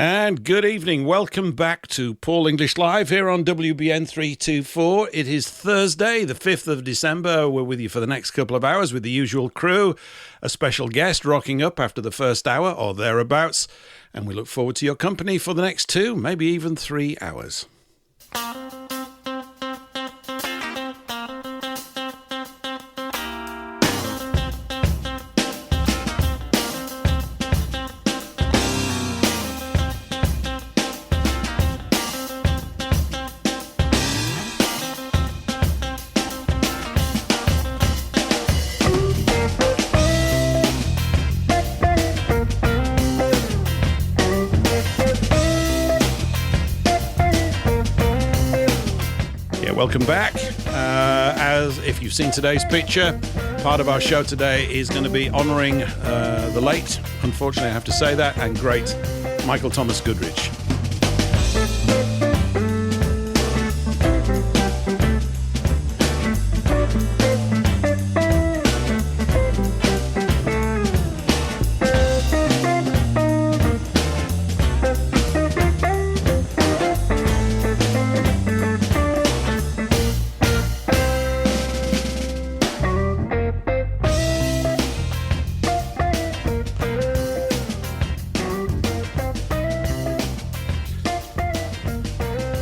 And good evening. Welcome back to Paul English Live here on WBN 324. It is Thursday, the 5th of December. We're with you for the next couple of hours with the usual crew, a special guest rocking up after the first hour or thereabouts. And we look forward to your company for the next 2, maybe even 3 hours. Welcome back. As if you've seen today's picture, part of our show today is going to be honouring the late, unfortunately I have to say that, and great Michael Thomas Goodrich.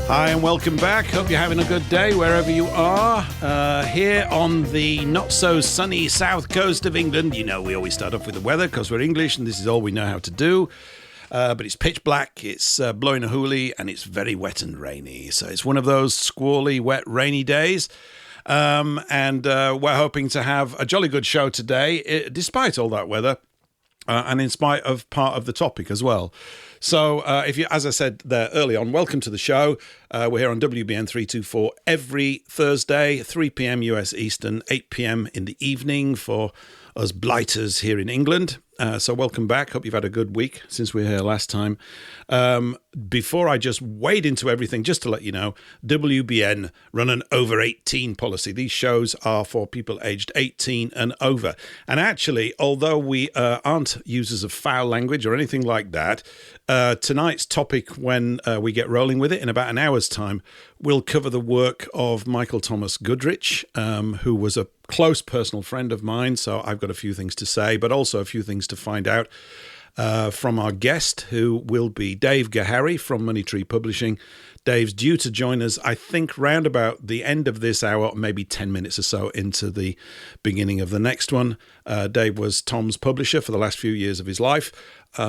Hi and welcome back. Hope you're having a good day wherever you are. Here on the not-so-sunny south coast of England, you know we always start off with the weather because we're English and this is all we know how to do. But it's pitch black, it's blowing a hoolie, and it's very wet and rainy. So it's one of those squally, wet, rainy days. And we're hoping to have a jolly good show today, despite all that weather. And in spite of part of the topic as well. So if you, as I said there early on, welcome to the show. We're here on WBN 324 every Thursday, 3 p.m. US Eastern, 8 p.m. in the evening for us blighters here in England. So welcome back. Hope you've had a good week since we were here last time. Before I just wade into everything, just to let you know, WBN run an over 18 policy. These shows are for people aged 18 and over. And actually, although we aren't users of foul language or anything like that, tonight's topic, when we get rolling with it in about an hour's time, will cover the work of Michael Thomas Goodrich, who was a close personal friend of mine. So I've got a few things to say, but also a few things to find out from our guest, who will be Dave Gahary from Money Tree Publishing. Dave's due to join us, I think, round about the end of this hour, maybe 10 minutes or so into the beginning of the next one. Dave was Tom's publisher for the last few years of his life.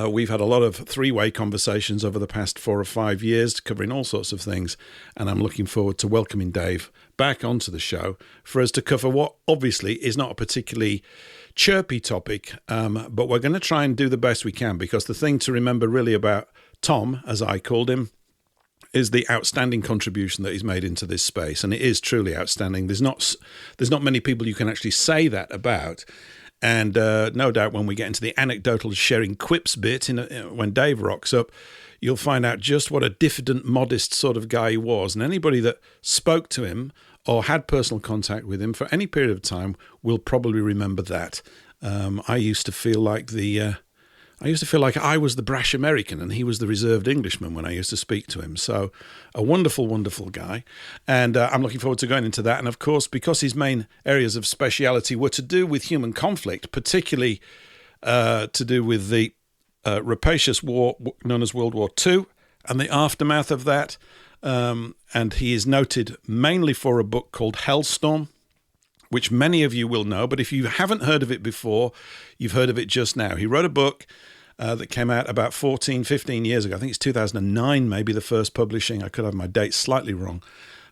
We've had a lot of three-way conversations over the past 4 or 5 years, covering all sorts of things, and I'm looking forward to welcoming Dave back onto the show for us to cover what obviously is not a particularly chirpy topic, but we're going to try and do the best we can, because the thing to remember really about Tom, as I called him, is the outstanding contribution that he's made into this space, and it is truly outstanding. There's not many people you can actually say that about. And no doubt when we get into the anecdotal sharing quips bit, when Dave rocks up, you'll find out just what a diffident, modest sort of guy he was. And anybody that spoke to him or had personal contact with him for any period of time will probably remember that. I used to feel like I was the brash American and he was the reserved Englishman when I used to speak to him. So a wonderful, wonderful guy. And I'm looking forward to going into that. And of course, because his main areas of speciality were to do with human conflict, particularly to do with the rapacious war known as World War II and the aftermath of that. And he is noted mainly for a book called Hellstorm, which many of you will know, but if you haven't heard of it before, you've heard of it just now. He wrote a book that came out about 14, 15 years ago. I think it's 2009, maybe the first publishing. I could have my dates slightly wrong.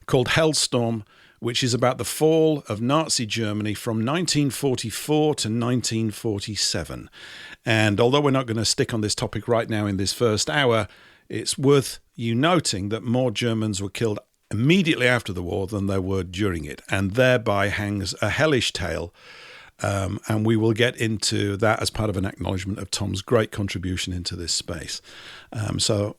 Called Hellstorm, which is about the fall of Nazi Germany from 1944 to 1947. And although we're not going to stick on this topic right now in this first hour, it's worth you noting that more Germans were killed immediately after the war than there were during it, and thereby hangs a hellish tale. And we will get into that as part of an acknowledgement of Tom's great contribution into this space. So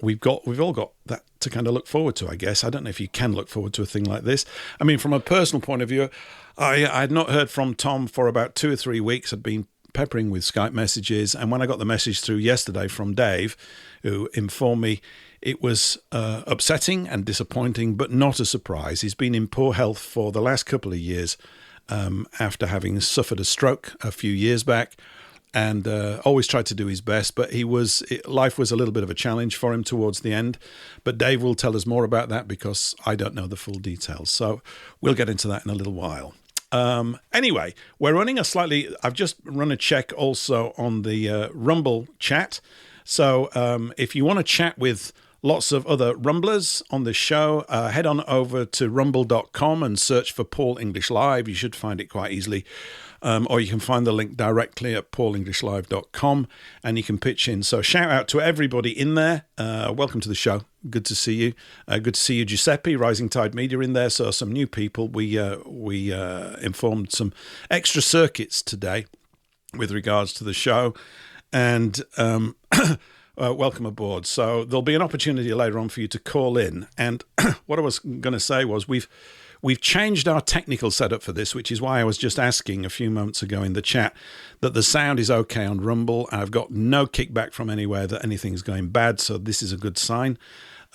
we've all got that to kind of look forward to, I guess. I don't know if you can look forward to a thing like this. I mean, from a personal point of view, I had not heard from Tom for about 2 or 3 weeks. I'd been peppering with Skype messages. And when I got the message through yesterday from Dave, who informed me it was upsetting and disappointing, but not a surprise. He's been in poor health for the last couple of years after having suffered a stroke a few years back, and always tried to do his best. But life was a little bit of a challenge for him towards the end. But Dave will tell us more about that because I don't know the full details. So we'll get into that in a little while. Anyway, we're running I've just run a check also on the Rumble chat. So if you want to chat with lots of other Rumblers on this show, head on over to rumble.com and search for Paul English Live. You should find it quite easily. Or you can find the link directly at paulenglishlive.com and you can pitch in. So shout out to everybody in there. Welcome to the show. Good to see you. Good to see you, Giuseppe, Rising Tide Media in there. So some new people. We informed some extra circuits today with regards to the show. And welcome aboard. So there'll be an opportunity later on for you to call in. And what I was going to say was we've changed our technical setup for this, which is why I was just asking a few moments ago in the chat that the sound is okay on Rumble. I've got no kickback from anywhere that anything's going bad, so this is a good sign.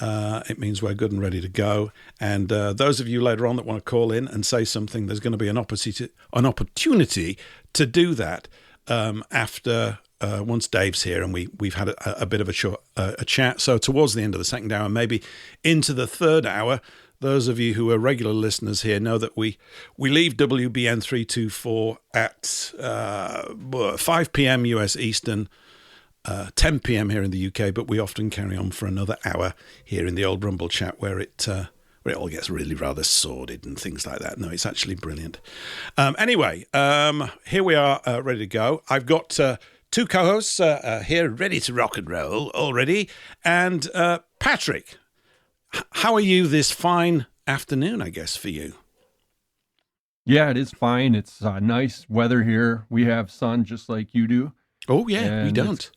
It means we're good and ready to go. And those of you later on that want to call in and say something, there's going to be an opportunity to do that after once Dave's here and we've had a bit of a chat. So towards the end of the second hour, maybe into the third hour, those of you who are regular listeners here know that we leave WBN 324 at 5 p.m. US Eastern, 10 p.m. here in the UK, but we often carry on for another hour here in the old Rumble chat where it all gets really rather sordid and things like that. No, it's actually brilliant. Anyway, here we are ready to go. I've got two co-hosts here ready to rock and roll already. And Patrick, how are you this fine afternoon, I guess, for you? Yeah, it is fine. It's nice weather here. We have sun just like you do. Oh, yeah, and we don't.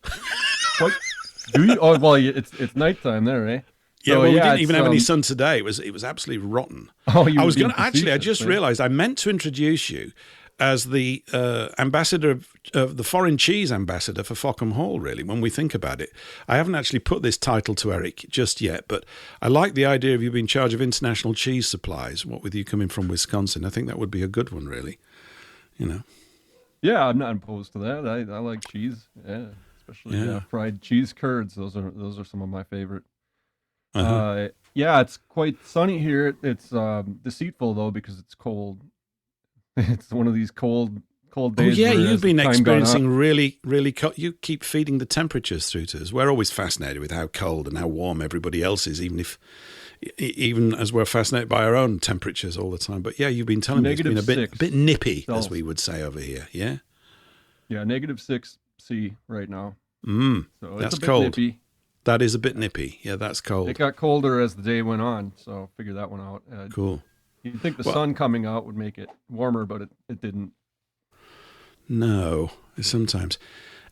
Do you? Oh, well, it's nighttime there, eh? Yeah, so, well, we didn't even have any sun today. It was absolutely rotten. Oh, I was going to actually. I just realised I meant to introduce you as the ambassador of the foreign cheese ambassador for Fockham Hall. Really, when we think about it, I haven't actually put this title to Eric just yet, but I like the idea of you being in charge of international cheese supplies. What with you coming from Wisconsin, I think that would be a good one. Really, you know. Yeah, I'm not opposed to that. I like cheese. Yeah, especially fried cheese curds. Those are some of my favorite. Uh-huh. Yeah, it's quite sunny here. It's deceitful though because it's cold. It's one of these cold days. Oh yeah, you've been experiencing really, really cold. You keep feeding the temperatures through to us. We're always fascinated with how cold and how warm everybody else is, even as we're fascinated by our own temperatures all the time. But yeah, you've been telling me it's been a bit nippy, as we would say over here. Yeah. Yeah, -6 C right now. So that's it's a bit cold. Nippy. That is a bit nippy. Yeah, that's cold. It got colder as the day went on, so figure that one out. Cool. You'd think the sun coming out would make it warmer, but it didn't. No, sometimes.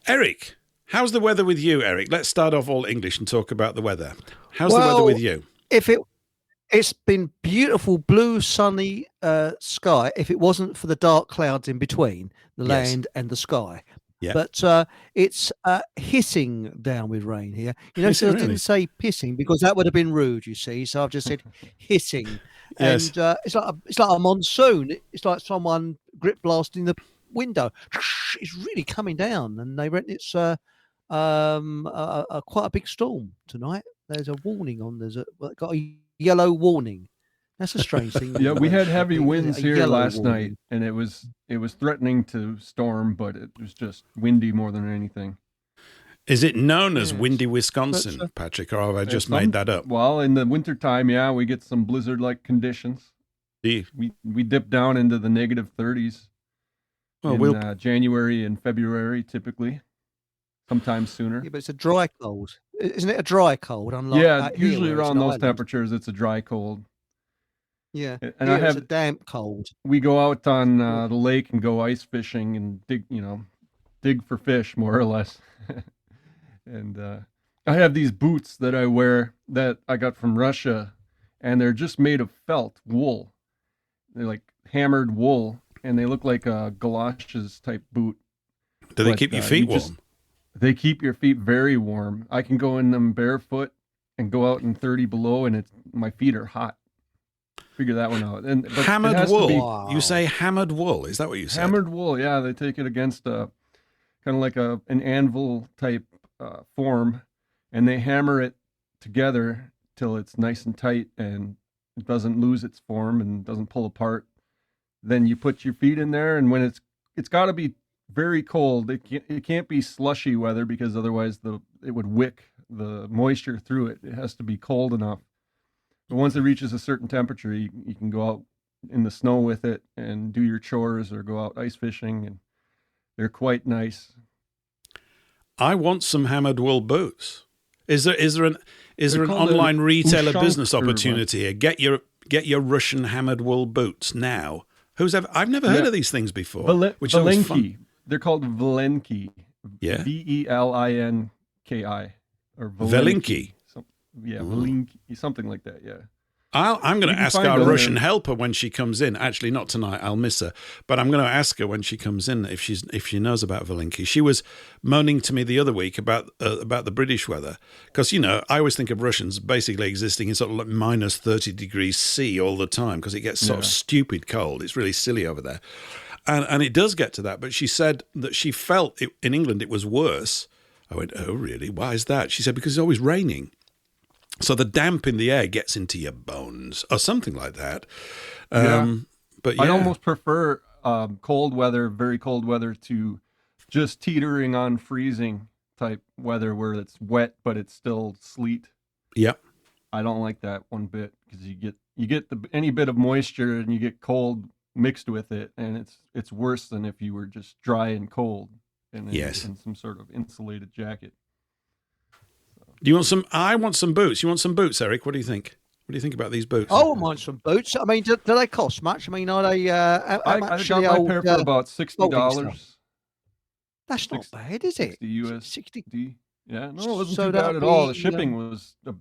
Eric, how's the weather with you, Eric? Let's start off all English and talk about the weather. How's the weather with you? It's been beautiful blue, sunny sky. If it wasn't for the dark clouds in between the land and the sky. Yeah. But it's hissing down with rain here. So I didn't say pissing because that would have been rude, you see. So I've just said hissing. Yes. And it's like a monsoon. It's like someone grip blasting the window. It's really coming down, and they reckon it's quite a big storm tonight. There's a warning on. Got a yellow warning. That's a strange thing. Yeah, we had heavy winds here last night, and it was threatening to storm, but it was just windy more than anything. Is it known as windy Wisconsin, Patrick, or have I just made that up? Well, in the wintertime, yeah, we get some blizzard-like conditions. We dip down into the -30s in January and February, typically. Sometimes sooner. Yeah, but it's a dry cold. Isn't it a dry cold? Unlike usually around those temperatures, it's a dry cold. Yeah, and it's a damp cold. We go out on the lake and go ice fishing and dig for fish, more or less. And I have these boots that I wear that I got from Russia, and they're just made of felt wool. They're like hammered wool, and they look like a galoshes type boot. Do they But, keep your you feet just- warm? They keep your feet very warm. I can go in them barefoot and go out in 30 below, and my feet are hot. Figure that one out. But it Hammered has to wool. be Wow. You say hammered wool. Is that what you said? hammered wool. Yeah, they take it against a kind of like an anvil type form, and they hammer it together till it's nice and tight and it doesn't lose its form and doesn't pull apart. Then you put your feet in there, and when it's got to be very cold. It can't be slushy weather, because otherwise it would wick the moisture through it. It has to be cold enough. But once it reaches a certain temperature, you can go out in the snow with it and do your chores or go out ice fishing, and they're quite nice. I want some hammered wool boots. Is there an called online retailer Ushank business or what? opportunity here? Get your Russian hammered wool boots now. I've never heard Yeah. of these things before. Which is always fun. Valenki. They're called Valenki. Yeah. Velinki or Velinki. Valinki, something like that. Yeah. I'm going You to can ask find our them. Russian helper when she comes in. Actually, not tonight. I'll miss her. But I'm going to ask her when she comes in if she knows about Velinki. She was moaning to me the other week about the British weather, because I always think of Russians basically existing in sort of like minus 30 degrees C all the time, because it gets sort of stupid cold. It's really silly over there, and it does get to that. But she said that she felt in England it was worse. I went, oh really? Why is that? She said because it's always raining. So the damp in the air gets into your bones or something like that. But yeah. I almost prefer cold weather, very cold weather, to just teetering on freezing type weather where it's wet but it's still sleet. Yep. I don't like that one bit, because you get any bit of moisture and you get cold mixed with it, and it's worse than if you were just dry and cold and in some sort of insulated jacket. Do you want some? I want some boots. You want some boots, Eric? What do you think? What do you think about these boots? I wouldn't mind some boots. I mean, do they cost much? I mean, are they? How I much got are my the pair for about $60. That's not bad, is it? 60 USD. 60. Yeah, no, it wasn't So too bad that'd at all. The be, shipping was, it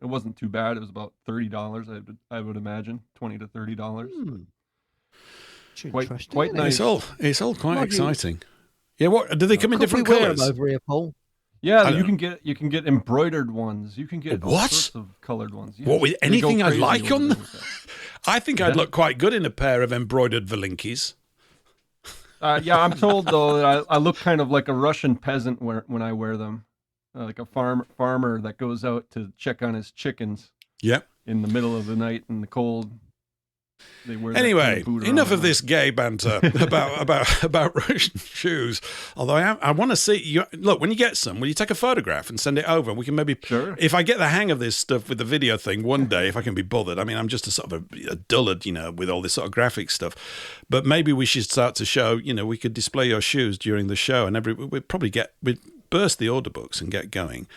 wasn't too bad. It was about $30. I would imagine $20 to $30. It's Quite interesting, isn't it? nice. It's all quite Might you- exciting. Yeah. What do they come in Could different we wear colours? them over here, Paul? Yeah, I you don't- can get embroidered ones. You can get all What? sorts of colored ones. Yeah. What, with They go anything I crazy like over on there them? with that. I think I'd look quite good in a pair of embroidered Valinkis. Yeah, I'm told though that I look kind of like a Russian peasant when I wear them, like a farmer that goes out to check on his chickens Yep. in the middle of the night in the cold. They wear that kind Anyway, boot enough around of this gay banter about Russian shoes. Although I want to see you. Look, when you get some, will you take a photograph and send it over? And we can maybe, Sure. if I get the hang of this stuff with the video thing one day, if I can be bothered. I mean, I'm just a sort of a dullard, with all this sort of graphic stuff. But maybe we should start to show. We could display your shoes during the show, and we'd burst the order books and get going.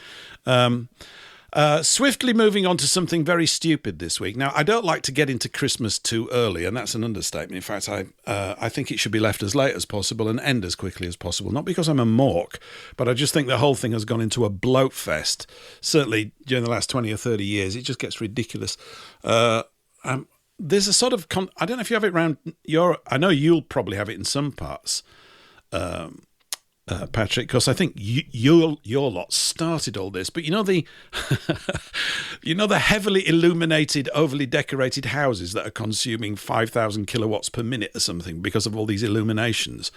Swiftly moving on to something very stupid this week. Now, I don't like to get into Christmas too early, and that's an understatement. In fact, I think it should be left as late as possible and end as quickly as possible. Not because I'm a mork, but I just think the whole thing has gone into a bloat fest. Certainly during the last 20 or 30 years, it just gets ridiculous. There's a sort of... I don't know if you have it around I know you'll probably have it in some parts, Patrick, because I think your lot started all this. But the the heavily illuminated, overly decorated houses that are consuming 5,000 kilowatts per minute or something because of all these illuminations.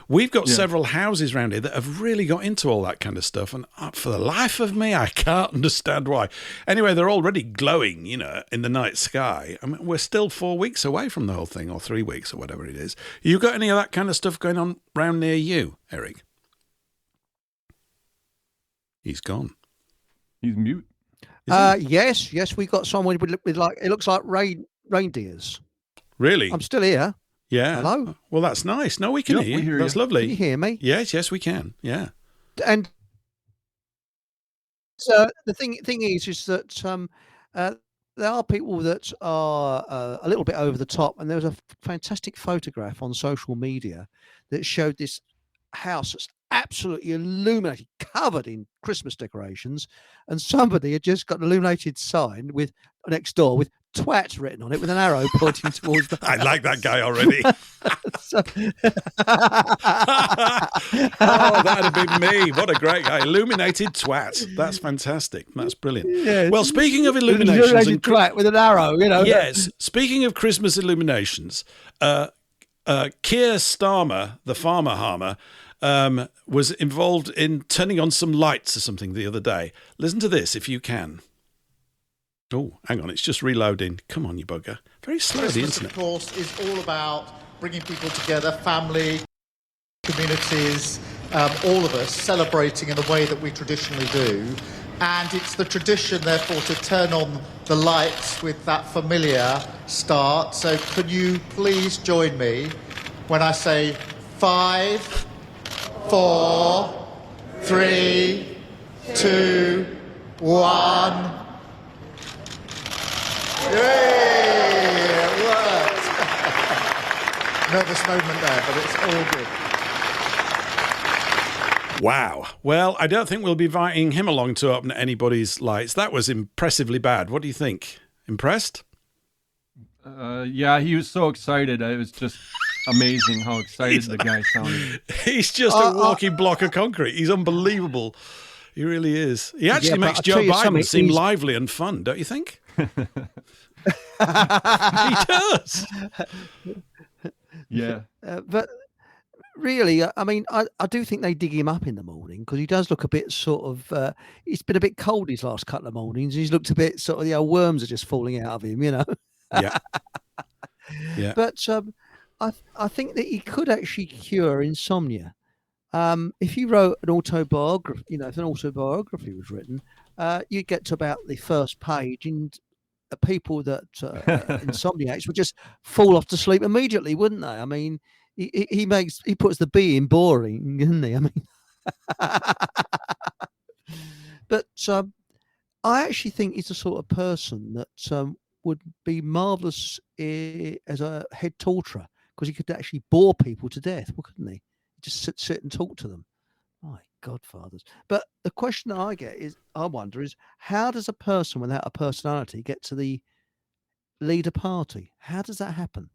We've got several houses around here that have really got into all that kind of stuff, and for the life of me, I can't understand why. Anyway, they're already glowing, in the night sky. I mean, we're still 4 weeks away from the whole thing, or 3 weeks, or whatever it is. You got any of that kind of stuff going on round near you, Eric? He's gone. He's mute. Yes, we got someone with like it looks like reindeers. Really? I'm still here. Yeah. Hello? Well, that's nice. No, we can Yep, hear we you. hear That's you. lovely. Can you hear me? Yes, we can. Yeah. And so the thing is that there are people that are a little bit over the top, and there was a fantastic photograph on social media that showed this house that's absolutely illuminated, covered in Christmas decorations, and somebody had just got an illuminated sign with next door with "twat" written on it with an arrow pointing towards the I like that guy already. So- Oh, that'd have been me. What a great guy. Illuminated twat. That's fantastic. That's brilliant. Yes. Well, speaking of An illuminations, illuminated and twat with an arrow, you know. yes, speaking of Christmas illuminations, Keir Starmer, the farmer harmer, was involved in turning on some lights or something the other day. Listen to this if you can. Oh, hang on, it's just reloading. Come on, you bugger. Very slow, the Christmas, internet. of course, is all about bringing people together, family, communities, all of us celebrating in the way that we traditionally do. And it's the tradition, therefore, to turn on the lights with that familiar start. So can you please join me when I say 5, 4, 3, 2, 1. Yay! It worked. Nervous moment there, but it's all good. Wow. Well, I don't think we'll be inviting him along to open anybody's lights. That was impressively bad. What do you think? Impressed? Yeah, he was so excited. It was just amazing how excited the guy sounded. He's just a walking block of concrete. He's unbelievable. He really is. He actually makes I'll Joe tell you Biden something, seem he's- lively and fun, don't you think? He does. Yeah. But really, I mean, I do think they dig him up in the morning because he does look a bit sort of. He's been a bit cold his last couple of mornings. He's looked a bit sort of. Worms are just falling out of him, you know. Yeah. Yeah. But I think that he could actually cure insomnia. If he wrote an autobiography, if an autobiography was written, you'd get to about the first page, and people that insomniacs would just fall off to sleep immediately, wouldn't they? I mean, he puts the B in boring, doesn't he? I mean, but I actually think he's the sort of person that would be marvelous as a head torturer because he could actually bore people to death, couldn't he? Just sit and talk to them. My godfathers. But the question that I wonder is, how does a person without a personality get to the leader party? How does that happen?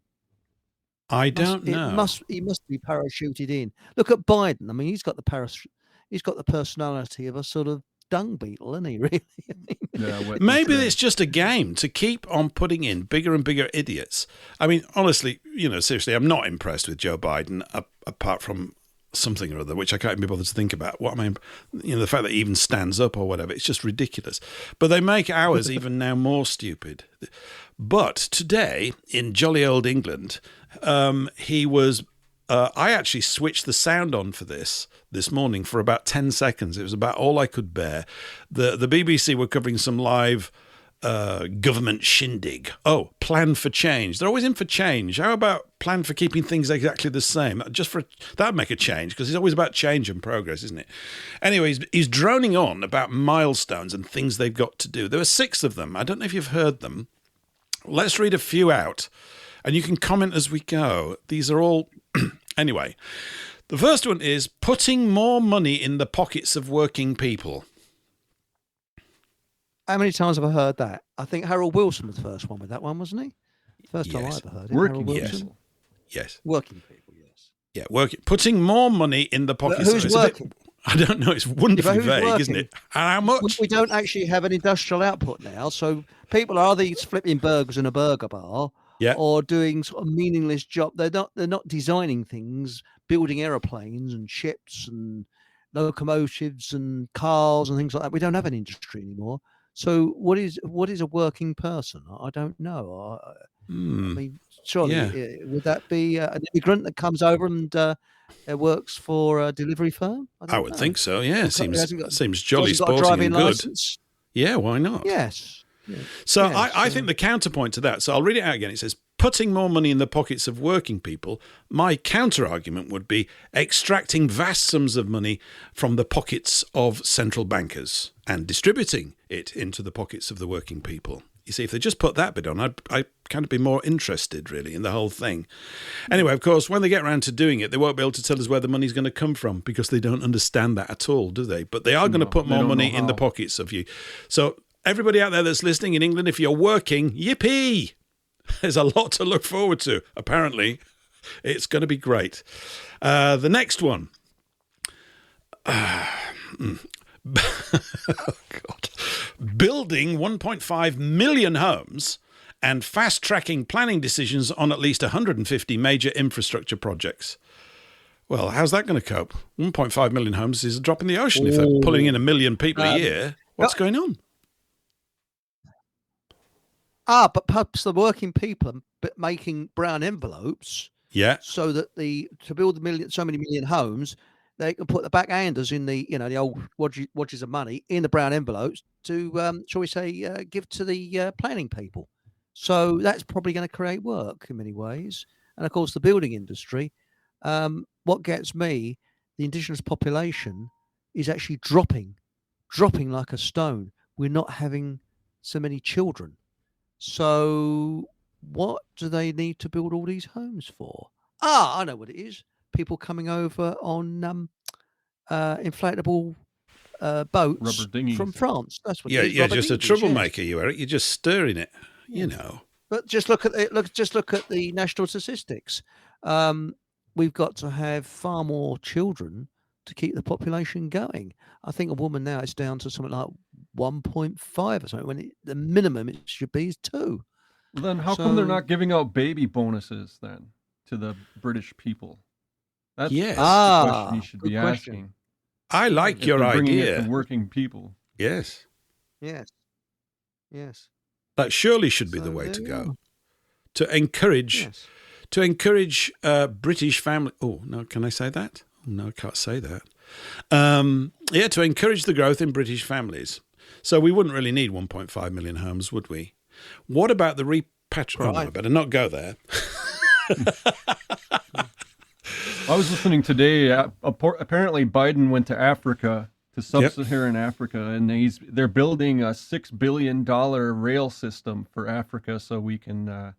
I don't know. He must be parachuted in. Look at Biden. I mean, he's got the personality of a sort of dung beetle, isn't he? Really? Yeah, Maybe it's just a game to keep on putting in bigger and bigger idiots. I mean, honestly, seriously, I'm not impressed with Joe Biden apart from something or other, which I can't even be bothered to think about. What I mean, the fact that he even stands up or whatever, it's just ridiculous. But they make ours even now more stupid. But today, in jolly old England, he was... I actually switched the sound on for this morning for about 10 seconds. It was about all I could bear. The BBC were covering some live government shindig. Oh, plan for change. They're always in for change. How about plan for keeping things exactly the same? That'd make a change because it's always about change and progress, isn't it? Anyway, he's droning on about milestones and things they've got to do. There were 6 of them. I don't know if you've heard them. Let's read a few out and you can comment as we go. These are all... Anyway, the first one is putting more money in the pockets of working people. How many times have I heard that? I think Harold Wilson was the first one with that one, wasn't he? First time I Yes. ever heard it. Working Harold Yes. Wilson. Yes. Working people, yes. Yeah, putting more money in the pockets. who's it's a bit- working? I don't know. It's wonderfully who's vague, working? isn't it? How much? We don't actually have an industrial output now, so people are either flipping burgers in a burger bar, Yeah. or doing sort of meaningless job. They're not designing things, building aeroplanes and ships and locomotives and cars and things like that. We don't have an industry anymore. So what is a working person? I don't know. I mean, surely would that be an immigrant that comes over and works for a delivery firm? I would think so. Yeah, seems jolly Hasn't got a sporting driving and good. license. Yeah, why not? Yes. Yeah. So Yes, I think the counterpoint to that, so I'll read it out again. It says, putting more money in the pockets of working people. My counter-argument would be extracting vast sums of money from the pockets of central bankers and distributing it into the pockets of the working people. You see, if they just put that bit on, I'd kind of be more interested, really, in the whole thing. Anyway, of course, when they get around to doing it, they won't be able to tell us where the money's going to come from because they don't understand that at all, do they? But they are going to put more money in the pockets of you. So everybody out there that's listening in England, if you're working, yippee! There's a lot to look forward to, apparently. It's going to be great. The next one. Oh, God. Building 1.5 million homes and fast-tracking planning decisions on at least 150 major infrastructure projects. Well, how's that going to cope? 1.5 million homes is a drop in the ocean if they're pulling in 1 million people a year. What's going on? But perhaps the working people are making brown envelopes. Yeah. So that to build so many million homes, they can put the backhanders in the old wadges of money in the brown envelopes to, shall we say, give to the planning people. So that's probably going to create work in many ways. And of course, the building industry. What gets me, the indigenous population is actually dropping like a stone. We're not having so many children. So what do they need to build all these homes for? I know what it is. People coming over on inflatable boats Rubber dinghies from France. That's what. Yeah, it is. yeah, Rubber just a dinghies, troublemaker, you Eric. You're just stirring it, you know. But just look at the national statistics. We've got to have far more children to keep the population going. I think a woman now is down to something like 1.5 or something, when the minimum it should be is 2. Well, then how come they're not giving out baby bonuses then to the British people? That's the question you should be asking. I like your bringing idea. It to working people. Yes. That surely should be the way to go. To encourage British family. Oh, no, can I say that? No, I can't say that. To encourage the growth in British families. So we wouldn't really need 1.5 million homes, would we? What about the repatriation? Oh, no, I better not go there. I was listening today. Apparently, Biden went to Africa, to sub-Saharan Africa, and they're building a $6 billion rail system for Africa, so we can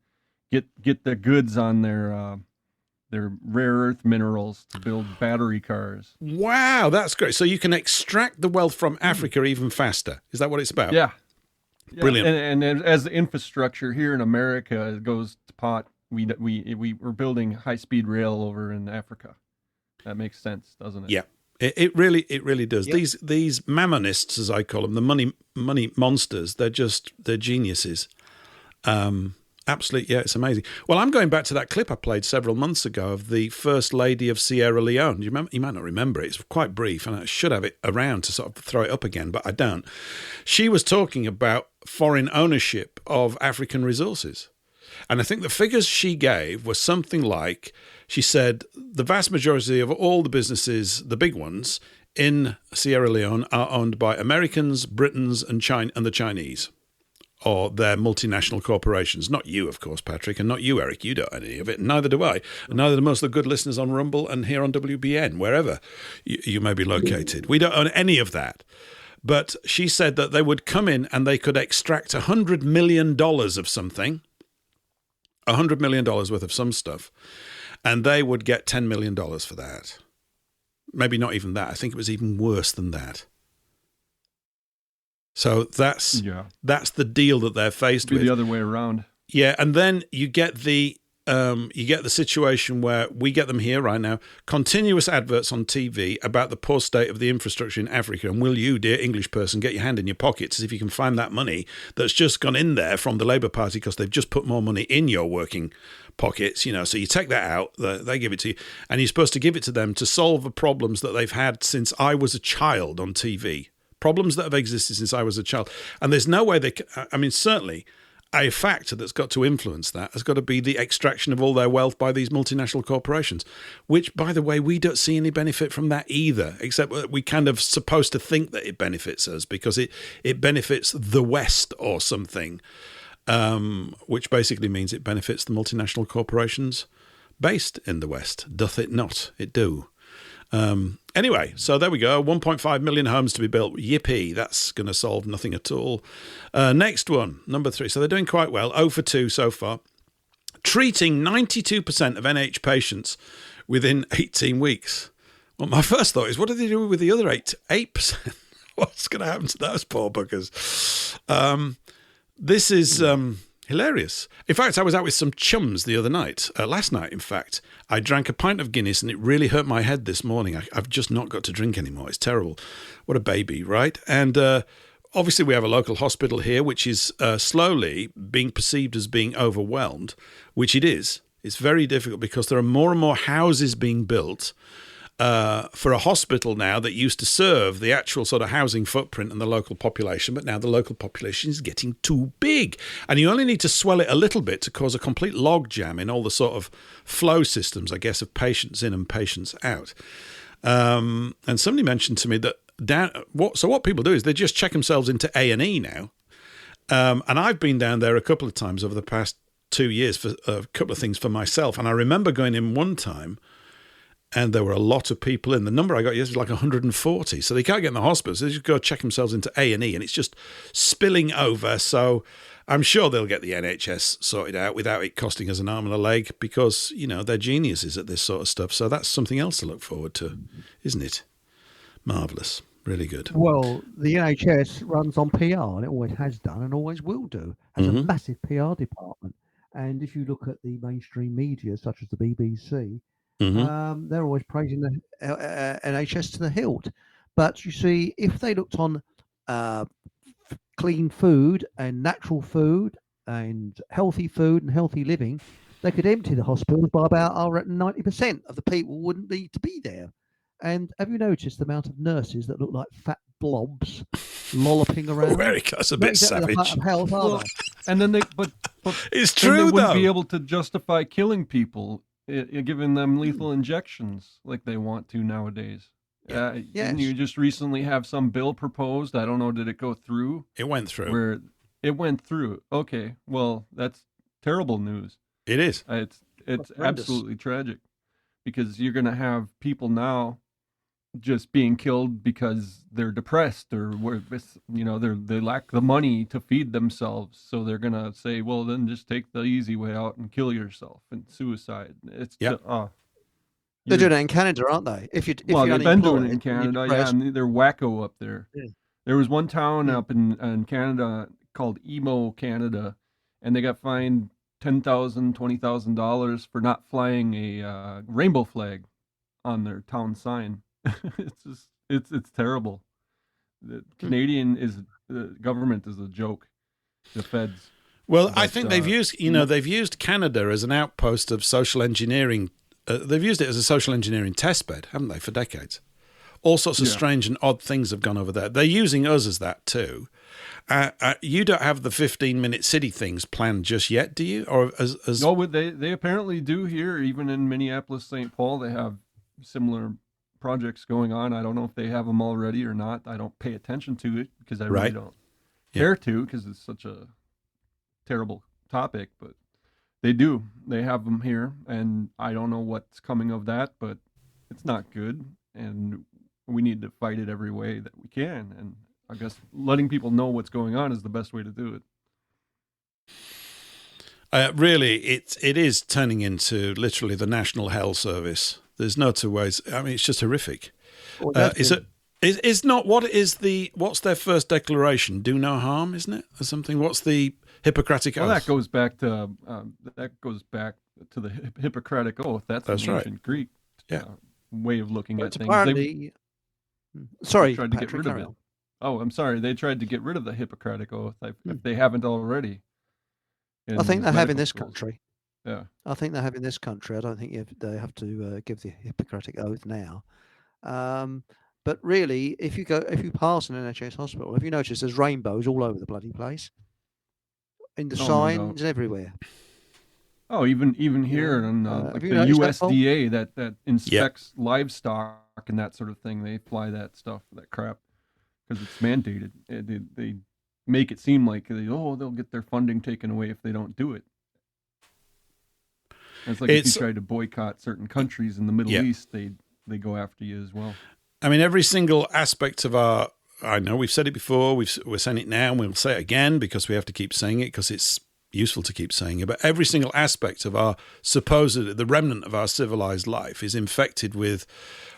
get the goods on their rare earth minerals to build battery cars. Wow, that's great. So you can extract the wealth from Africa even faster. Is that what it's about? Yeah. Brilliant. And as the infrastructure here in America goes to pot, we're building high-speed rail over in Africa. That makes sense, doesn't it? Yeah, it really does. Yep. These mammonists, as I call them, the money monsters, they're geniuses. Absolutely, yeah, it's amazing. Well, I'm going back to that clip I played several months ago of the First Lady of Sierra Leone. Do you remember? You might not remember it. It's quite brief, and I should have it around to sort of throw it up again, but I don't. She was talking about foreign ownership of African resources. And I think the figures she gave were something like, she said, the vast majority of all the businesses, the big ones, in Sierra Leone are owned by Americans, Britons, and the Chinese, or their multinational corporations. Not you, of course, Patrick, and not you, Eric. You don't own any of it, and neither do I. And neither do most of the good listeners on Rumble and here on WBN, wherever you may be located. We don't own any of that. But she said that they would come in and they could extract $100 million of something, $100 million worth of some stuff, and they would get $10 million for that. Maybe not even that. I think it was even worse than that. So that's the deal that they're faced with. The other way around. Yeah, and then you get the situation where we get them here right now, continuous adverts on TV about the poor state of the infrastructure in Africa. And will you, dear English person, get your hand in your pockets as if you can find that money that's just gone in there from the Labour Party because they've just put more money in your working pockets, so you take that out, they give it to you, and you're supposed to give it to them to solve the problems that they've had since I was a child on TV. Problems that have existed since I was a child. And there's no way certainly a factor that's got to influence that has got to be the extraction of all their wealth by these multinational corporations, which, by the way, we don't see any benefit from that either, except that we kind of supposed to think that it benefits us because it benefits the West or something, which basically means it benefits the multinational corporations based in the West. Doth it not? It do. Anyway, so there we go. 1.5 million homes to be built. Yippee. That's going to solve nothing at all. Next one, number 3. So they're doing quite well. 0 for 2 so far. Treating 92% of NH patients within 18 weeks. Well, my first thought is, what do they do with the other 8%? What's going to happen to those poor buggers? This is hilarious. In fact, I was out with some chums the other night. Last night, in fact, I drank a pint of Guinness and it really hurt my head this morning. I've just not got to drink anymore. It's terrible. What a baby, right? And obviously we have a local hospital here, which is slowly being perceived as being overwhelmed, which it is. It's very difficult because there are more and more houses being built for a hospital now that used to serve the actual sort of housing footprint and the local population, but now the local population is getting too big. And you only need to swell it a little bit to cause a complete log jam in all the sort of flow systems, I guess, of patients in and patients out. And somebody mentioned to me that what people do is they just check themselves into A&E now. And I've been down there a couple of times over the past 2 years for a couple of things for myself. And I remember going in one time, and there were a lot of people in. The number I got yesterday was like 140. So they can't get in the hospital. So they just go check themselves into A&E, and it's just spilling over. So I'm sure they'll get the NHS sorted out without it costing us an arm and a leg because, they're geniuses at this sort of stuff. So that's something else to look forward to, isn't it? Marvellous. Really good. Well, the NHS runs on PR, and it always has done and always will do. Has a massive PR department. And if you look at the mainstream media, such as the BBC, they're always praising the NHS to the hilt. But you see, if they looked on clean food and natural food and healthy living, they could empty the hospitals by about, I reckon, 90% of the people wouldn't need to be there. And have you noticed the amount of nurses that look like fat blobs lolloping around? Very close, a bit exactly savage. The health, are they? And then but it's true, true, they wouldn't though. be able to justify killing people, giving them lethal injections like they want to nowadays. Yes. Didn't you just recently have some bill proposed? I don't know, did it go through? It went through. Where it went through. Okay, well, that's terrible news. It is. It's absolutely tragic because you're going to have people now just being killed because they're depressed or they lack the money to feed themselves, so they're gonna say, well, then just take the easy way out and kill yourself and suicide. It's they're doing it in Canada, aren't they? If they've been doing it in Canada, and they're wacko up there. Yeah. There was one town up in Canada called Emo, Canada, and they got fined $10,000, $20,000 for not flying a rainbow flag on their town sign. It's terrible. The government is a joke. The feds. Well, I think they've used Canada as an outpost of social engineering. They've used it as a social engineering testbed, haven't they, for decades? All sorts of strange and odd things have gone over there. They're using us as that too. You don't have the 15-minute city things planned just yet, do you? Or as No, they apparently do here. Even in Minneapolis, St. Paul, they have similar projects going on. I don't know if they have them already or not. I don't pay attention to it because I really don't care to, because it's such a terrible topic, but they do. They have them here, and I don't know what's coming of that, but it's not good, and we need to fight it every way that we can, and I guess letting people know what's going on is the best way to do it. Really, it is turning into literally the National Health Service. There's no two ways. I mean, it's just horrific. Well, what's their first declaration? Do no harm, isn't it, or something? What's the Hippocratic Oath? Well, that goes back to the Hippocratic Oath. That's an ancient Greek way of looking at things. Apparently, they tried to get rid of it. Oh, I'm sorry. They tried to get rid of the Hippocratic Oath if they haven't already. I think they have in this country. Yeah, I think they have in this country. I don't think they have to give the Hippocratic Oath now. But really, if you pass an NHS hospital, if you notice, there's rainbows all over the bloody place, in the signs everywhere. Oh, even here in like the USDA that inspects livestock and that sort of thing, they apply that stuff, that crap, because it's mandated. They make it seem like they'll get their funding taken away if they don't do it. It's like if you tried to boycott certain countries in the Middle East, they'd they go after you as well. I mean, every single aspect of our, I know we've said it before, we're saying it now, and we'll say it again because we have to keep saying it because it's useful to keep saying it, but every single aspect of our the remnant of our civilized life is infected with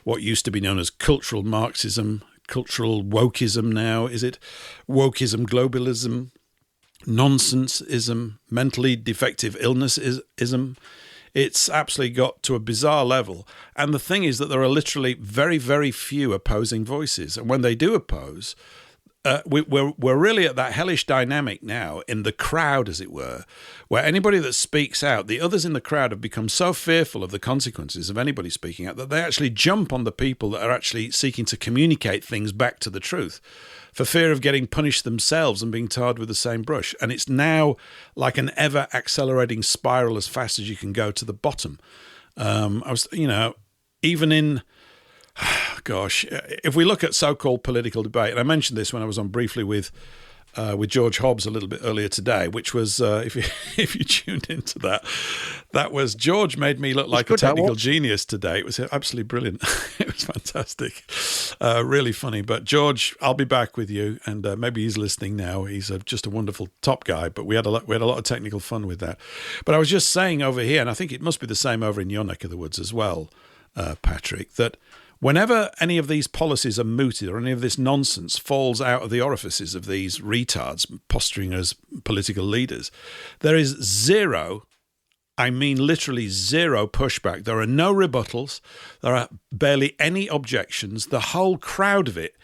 what used to be known as cultural Marxism, cultural wokeism now. Is it wokeism, globalism, nonsenseism, mentally defective illnessism? It's absolutely got to a bizarre level. And the thing is that there are literally very, very few opposing voices. And when they do oppose, we're really at that hellish dynamic now in the crowd, as it were, where anybody that speaks out, the others in the crowd have become so fearful of the consequences of anybody speaking out that they actually jump on the people that are actually seeking to communicate things back to the truth for fear of getting punished themselves and being tarred with the same brush. And it's now like an ever accelerating spiral as fast as you can go to the bottom. Even in... Gosh, if we look at so-called political debate, and I mentioned this when I was on briefly with George Hobbs a little bit earlier today, which was, if you tuned into that was George made me look like a technical genius today. It was absolutely brilliant. It was fantastic, really funny. But George, I'll be back with you, and maybe he's listening now. He's just a wonderful top guy. But we had a lot of technical fun with that. But I was just saying over here, and I think it must be the same over in your neck of the woods as well, Patrick, that whenever any of these policies are mooted or any of this nonsense falls out of the orifices of these retards posturing as political leaders, there is zero, I mean literally zero pushback. There are no rebuttals. There are barely any objections. The whole crowd of it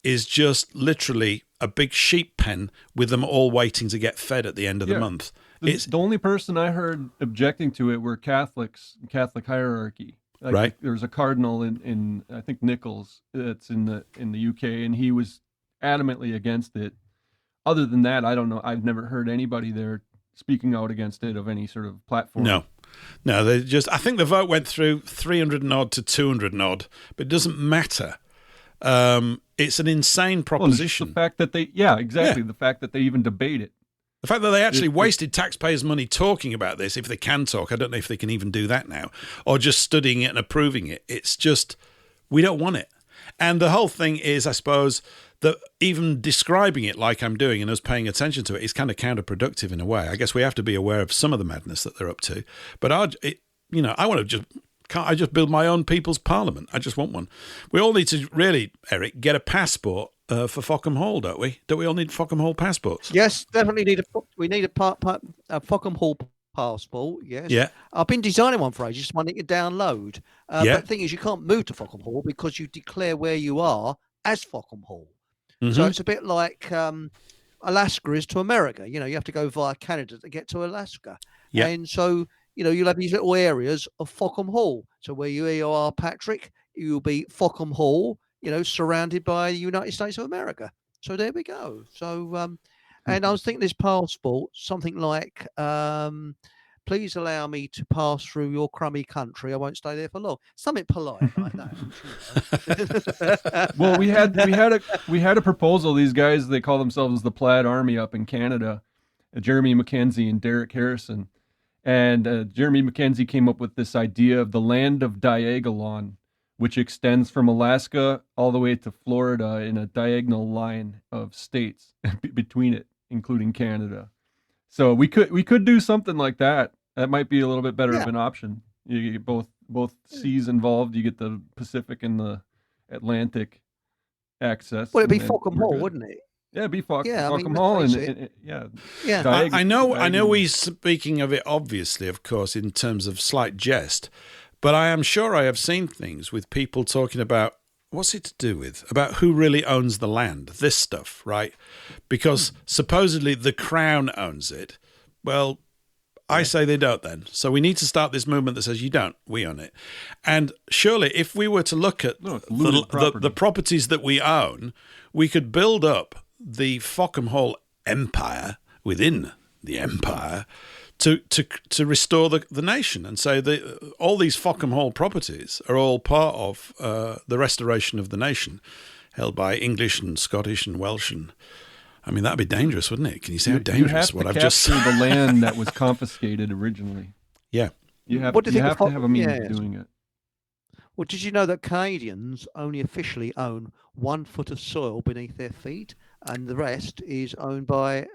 is just literally a big sheep pen with them all waiting to get fed at the end of the month. The only person I heard objecting to it were Catholics, Catholic hierarchy. Right. There's a cardinal in I think Nichols that's in the UK, and he was adamantly against it. Other than that, I don't know. I've never heard anybody there speaking out against it of any sort of platform. No, they just. I think the vote went through 300 and odd to 200 and odd, but it doesn't matter. It's an insane proposition. The fact that the fact that they even debate it. The fact that they actually wasted taxpayers' money talking about this, if they can talk, I don't know if they can even do that now, or just studying it and approving it. It's just, we don't want it. And the whole thing is, I suppose, that even describing it like I'm doing and us paying attention to it is kind of counterproductive in a way. I guess we have to be aware of some of the madness that they're up to. But I want to just... Can't I just build my own people's parliament? I just want one. We all need to really, Eric, get a passport for Fockham Hall, don't we? Don't we all need Fockham Hall passports? Yes, definitely need a Fockham Hall passport. Yes. Yeah. I've been designing one for ages, just one that you can download. But the thing is, you can't move to Fockham Hall because you declare where you are as Fockham Hall. Mm-hmm. So it's a bit like Alaska is to America. You have to go via Canada to get to Alaska. Yeah. And so you'll have these little areas of Fockham Hall. So where you are, Patrick, you'll be Fockham Hall, surrounded by the United States of America. So there we go. So, and I was thinking this passport, something like, please allow me to pass through your crummy country. I won't stay there for long. Something polite like that. Well, we had a proposal. These guys, they call themselves the Plaid Army up in Canada, Jeremy Mackenzie and Derek Harrison. And Jeremy Mackenzie came up with this idea of the land of Diagolon, which extends from Alaska all the way to Florida in a diagonal line of states between it, including Canada. So we could do something like that. That might be a little bit better of an option. You get both seas involved. You get the Pacific and the Atlantic access. Well, it'd be Fockham Hall, wouldn't it? Yeah, it'd be Fockham Hall, and I know we're speaking of it obviously, of course, in terms of slight jest, but I am sure I have seen things with people talking about what's it to do with about who really owns the land, this stuff, right? Because supposedly the Crown owns it. Well, I say they don't then. So we need to start this movement that says you don't, we own it. And surely if we were to look at the properties that we own, we could build up the Fockham Hall empire within the empire to restore the nation and say that all these Fockham Hall properties are all part of the restoration of the nation held by English and Scottish and Welsh. And I mean, that'd be dangerous, wouldn't it? Can you see how dangerous what I've just said? You have to capture the land that was confiscated originally. Yeah. You have to have a means of doing it. Well, did you know that Canadians only officially own 1 foot of soil beneath their feet, and the rest is owned by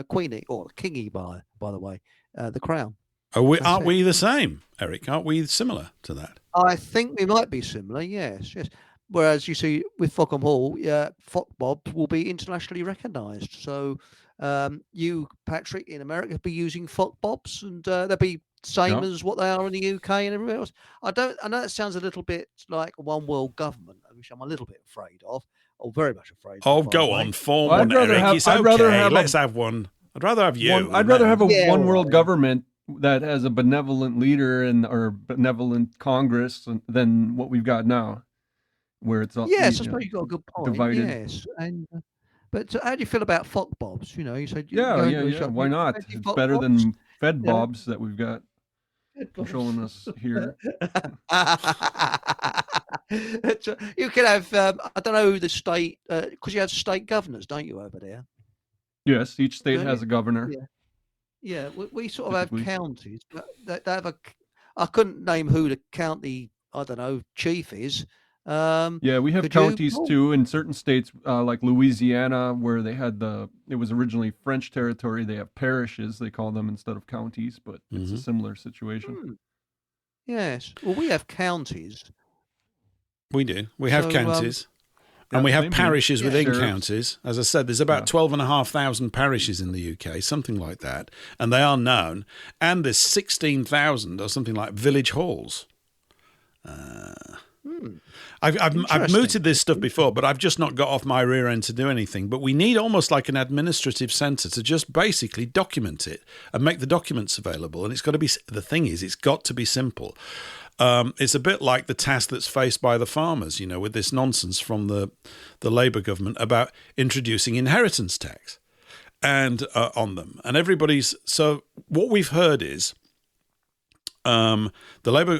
Queenie or Kingy, by the way, the Crown. Aren't we the same, Eric? Aren't we similar to that? I think we might be similar. Yes, yes. Whereas you see with Fockham Hall, Fock Bobs will be internationally recognised. So you, Patrick, in America, be using Fock Bobs, and they'll be same as what they are in the UK and everywhere else. I know it sounds a little bit like a one world government, which I'm a little bit afraid of, or very much afraid of. Oh, go on, form Well, one, Eric. It's okay. Let's have one. I'd rather have you. I'd rather have a one world government that has a benevolent leader or benevolent Congress than what we've got now, where it's all yes, I suppose you've got a good point. divided. Yes, and but how do you feel about Fock Bobs? You know, you said yeah. Why not? It's better than Fed Bobs that we've got controlling us here. You could have I don't know the state because you have state governors, don't you, over there? Yes, each state has a governor. Yeah, we sort of have counties, but they have I couldn't name who the county, I don't know, chief is. Yeah, we have counties too in certain states, like Louisiana, where it was originally French territory. They have parishes, they call them, instead of counties, but it's a similar situation. Yes, well, we have counties. We do. We have counties. And we have parishes within counties. As I said, there's about 12,500 parishes in the UK, something like that. And they are known. And there's 16,000 or something like village halls. I've mooted this stuff before, but I've just not got off my rear end to do anything. But we need almost like an administrative centre to just basically document it and make the documents available. And it's got to be, the thing is, it's got to be simple. It's a bit like the task that's faced by the farmers, with this nonsense from the Labour government about introducing inheritance tax and on them. And so what we've heard is the Labour,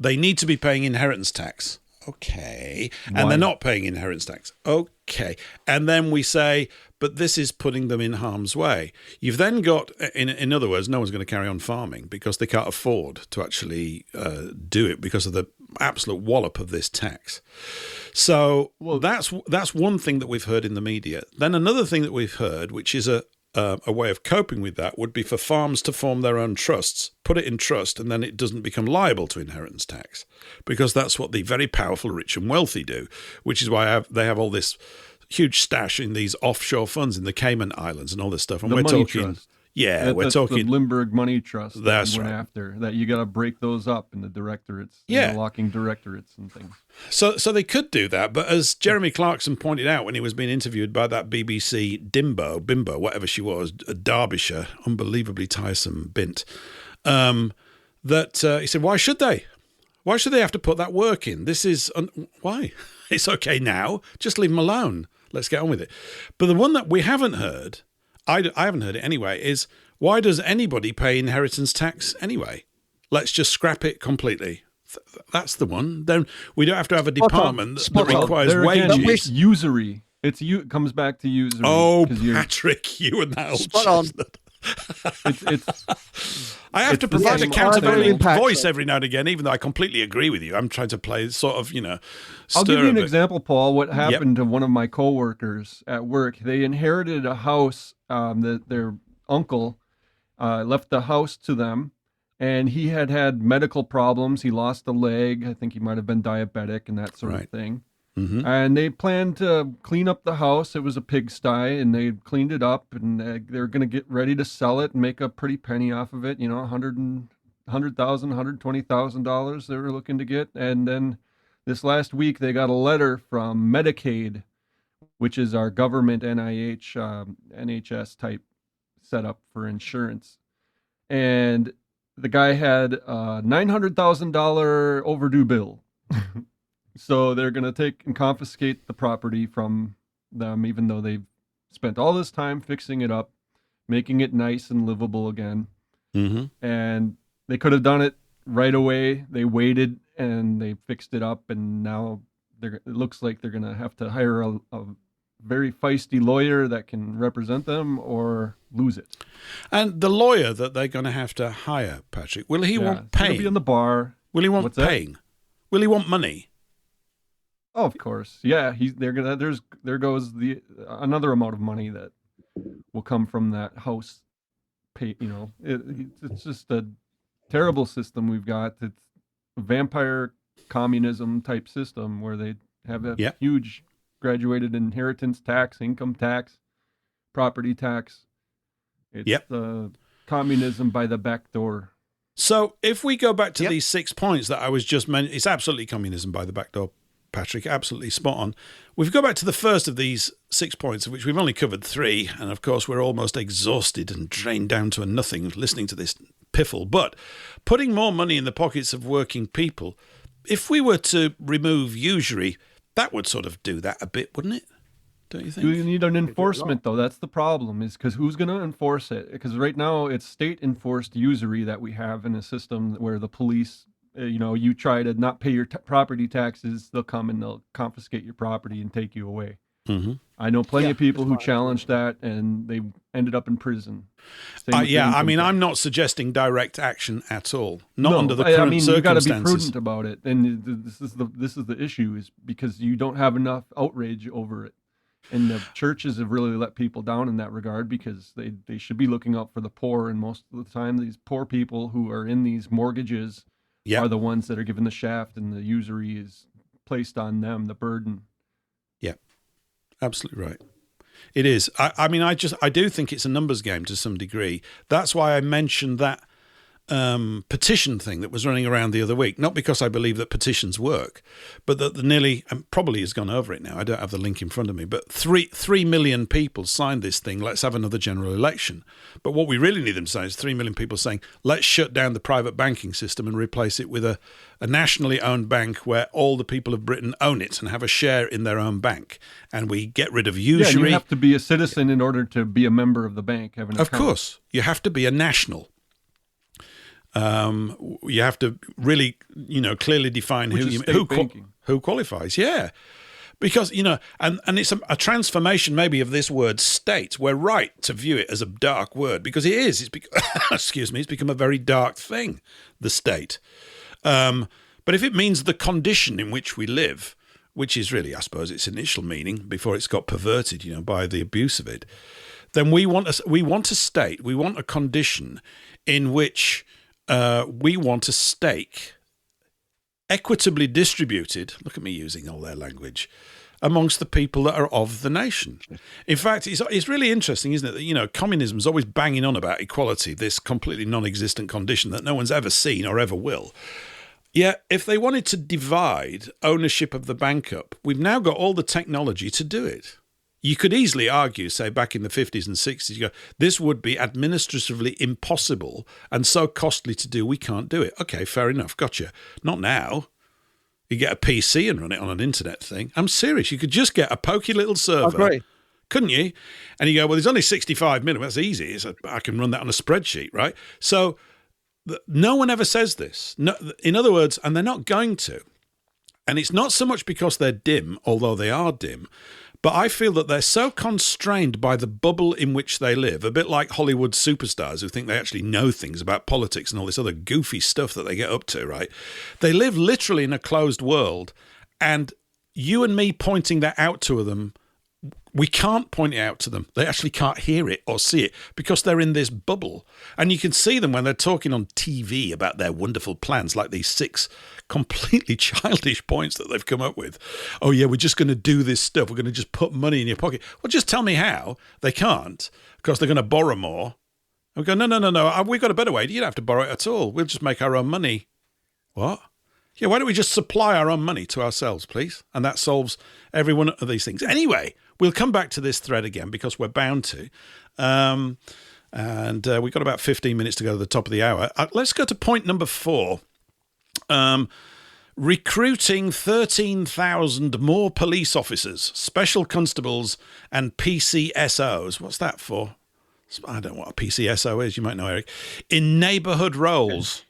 they need to be paying inheritance tax. Okay. And they're not paying inheritance tax. Okay. And then we say, but this is putting them in harm's way. You've then got, in other words, no one's going to carry on farming because they can't afford to actually do it because of the absolute wallop of this tax. So that's one thing that we've heard in the media. Then another thing that we've heard, which is a way of coping with that, would be for farms to form their own trusts, put it in trust, and then it doesn't become liable to inheritance tax, because that's what the very powerful, rich and wealthy do, which is why they have all this huge stash in these offshore funds in the Cayman Islands and all this stuff. And we're talking... Trust. Yeah, we're talking the Limburg money trust. That's right. After that, you got to break those up in the directorates, the locking directorates and things. So they could do that, but as Jeremy Clarkson pointed out when he was being interviewed by that BBC Bimbo, whatever she was, a Derbyshire, unbelievably tiresome bint, he said, why should they? Why should they have to put that work in? This is why? It's okay now. Just leave them alone. Let's get on with it. But the one that we haven't heard. I haven't heard it anyway, is why does anybody pay inheritance tax anyway? Let's just scrap it completely. That's the one. Then we don't have to have a department that requires wages. It's usury. It comes back to usury. Oh, Patrick, you and that old chestnut. I have to provide a countervailing voice every now and again, even though I completely agree with you. I'm trying to play sort of, I'll give you an example, Paul. What happened to one of my coworkers at work? They inherited a house that their uncle left the house to them, and he had medical problems. He lost a leg. I think he might have been diabetic and that sort of thing. Mm-hmm. And they planned to clean up the house. It was a pigsty, and they cleaned it up, and they were going to get ready to sell it and make a pretty penny off of it. $100,000, $120,000 they were looking to get. And then this last week, they got a letter from Medicaid, which is our government NHS type setup for insurance. And the guy had a $900,000 overdue bill. So they're going to take and confiscate the property from them, even though they've spent all this time fixing it up, making it nice and livable again. Mm-hmm. And they could have done it right away. They waited and they fixed it up. And now it looks like they're going to have to hire a very feisty lawyer that can represent them or lose it. And the lawyer that they're going to have to hire, Patrick, will he want paying? He'll be in the bar. Will he want paying? Will he want money? Oh, of course. Yeah, there goes the another amount of money that will come from that house pay, it's just a terrible system we've got. It's a vampire communism type system where they have a Yeah. huge graduated inheritance tax, income tax, property tax. It's Yep. Communism by the back door. So if we go back to Yep. these 6 points that I was just mentioning, it's absolutely communism by the back door, Patrick, absolutely spot on. We've go back to the first of these 6 points, of which we've only covered 3, and of course we're almost exhausted and drained down to a nothing listening to this piffle. But putting more money in the pockets of working people, if we were to remove usury, that would sort of do that a bit, wouldn't it? Don't you think? Do you need an enforcement, though? That's the problem, is because who's going to enforce it? Because right now it's state-enforced usury that we have in a system where the police, you try to not pay your property taxes, they'll come and they'll confiscate your property and take you away. Mm-hmm. I know plenty of people who challenged that, and they ended up in prison. I'm not suggesting direct action at all. Not under the current you got to be circumstances. prudent about it, and this is the issue, is because you don't have enough outrage over it. And the churches have really let people down in that regard, because they should be looking out for the poor. And most of the time, these poor people who are in these mortgages are the ones that are given the shaft, and the usury is placed on them, the burden. Yeah, absolutely right. It is. I do think it's a numbers game to some degree. That's why I mentioned that petition thing that was running around the other week. Not because I believe that petitions work, but that the nearly, and probably has gone over it now, I don't have the link in front of me, but 3 million people signed this thing, let's have another general election. But what we really need them to say is 3 million people saying, let's shut down the private banking system and replace it with a nationally owned bank where all the people of Britain own it and have a share in their own bank. And we get rid of usury. Yeah, and you have to be a citizen in order to be a member of the bank. Of course, you have to be a national. You have to really, clearly define who qualifies. Yeah, because and it's a transformation maybe of this word state. We're right to view it as a dark word because it is. It's become a very dark thing, the state. But if it means the condition in which we live, which is really, I suppose, its initial meaning before it's got perverted, by the abuse of it, then we want a state. We want a condition in which we want a stake equitably distributed, look at me using all their language, amongst the people that are of the nation. In fact, it's really interesting, isn't it, that, communism is always banging on about equality, this completely non-existent condition that no one's ever seen or ever will. Yet, if they wanted to divide ownership of the bank up, we've now got all the technology to do it. You could easily argue, say, back in the 50s and 60s, you go, this would be administratively impossible and so costly to do, we can't do it. Okay, fair enough, gotcha. Not now. You get a PC and run it on an internet thing. I'm serious. You could just get a pokey little server. I agree. Couldn't you? And you go, well, there's only 65 million. That's easy. I can run that on a spreadsheet, right? So no one ever says this. No, in other words, and they're not going to. And it's not so much because they're dim, although they are dim, but I feel that they're so constrained by the bubble in which they live, a bit like Hollywood superstars who think they actually know things about politics and all this other goofy stuff that they get up to, right? They live literally in a closed world, and you and me pointing that out to them, we can't point it out to them. They actually can't hear it or see it because they're in this bubble. And you can see them when they're talking on TV about their wonderful plans, like these 6 completely childish points that they've come up with. Oh, yeah, we're just going to do this stuff. We're going to just put money in your pocket. Well, just tell me how. They can't because they're going to borrow more. And we go, no. We've got a better way. You don't have to borrow it at all. We'll just make our own money. What? Yeah, why don't we just supply our own money to ourselves, please? And that solves every one of these things. Anyway, we'll come back to this thread again because we're bound to. And we've got about 15 minutes to go to the top of the hour. Let's go to point number 4. Recruiting 13,000 more police officers, special constables, and PCSOs. What's that for? I don't know what a PCSO is. You might know, Eric. In neighbourhood roles.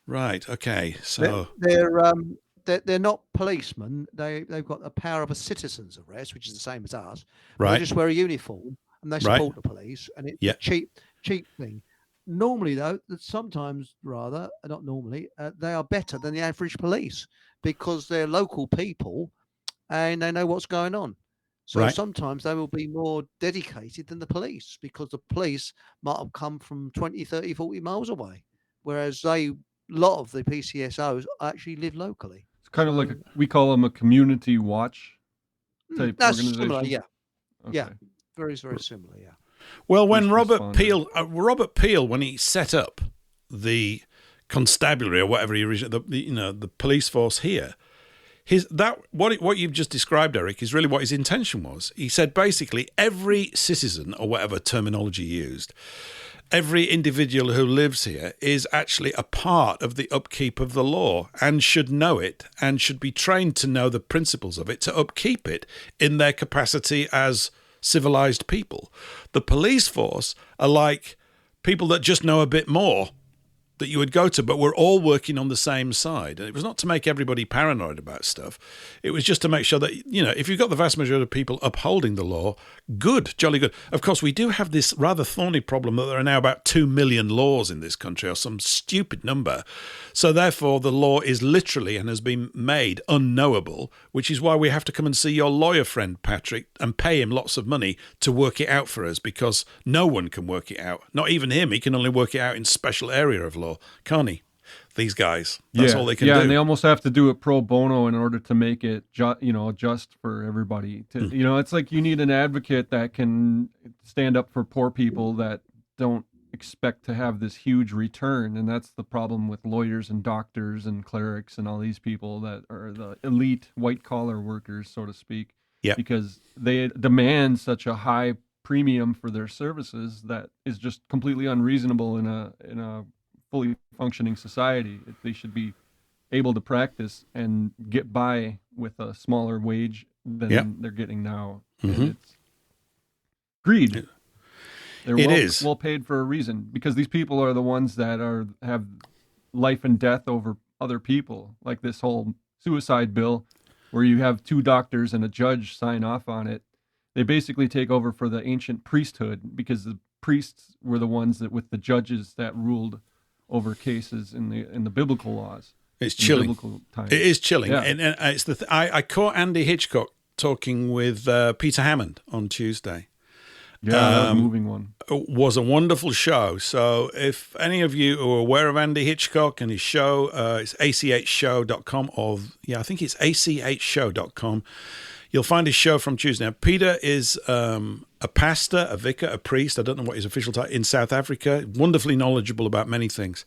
Right. Okay. So they're not policemen. They've got the power of a citizen's arrest, which is the same as us. Right. They just wear a uniform and they support the police, and it's a cheap thing. Normally, though, sometimes rather not normally, they are better than the average police because they're local people and they know what's going on. So Right. sometimes they will be more dedicated than the police because the police might have come from 20, 30, 40 miles away, whereas a lot of the PCSOs actually live locally. It's kind of like So, we call them a community watch type that's similar, organization. yeah. Okay. Very, very similar, yeah. Well, when First Robert responder. Peel, when he set up the constabulary or whatever he originally, the police force here, what you've just described, Eric, is really what his intention was. He said basically every citizen, or whatever terminology used, every individual who lives here is actually a part of the upkeep of the law and should know it and should be trained to know the principles of it, to upkeep it in their capacity as civilized people. The police force are like people that just know a bit more that you would go to, but we're all working on the same side. And it was not to make everybody paranoid about stuff. It was just to make sure that, if you've got the vast majority of people upholding the law, good, jolly good. Of course, we do have this rather thorny problem that there are now about 2 million laws in this country, or some stupid number. So therefore, the law is literally and has been made unknowable, which is why we have to come and see your lawyer friend, Patrick, and pay him lots of money to work it out for us, because no one can work it out. Not even him. He can only work it out in special area of law. Can't he? These guys. That's all they can do. Yeah, and they almost have to do it pro bono in order to make it just for everybody. It's like you need an advocate that can stand up for poor people that don't expect to have this huge return, and that's the problem with lawyers and doctors and clerics and all these people that are the elite white collar workers, so to speak. Yeah. Because they demand such a high premium for their services that is just completely unreasonable in a fully functioning society. They should be able to practice and get by with a smaller wage than they're getting now. Mm-hmm. And it's greed. They're It is. well paid for a reason, because these people are the ones that have life and death over other people. Like this whole suicide bill, where you have 2 doctors and a judge sign off on it. They basically take over for the ancient priesthood, because the priests were the ones that, with the judges, that ruled over cases in the biblical laws. It's chilling. It is chilling. Yeah. And it's I caught Andy Hitchcock talking with Peter Hammond on Tuesday. Yeah, that was a moving one. It was a wonderful show. So if any of you are aware of Andy Hitchcock and his show, it's achshow.com, I think it's achshow.com. You'll find his show from Tuesday. Now, Peter is a pastor, a vicar, a priest. I don't know what his official title in South Africa. Wonderfully knowledgeable about many things.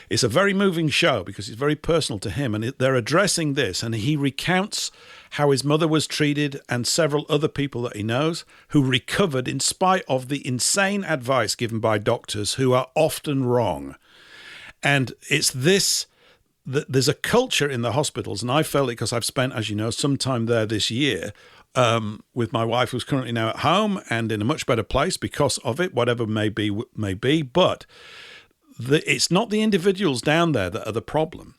It's a very moving show because it's very personal to him, and they're addressing this. And he recounts how his mother was treated and several other people that he knows who recovered in spite of the insane advice given by doctors who are often wrong. And it's this. There's a culture in the hospitals, and I felt it because I've spent, as you know, some time there this year with my wife, who's currently now at home and in a much better place because of it, whatever may be. But it's not the individuals down there that are the problem.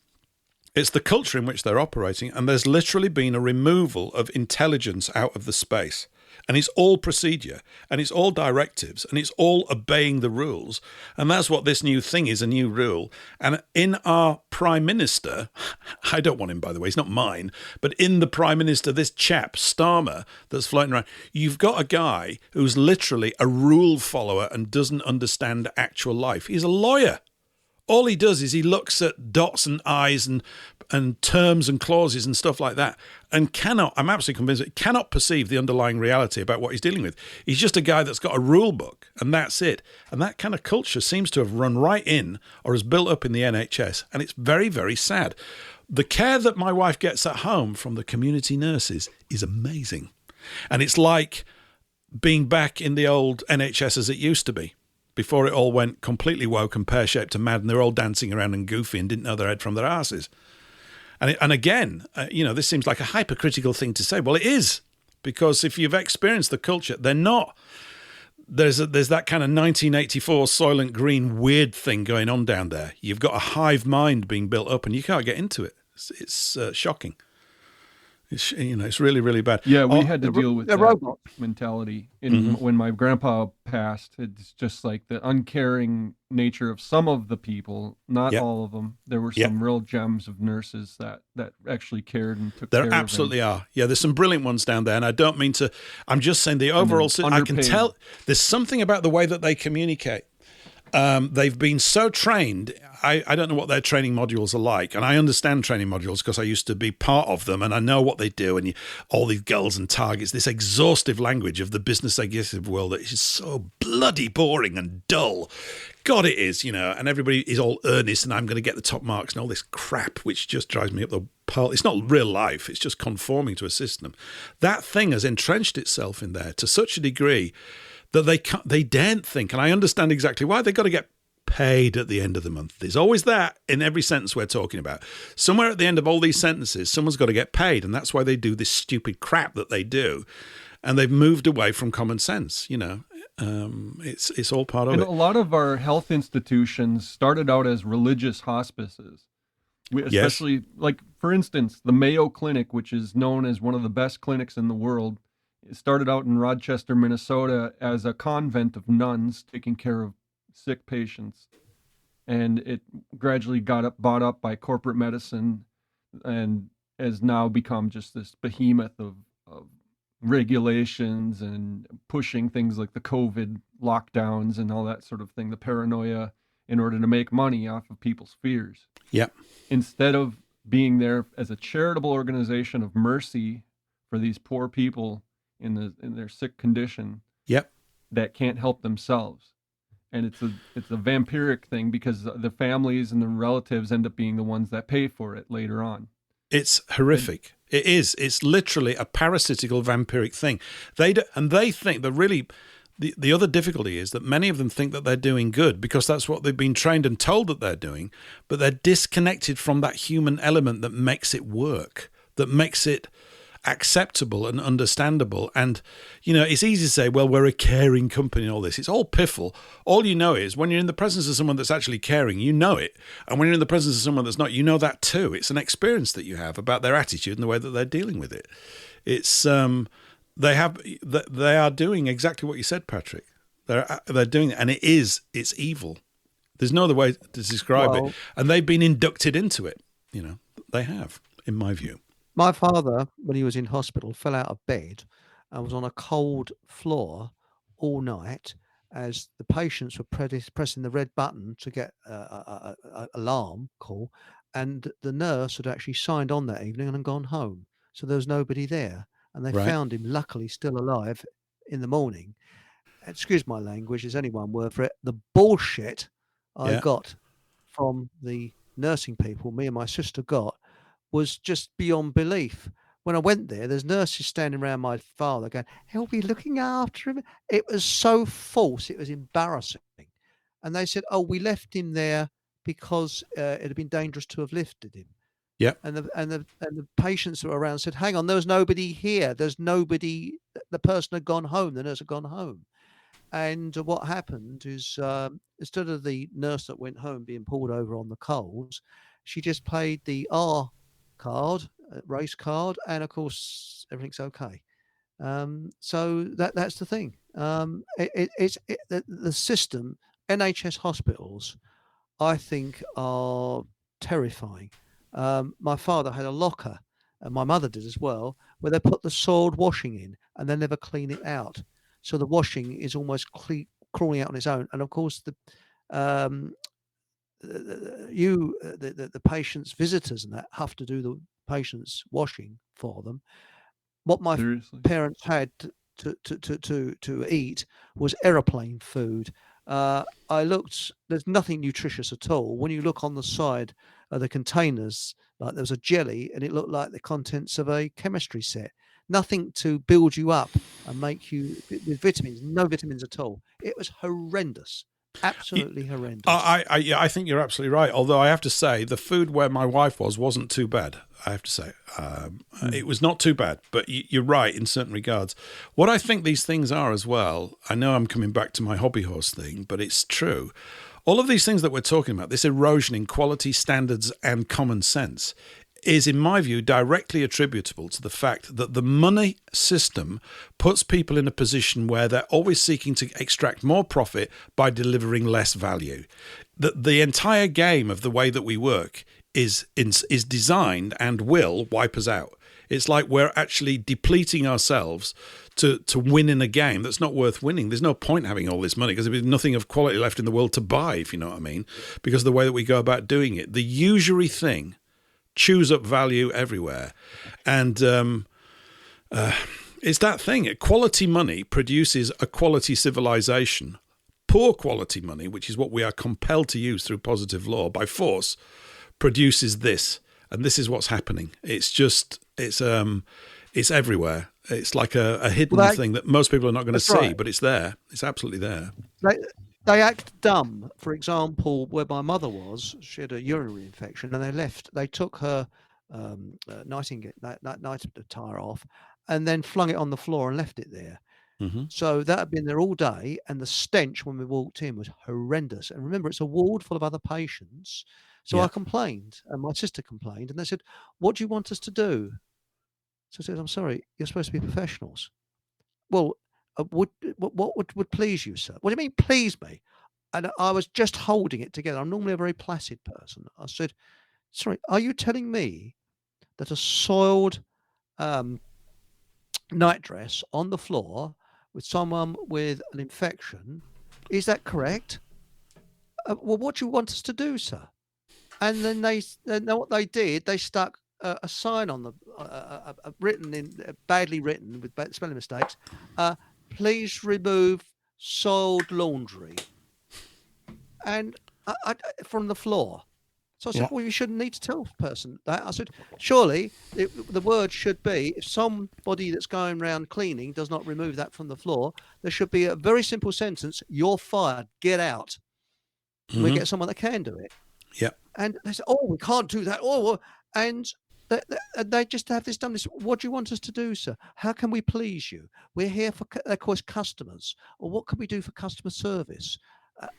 It's the culture in which they're operating, and there's literally been a removal of intelligence out of the space. And it's all procedure, and it's all directives, and it's all obeying the rules. And that's what this new thing is, a new rule. And in our Prime Minister, I don't want him, by the way, he's not mine, but in the Prime Minister, this chap, Starmer, that's floating around, you've got a guy who's literally a rule follower and doesn't understand actual life. He's a lawyer. All he does is he looks at dots and I's and terms and clauses and stuff like that, and I'm absolutely convinced, cannot perceive the underlying reality about what he's dealing with. He's just a guy that's got a rule book, and that's it. And that kind of culture seems to have run right in, or has built up in the NHS, and it's very, very sad. The care that my wife gets at home from the community nurses is amazing. And it's like being back in the old NHS as it used to be, before it all went completely woke and pear-shaped and mad, and they're all dancing around and goofy and didn't know their head from their asses. And again, this seems like a hypocritical thing to say. Well, it is, because if you've experienced the culture, they're not. There's that kind of 1984 Soylent Green weird thing going on down there. You've got a hive mind being built up, and you can't get into it. It's shocking. It's really, really bad. Yeah, we had to deal with the that robots. mentality when my grandpa passed. It's just like the uncaring nature of some of the people, not Yep. all of them. There were Yep. some real gems of nurses that actually cared and took There care of him. absolutely are. Yeah, there's some brilliant ones down there, and I don't mean to. I'm just saying the overall. I can underpaid. tell there's something about the way that they communicate. They've been so trained. I don't know what their training modules are like, and I understand training modules because I used to be part of them, and I know what they do, and all these goals and targets, this exhaustive language of the business executive world that is so bloody boring and dull. God, it is, and everybody is all earnest, and I'm going to get the top marks and all this crap, which just drives me up the pole. It's not real life. It's just conforming to a system. That thing has entrenched itself in there to such a degree that they daren't think, and I understand exactly why. They've got to get paid at the end of the month. There's always that in every sentence we're talking about. Somewhere at the end of all these sentences, someone's got to get paid, and that's why they do this stupid crap that they do. And they've moved away from common sense. It's all part of And it. a lot of our health institutions started out as religious hospices. Especially, like, for instance, the Mayo Clinic, which is known as one of the best clinics in the world, it started out in Rochester, Minnesota as a convent of nuns taking care of sick patients. And it gradually got bought up by corporate medicine and has now become just this behemoth of regulations and pushing things like the COVID lockdowns and all that sort of thing, the paranoia, in order to make money off of people's fears. Yep. Instead of being there as a charitable organization of mercy for these poor people in their sick condition, Yep. that can't help themselves. And it's a vampiric thing because the families and the relatives end up being the ones that pay for it later on. It's horrific. It is. It's literally a parasitical vampiric thing. They think that really the other difficulty is that many of them think that they're doing good because that's what they've been trained and told that they're doing, but they're disconnected from that human element that makes it work, that makes it acceptable and understandable. And it's easy to say, well, we're a caring company and all this. It's all piffle. All you know is when you're in the presence of someone that's actually caring, you know it, and when you're in the presence of someone that's not, you know that too. It's an experience that you have about their attitude and the way that they're dealing with it. It's they are doing exactly what you said, Patrick. They're doing it, and it's evil. There's no other way to describe it. And they've been inducted into it. They have, in my view. My father, when he was in hospital, fell out of bed and was on a cold floor all night as the patients were pressing the red button to get a alarm call, and the nurse had actually signed on that evening and gone home. So there was nobody there, and they found him, luckily, still alive in the morning. Excuse my language, there's only one word for it. The bullshit I got from the nursing people, me and my sister got, was just beyond belief. When I went there, there's nurses standing around my father going, he'll be looking after him. It was so false. It was embarrassing. And they said, we left him there because it had been dangerous to have lifted him. Yeah. And the patients that were around said, hang on, there was nobody here. There's nobody. The person had gone home. The nurse had gone home. And what happened is instead of the nurse that went home being pulled over on the coals, she just played the R card, race card, and of course everything's okay. So that's the thing. The system, NHS hospitals, I think, are terrifying. My father had a locker, and my mother did as well, where they put the soiled washing in and they never clean it out. So the washing is almost crawling out on its own. And of course, the patient's visitors and that have to do the patient's washing for them. What my parents had to eat was aeroplane food. I looked, there's nothing nutritious at all. When you look on the side of the containers, like there was a jelly and it looked like the contents of a chemistry set. Nothing to build you up and make you with vitamins, no vitamins at all. It was horrendous. Absolutely horrendous. I think you're absolutely right. Although I have to say, the food where my wife wasn't too bad. I have to say, it was not too bad. But you're right in certain regards. What I think these things are as well. I know I'm coming back to my hobby horse thing, but it's true. All of these things that we're talking about, this erosion in quality standards and common sense, is, in my view, directly attributable to the fact that the money system puts people in a position where they're always seeking to extract more profit by delivering less value. The entire game of the way that we work is designed and will wipe us out. It's like we're actually depleting ourselves to win in a game that's not worth winning. There's no point having all this money because there's nothing of quality left in the world to buy, if you know what I mean, because of the way that we go about doing it. The usury thing chews up value everywhere. And it's that thing. Quality money produces a quality civilization. Poor quality money, which is what we are compelled to use through positive law by force, produces this. And this is what's happening. It's everywhere. It's like a hidden thing that most people are not going to see, right. But it's there. It's absolutely there. They act dumb. For example, where my mother was, she had a urinary infection, and they took her night attire off, and then flung it on the floor and left it there. Mm-hmm. So that had been there all day, and the stench when we walked in was horrendous. And remember, it's a ward full of other patients. So I complained, and my sister complained, and they said, "What do you want us to do?" So I said, "I'm sorry, you're supposed to be professionals." Well, what would please you, sir? What do you mean, please me? And I was just holding it together. I'm normally a very placid person. I said, "Sorry, are you telling me that a soiled nightdress on the floor with someone with an infection, is that correct? Well, what do you want us to do, sir?" And then what they did, they stuck a sign on the badly written with spelling mistakes. Please remove soiled laundry, and from the floor. So I said, well, you shouldn't need to tell the person that. I said, surely the word should be, if somebody that's going around cleaning does not remove that from the floor, there should be a very simple sentence: "You're fired. Get out." Mm-hmm. We get someone that can do it. Yeah. And they said, "Oh, we can't do that." Oh, and they just have this dumbness. "What do you want us to do, sir? How can we please you? We're here for, of course, customers. Or what can we do for customer service?"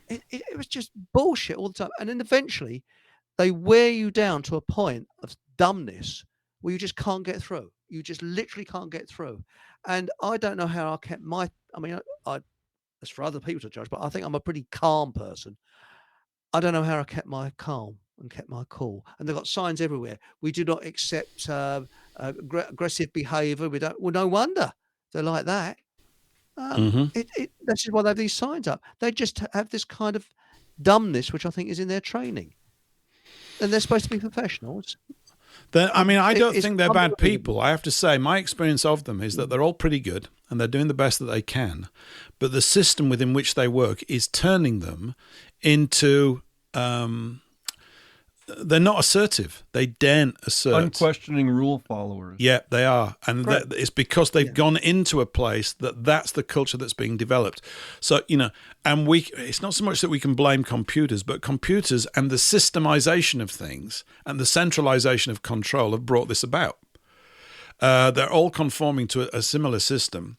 It was just bullshit all the time. And then eventually they wear you down to a point of dumbness where you just can't get through. You just literally can't get through. And I don't know how I kept it's for other people to judge, but I think I'm a pretty calm person. I don't know how I kept my calm and kept my cool. And they've got signs everywhere. "We do not accept aggressive behaviour. We don't." Well, no wonder they're like that. This is why they have these signs up. They just have this kind of dumbness, which I think is in their training. And they're supposed to be professionals. I don't think they're bad people. I have to say, my experience of them is that they're all pretty good and they're doing the best that they can. But the system within which they work is turning them into... they're not assertive. They daren't assert. Unquestioning rule followers. Yeah, they are. And it's because they've gone into a place that's the culture that's being developed. So, and it's not so much that we can blame computers, but computers and the systemization of things and the centralization of control have brought this about. They're all conforming to a similar system.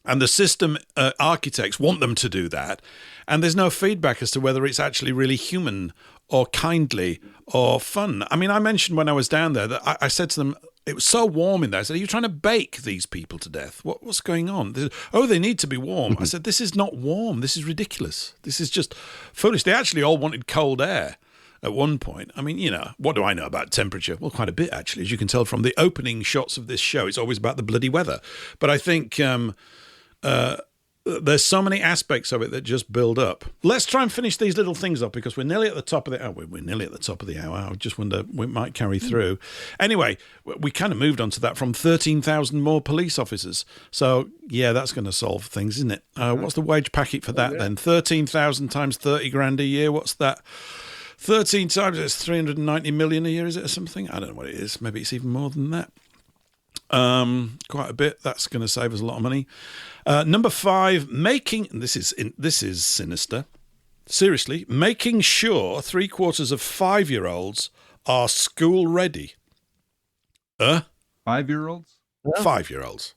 And the system architects want them to do that. And there's no feedback as to whether it's actually really human or kindly or fun. I mentioned when I was down there that I said to them, it was so warm in there. I said, "Are you trying to bake these people to death? What's going on?" They said, "Oh, they need to be warm." I said, "This is not warm. This is ridiculous. This is just foolish." They actually all wanted cold air at one point. What do I know about temperature? Well, quite a bit, actually. As you can tell from the opening shots of this show, it's always about the bloody weather. But I think... there's so many aspects of it that just build up. Let's try and finish these little things up because we're nearly at the top of the hour. We're nearly at the top of the hour. I just wonder we might carry through. Anyway, we kind of moved on to that from 13,000 more police officers. So, yeah, that's going to solve things, isn't it? What's the wage packet for that then? 13,000 times 30 grand a year. What's that? 13 times, it's 390 million a year, is it, or something? I don't know what it is. Maybe it's even more than that. Quite a bit. That's going to save us a lot of money. Number 5, this is sinister. Seriously, making sure 3/4 of 5-year-olds are school ready. 5-year-olds? 5-year-olds.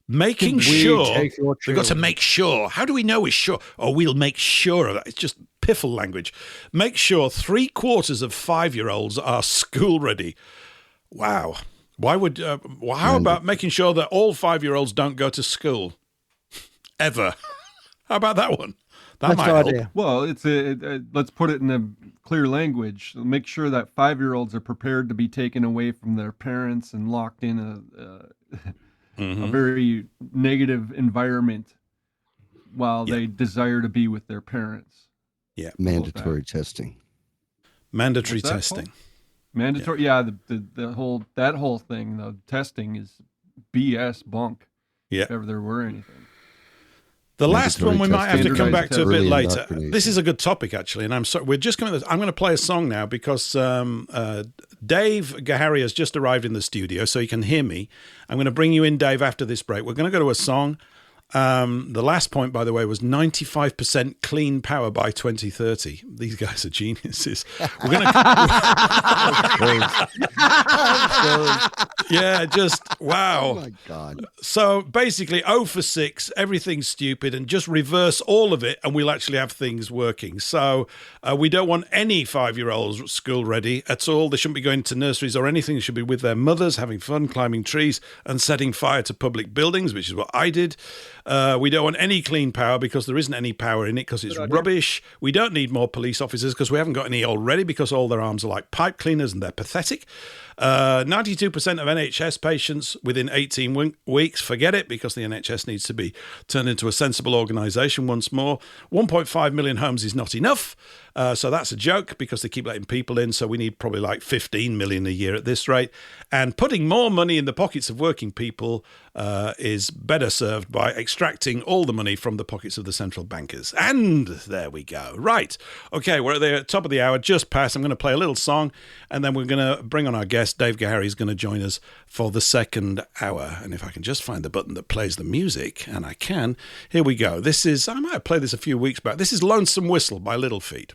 Making We sure. take your We've got to children. make sure. How do we know we're sure? Or we'll make sure of that. It's just piffle language. Make sure 3/4 of 5-year-olds are school ready. Wow. Why would? How about making sure that all 5-year-olds don't go to school ever? How about that one? That That's might the help. idea. Well, let's put it in a clear language. Make sure that 5-year-olds are prepared to be taken away from their parents and locked in a very negative environment while they desire to be with their parents. Yeah. Mandatory testing. Mandatory What's that testing. called? Mandatory, yeah. The whole thing, the testing is BS bunk. Yeah. If ever there were anything. The last one we might have to come back to a bit Early later. indoctrination. This is a good topic, actually, and I'm sorry. We're just going to. I'm going to play a song now because Dave Gahary has just arrived in the studio, so he can hear me. I'm going to bring you in, Dave, after this break. We're going to go to a song. The last point, by the way, was 95% clean power by 2030. These guys are geniuses. We're going to. Yeah, just wow. Oh my God. So basically, 0 for 6, everything's stupid, and just reverse all of it, and we'll actually have things working. So we don't want any 5-year-olds school ready at all. They shouldn't be going to nurseries or anything. They should be with their mothers, having fun, climbing trees, and setting fire to public buildings, which is what I did. We don't want any clean power because there isn't any power in it because it's rubbish. We don't need more police officers because we haven't got any already because all their arms are like pipe cleaners and they're pathetic. 92% of NHS patients within 18 weeks, forget it, because the NHS needs to be turned into a sensible organisation once more. 1.5 million homes is not enough, so that's a joke because they keep letting people in, so we need probably like 15 million a year at this rate. And putting more money in the pockets of working people is better served by extracting all the money from the pockets of the central bankers. And there we go. Right. Okay, we're at the top of the hour, just past. I'm going to play a little song, and then we're going to bring on our guest. Dave Gahary is going to join us for the second hour. And if I can just find the button that plays the music, and I can, here we go. This is, I might have played this a few weeks back. This is Lonesome Whistle by Little Feat.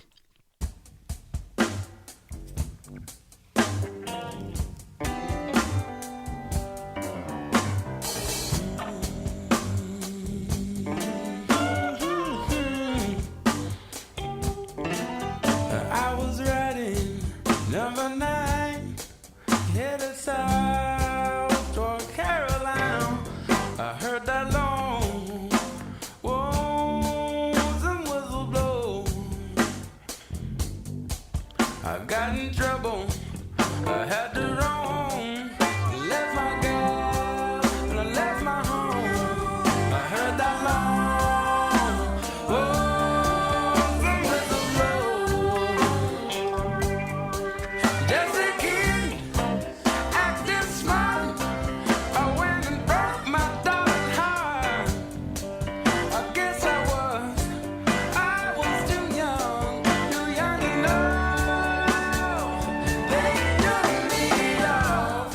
I was riding number 9, headed south toward Carolina. I heard that long lonesome whistle blow. I got in trouble, I had to roam. Left my gal and I left my home. I heard that long lonesome whistle blow. Just a kid, acting smart. I went and broke my darling heart. I guess I was too young to know. They took me off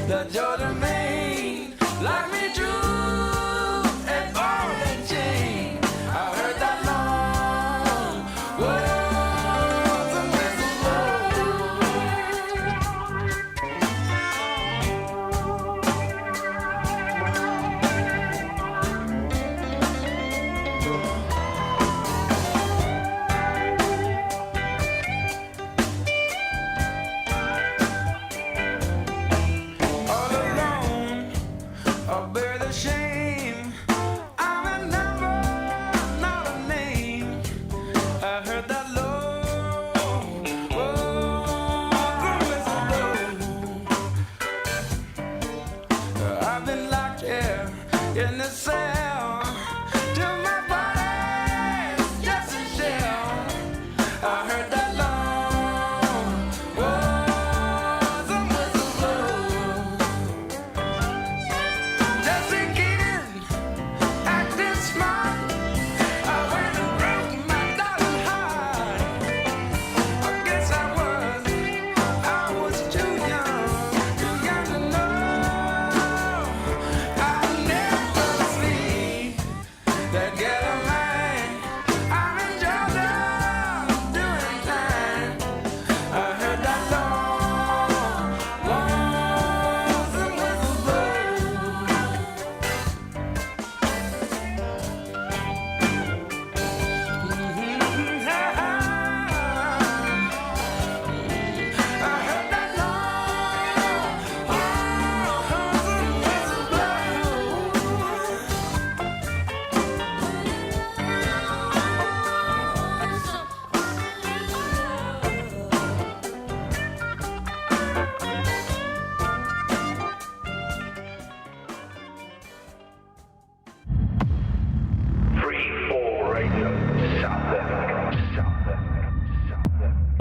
the Jordan main, like me true and all that chain. I heard that long lonesome all alone, I'll bear the shame. I'm a number, not a name. I heard that low, I've been locked here in the cell till my body's just a shell. I heard that long whistle blow. Just a kid, acting smart. I went and broke my darling heart. I guess I was too young to know. I never sleep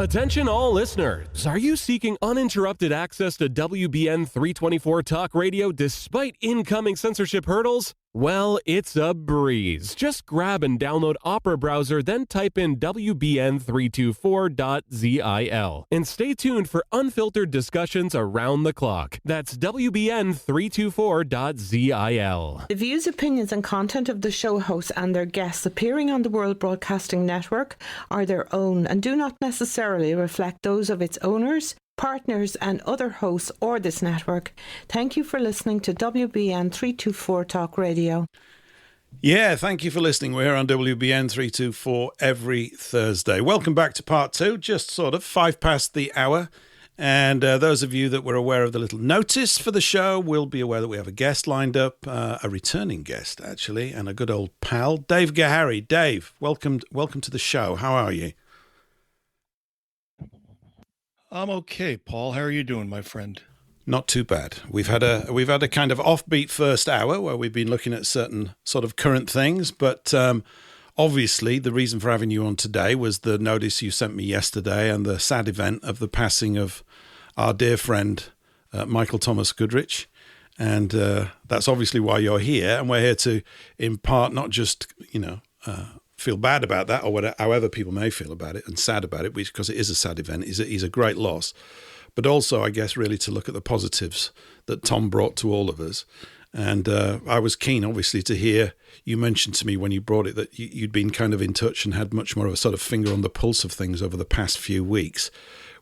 Attention all listeners. Are you seeking uninterrupted access to WBN 324 Talk Radio despite incoming censorship hurdles? Well, it's a breeze. Just grab and download Opera Browser, then type in WBN324.zil. And stay tuned for unfiltered discussions around the clock. That's WBN324.zil. The views, opinions, and content of the show hosts and their guests appearing on the World Broadcasting Network are their own and do not necessarily reflect those of its owners, partners, and other hosts or this network. Thank you for listening to WBN 324 Talk Radio. Yeah, thank you for listening. We're here on WBN 324 every Thursday. Welcome back to part two, just sort of 5 past the hour. And those of you that were aware of the little notice for the show will be aware that we have a guest lined up, a returning guest, actually, and a good old pal, Dave Gahary. Dave, welcome to the show. How are you? I'm okay, Paul. How are you doing, my friend? Not too bad. We've had a kind of offbeat first hour where we've been looking at certain sort of current things, but obviously the reason for having you on today was the notice you sent me yesterday and the sad event of the passing of our dear friend Michael Thomas Goodrich, and that's obviously why you're here, and we're here to impart not just feel bad about that or whatever, however people may feel about it and sad about it, because it is a sad event, is a great loss, but also I guess really to look at the positives that Tom brought to all of us. And I was keen obviously to hear, you mentioned to me when you brought it that you'd been kind of in touch and had much more of a sort of finger on the pulse of things over the past few weeks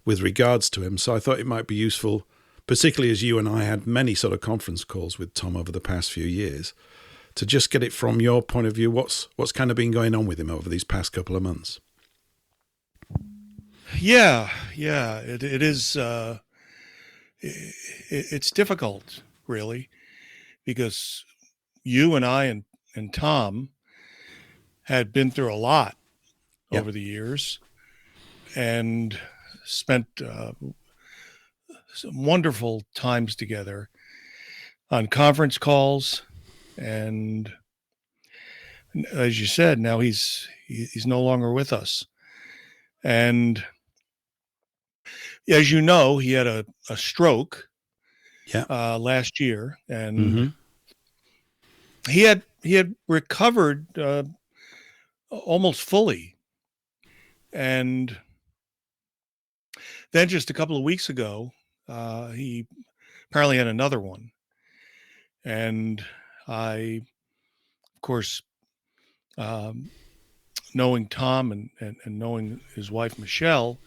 with regards to him. So I thought it might be useful, particularly as you and I had many sort of conference calls with Tom over the past few years, to just get it from your point of view, what's kind of been going on with him over these past couple of months. Yeah, it is. It's difficult, really, because you and I and Tom had been through a lot over the years and spent some wonderful times together on conference calls. And as you said, now he's no longer with us. And as you know, he had a stroke last year, and he had recovered almost fully. And then just a couple of weeks ago, he apparently had another one. And I, of course, knowing Tom and knowing his wife, Michelle,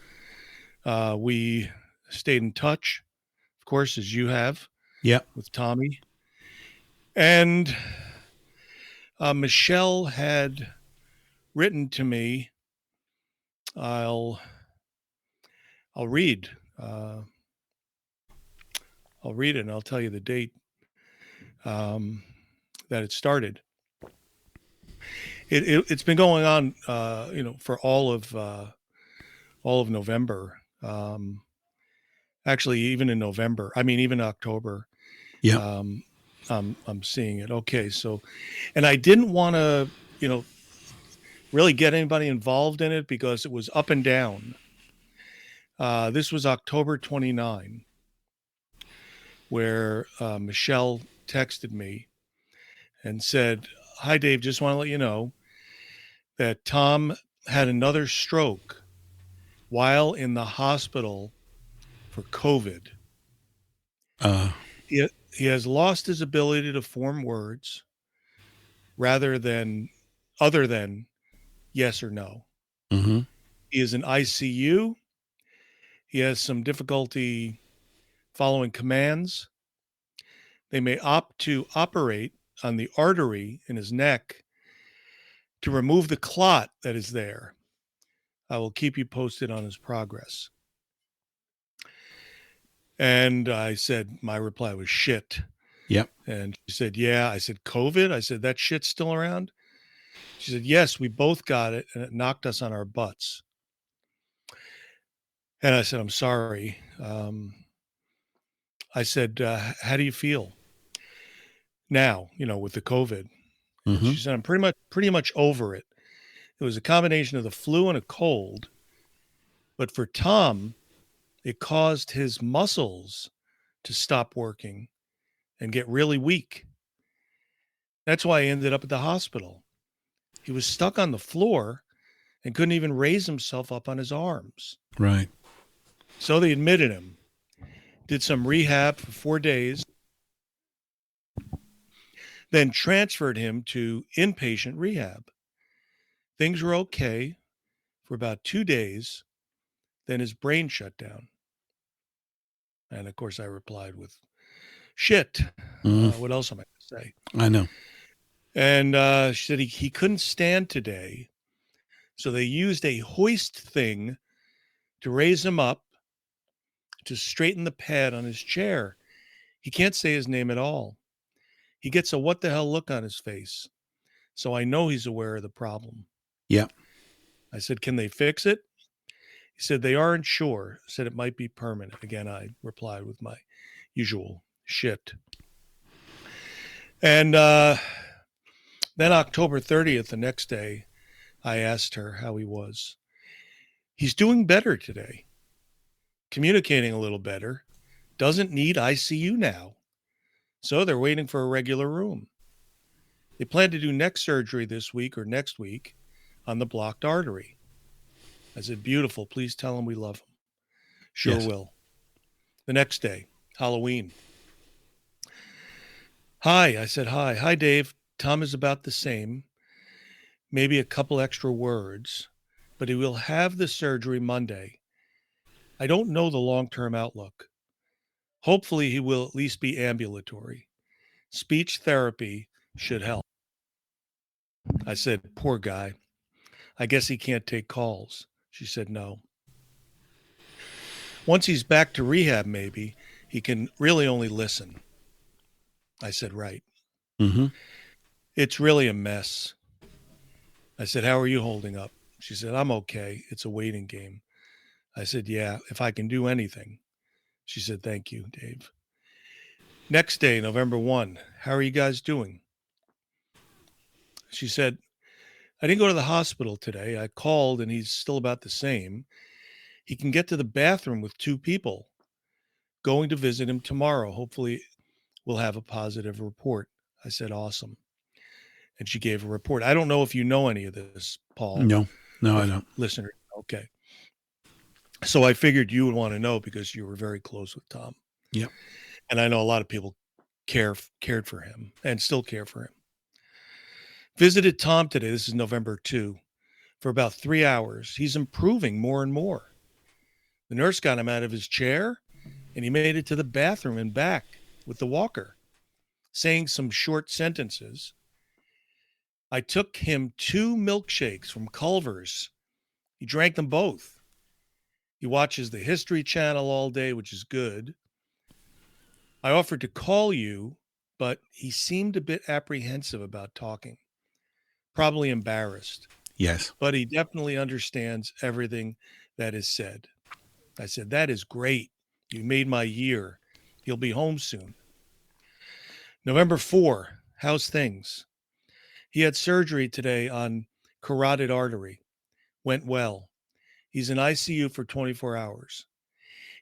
we stayed in touch, of course, as you have with Tommy. And Michelle had written to me, I'll read it and I'll tell you the date that it started. It's been going on, for all of November. Actually, even in November. I mean, even October. Yeah. I'm seeing it. Okay, so, and I didn't want to, really get anybody involved in it because it was up and down. This was October 29, where Michelle texted me and said, "Hi, Dave, just want to let you know that Tom had another stroke while in the hospital for COVID. He has lost his ability to form words other than yes or no. Mm-hmm. He is in ICU. He has some difficulty following commands. They may opt to operate on the artery in his neck to remove the clot that is there. I will keep you posted on his progress." And I said, my reply was shit. Yep. And she said, yeah. I said, COVID? I said, that shit's still around? She said, yes, we both got it, and it knocked us on our butts. And I said, I'm sorry. I said, how do you feel now, with the COVID? Mm-hmm. She said, I'm pretty much over it. It was a combination of the flu and a cold, But for Tom, it caused his muscles to stop working and get really weak. That's why he ended up at the hospital. He was stuck on the floor and couldn't even raise himself up on his arms. Right. So they admitted him, did some rehab for 4 days, then transferred him to inpatient rehab. Things were okay for about 2 days. Then his brain shut down. And of course, I replied with, shit. What else am I going to say? I know. And she said he couldn't stand today. So they used a hoist thing to raise him up, to straighten the pad on his chair. He can't say his name at all. He gets a what the hell look on his face. So I know he's aware of the problem. Yeah. I said, can they fix it? He said, they aren't sure. Said it might be permanent. Again, I replied with my usual shit. And then October 30th, the next day, I asked her how he was. He's doing better today. Communicating a little better. Doesn't need ICU now. So they're waiting for a regular room. They plan to do neck surgery this week or next week on the blocked artery. I said, beautiful. Please tell him we love him. Sure Yes. will. The next day, Halloween. Hi, I said, hi. Hi, Dave. Tom is about the same. Maybe a couple extra words, but he will have the surgery Monday. I don't know the long-term outlook. Hopefully he will at least be ambulatory. Speech therapy should help. I said, poor guy. I guess he can't take calls. She said, no. Once he's back to rehab, maybe, he can really only listen. I said, right. Mm-hmm. It's really a mess. I said, how are you holding up? She said, I'm okay. It's a waiting game. I said, yeah, if I can do anything. She said, thank you, Dave. Next day, November 1, how are you guys doing? She said, I didn't go to the hospital today. I called and he's still about the same. He can get to the bathroom with 2 people. Going to visit him tomorrow. Hopefully we'll have a positive report. I said, awesome. And she gave a report. I don't know if you know any of this, Paul. No, I don't. Listener. Okay. So I figured you would want to know because you were very close with Tom. Yep. And I know a lot of people cared for him and still care for him. Visited Tom today. This is November 2 for about 3 hours. He's improving more and more. The nurse got him out of his chair and he made it to the bathroom and back with the walker, saying some short sentences. I took him 2 milkshakes from Culver's. He drank them both. He watches the History Channel all day, which is good. I offered to call you, but he seemed a bit apprehensive about talking. Probably embarrassed. Yes. But he definitely understands everything that is said. I said, that is great. You made my year. He'll be home soon. November 4, how's things? He had surgery today on carotid artery. Went well. He's in ICU for 24 hours.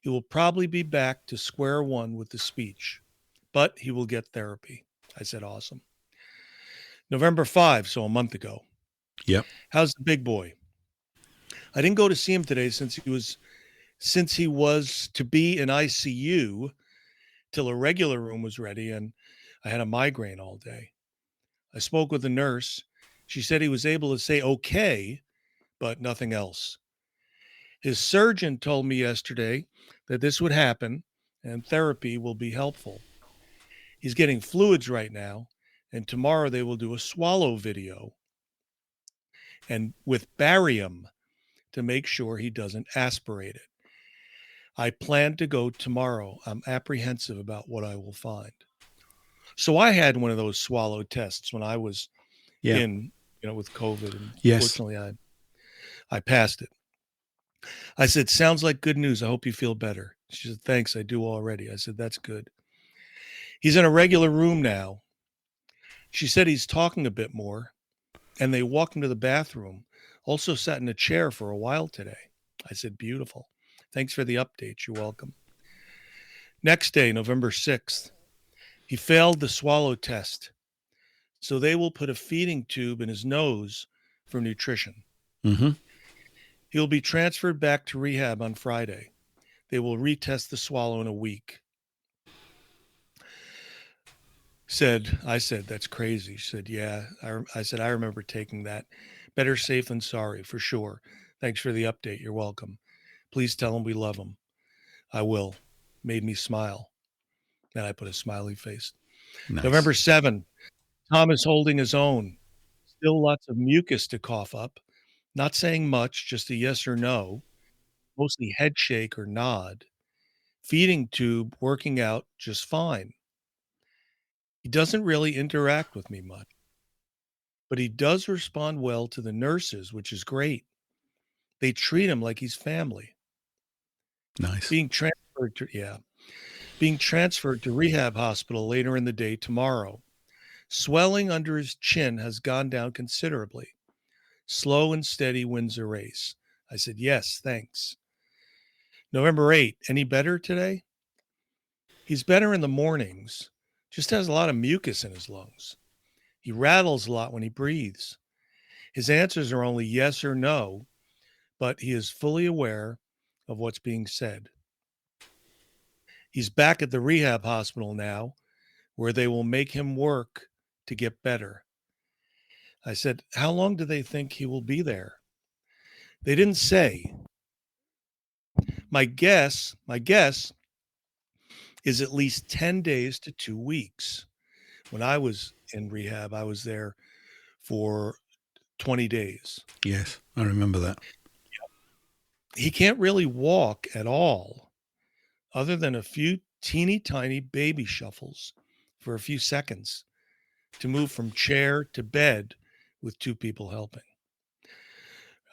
He will probably be back to square one with the speech, but he will get therapy. I said, awesome. November 5, so a month ago. Yep. How's the big boy? I didn't go to see him today since he was to be in ICU till a regular room was ready, and I had a migraine all day. I spoke with the nurse. She said he was able to say okay, but nothing else. His surgeon told me yesterday that this would happen and therapy will be helpful. He's getting fluids right now, and tomorrow they will do a swallow video and with barium to make sure he doesn't aspirate it. I plan to go tomorrow. I'm apprehensive about what I will find. So I had one of those swallow tests when I was with COVID. And Yes. Fortunately, I passed it. I said, sounds like good news. I hope you feel better. She said, thanks. I do already. I said, that's good. He's in a regular room now. She said he's talking a bit more, and they walked him to the bathroom. Also sat in a chair for a while today. I said, beautiful. Thanks for the update. You're welcome. Next day, November 6th, he failed the swallow test. So they will put a feeding tube in his nose for nutrition. Mm-hmm. He'll be transferred back to rehab on Friday. They will retest the swallow in a week. I said, that's crazy. She said, yeah. I said, I remember taking that. Better safe than sorry, for sure. Thanks for the update. You're welcome. Please tell him we love him. I will. Made me smile. Then I put a smiley face. Nice. November 7th, Tom is holding his own. Still lots of mucus to cough up. Not saying much, just a yes or no. Mostly head shake or nod. Feeding tube working out just fine. He doesn't really interact with me much, but he does respond well to the nurses, which is great. They treat him like he's family. Nice. Being transferred to rehab hospital later in the day tomorrow. Swelling under his chin has gone down considerably. Slow and steady wins a race. I said, yes, thanks. November 8th, any better today? He's better in the mornings, just has a lot of mucus in his lungs. He rattles a lot when he breathes. His answers are only yes or no, but he is fully aware of what's being said. He's back at the rehab hospital now, where they will make him work to get better. I said, how long do they think he will be there? They didn't say. My guess is at least 10 days to 2 weeks. When I was in rehab, I was there for 20 days. Yes, I remember that. He can't really walk at all, other than a few teeny tiny baby shuffles for a few seconds to move from chair to bed with two people helping.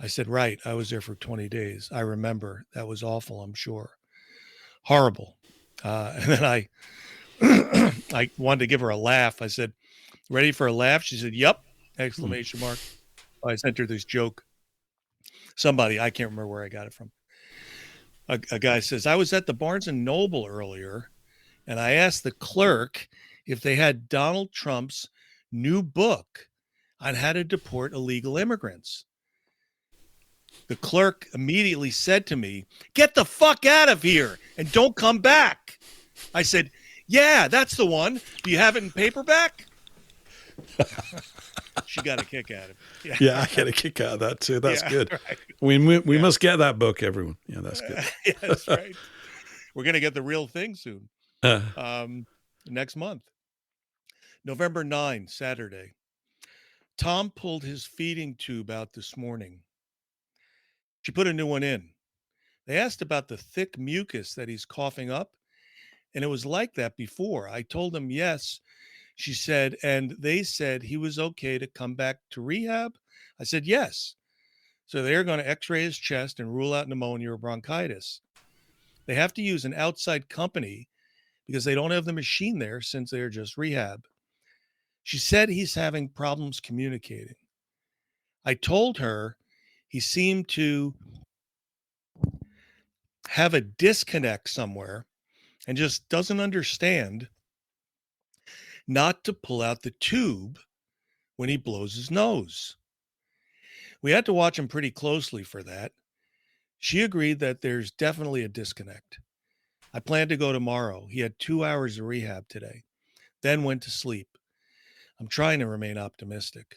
I said, right, I was there for 20 days. I remember. That was awful, I'm sure. Horrible. And then I wanted to give her a laugh. I said, ready for a laugh? She said, yep, exclamation mark. I sent her this joke. Somebody, I can't remember where I got it from. A guy says, I was at the Barnes & Noble earlier, and I asked the clerk if they had Donald Trump's new book on how to deport illegal immigrants. The clerk immediately said to me, get the fuck out of here and don't come back. I said, yeah, that's the one. Do you have it in paperback? She got a kick out of it. Yeah, I get a kick out of that too. That's good. Right. We must get that book, everyone. Yeah, that's good. Yeah, that's right. We're going to get the real thing soon. Next month. November 9, Saturday. Tom pulled his feeding tube out this morning. She put a new one in. They asked about the thick mucus that he's coughing up, and it was like that before. I told him yes. She said, and they said he was okay to come back to rehab. I said, yes. So they're going to x-ray his chest and rule out pneumonia or bronchitis. They have to use an outside company because they don't have the machine there since they're just rehab. She said he's having problems communicating. I told her he seemed to have a disconnect somewhere and just doesn't understand not to pull out the tube when he blows his nose. We had to watch him pretty closely for that. She agreed that there's definitely a disconnect. I plan to go tomorrow. He had 2 hours of rehab today, then went to sleep. I'm trying to remain optimistic.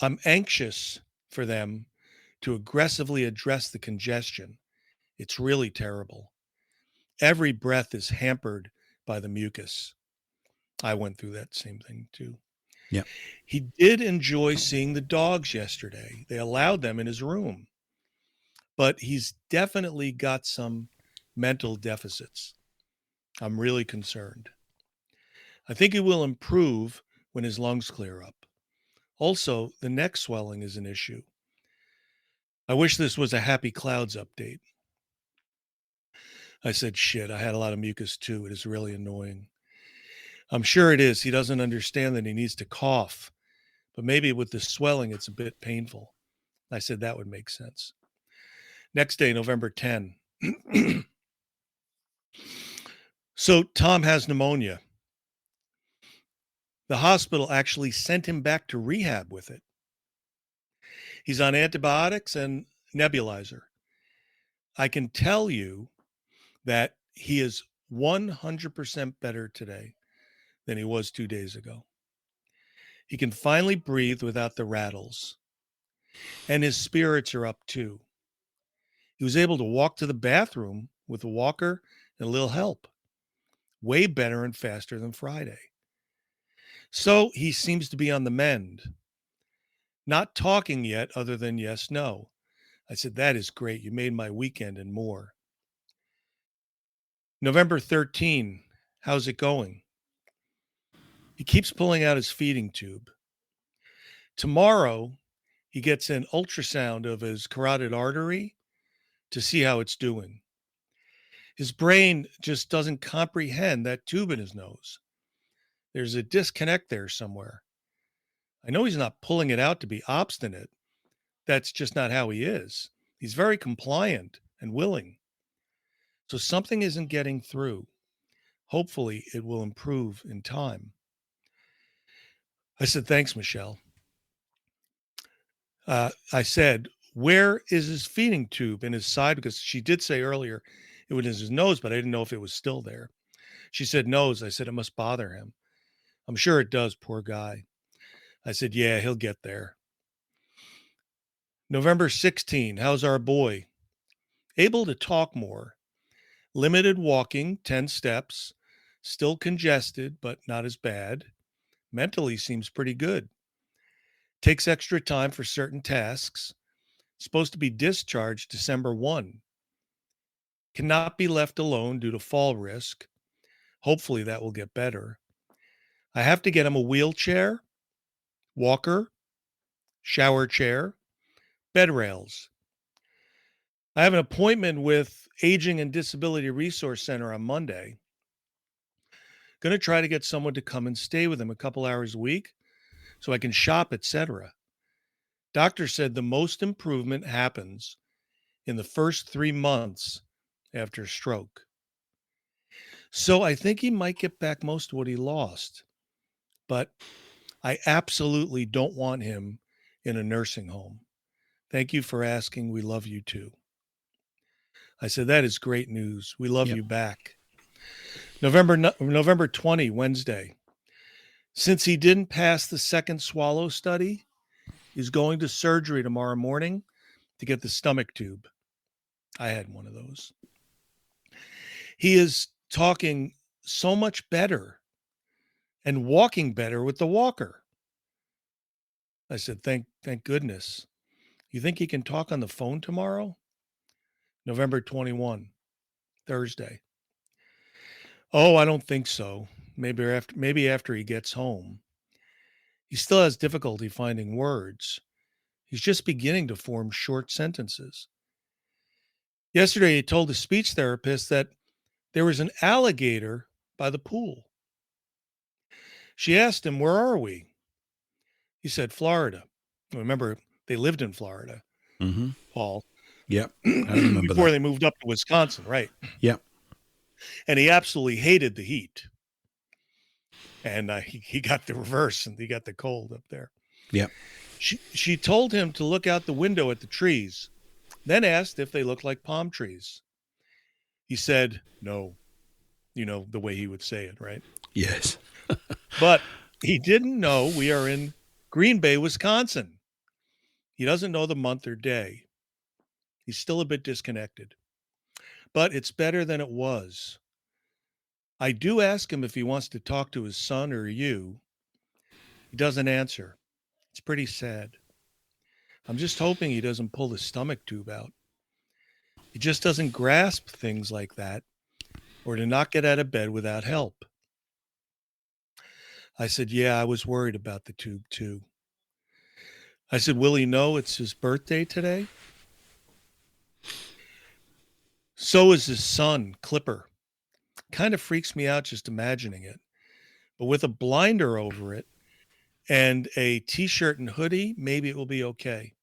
I'm anxious for them to aggressively address the congestion. It's really terrible. Every breath is hampered by the mucus. I went through that same thing too. Yeah. He did enjoy seeing the dogs yesterday. They allowed them in his room. But he's definitely got some mental deficits. I'm really concerned. I think he will improve when his lungs clear up. Also, the neck swelling is an issue. I wish this was a Happy Clouds update. I said, shit, I had a lot of mucus too. It is really annoying. I'm sure it is. He doesn't understand that he needs to cough, but maybe with the swelling, it's a bit painful. I said that would make sense. Next day, November 10. So Tom has pneumonia. The hospital actually sent him back to rehab with it. He's on antibiotics and nebulizer. I can tell you that he is 100% better today than he was 2 days ago. He can finally breathe without the rattles. And his spirits are up too. He was able to walk to the bathroom with a walker and a little help. Way better and faster than Friday. So he seems to be on the mend. Not talking yet other than yes, no. I said, that is great. You made my weekend and more. November 13, how's it going? He keeps pulling out his feeding tube. Tomorrow, he gets an ultrasound of his carotid artery to see how it's doing. His brain just doesn't comprehend that tube in his nose. There's a disconnect there somewhere. I know he's not pulling it out to be obstinate. That's just not how he is. He's very compliant and willing. So something isn't getting through. Hopefully it will improve in time. I said, thanks, Michelle. I said, where is his feeding tube in his side? Because she did say earlier it was in his nose, but I didn't know if it was still there. She said nose. I said, it must bother him. I'm sure it does, poor guy. I said, yeah, he'll get there. November 16, how's our boy? Able to talk more. Limited walking, 10 steps. Still congested, but not as bad. Mentally seems pretty good. Takes extra time for certain tasks. Supposed to be discharged December 1. Cannot be left alone due to fall risk. Hopefully that will get better. I have to get him a wheelchair, walker, shower chair, bed rails. I have an appointment with Aging and Disability Resource Center on Monday. Going to try to get someone to come and stay with him a couple hours a week so I can shop, etc. Doctor said the most improvement happens in the first 3 months after stroke. So I think he might get back most of what he lost, but I absolutely don't want him in a nursing home. Thank you for asking. We love you too. I said, that is great news. We love you back. November 20, Wednesday. Since he didn't pass the second swallow study, he's going to surgery tomorrow morning to get the stomach tube. I had one of those. He is talking so much better and walking better with the walker. I said, thank goodness. You think he can talk on the phone tomorrow? November 21, Thursday. Oh, I don't think so. Maybe after he gets home. He still has difficulty finding words. He's just beginning to form short sentences. Yesterday, he told the speech therapist that there was an alligator by the pool. She asked him, where are we? He said, Florida. Remember, they lived in Florida, Paul. Yep, I remember before they moved up to Wisconsin, right? Yep. And he absolutely hated the heat. And he got the reverse, and he got the cold up there. Yep. She told him to look out the window at the trees, then asked if they looked like palm trees. He said, no. You know, the way he would say it, right? Yes. But he didn't know we are in Green Bay, Wisconsin. He doesn't know the month or day. He's still a bit disconnected. But it's better than it was. I do ask him if he wants to talk to his son or you. He doesn't answer. It's pretty sad. I'm just hoping he doesn't pull the stomach tube out. He just doesn't grasp things like that, or to not get out of bed without help. I said, yeah, I was worried about the tube too. I said, will he know it's his birthday today? So is his son, Clipper. Kind of freaks me out just imagining it. But with a blinder over it and a t-shirt and hoodie, maybe it will be okay.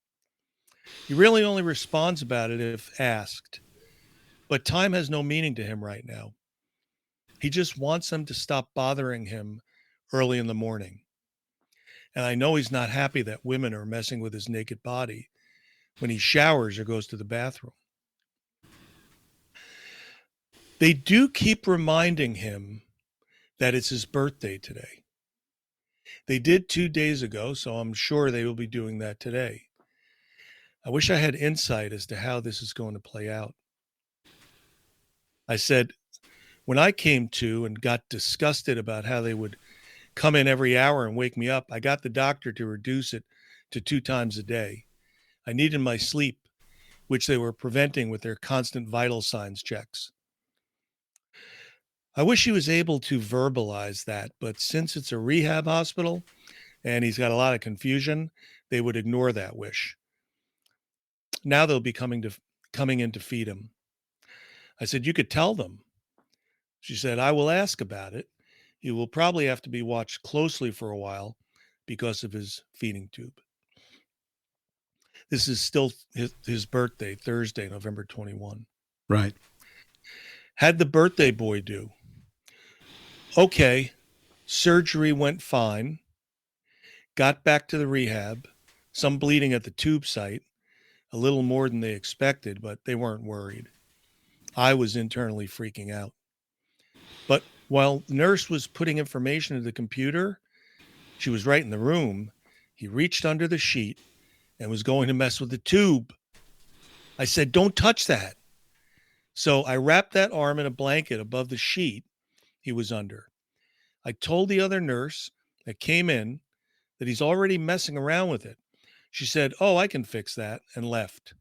He really only responds about it if asked. But time has no meaning to him right now. He just wants them to stop bothering him early in the morning. And I know he's not happy that women are messing with his naked body when he showers or goes to the bathroom. They do keep reminding him that it's his birthday today. They did 2 days ago, so I'm sure they will be doing that today. I wish I had insight as to how this is going to play out. I said, when I came to and got disgusted about how they would come in every hour and wake me up, I got the doctor to reduce it to 2 times a day. I needed my sleep, which they were preventing with their constant vital signs checks. I wish he was able to verbalize that, but since it's a rehab hospital and he's got a lot of confusion, they would ignore that wish. Now they'll be coming in to feed him. I said, you could tell them. She said, I will ask about it. He will probably have to be watched closely for a while because of his feeding tube. This is still his birthday, Thursday, November 21. Right. Had the birthday boy do. Okay, surgery went fine. Got back to the rehab. Some bleeding at the tube site. A little more than they expected, but they weren't worried. I was internally freaking out. But while the nurse was putting information into the computer, she was right in the room. He reached under the sheet and was going to mess with the tube. I said, don't touch that. So I wrapped that arm in a blanket above the sheet he was under. I told the other nurse that came in that he's already messing around with it. She said, oh, I can fix that, and left.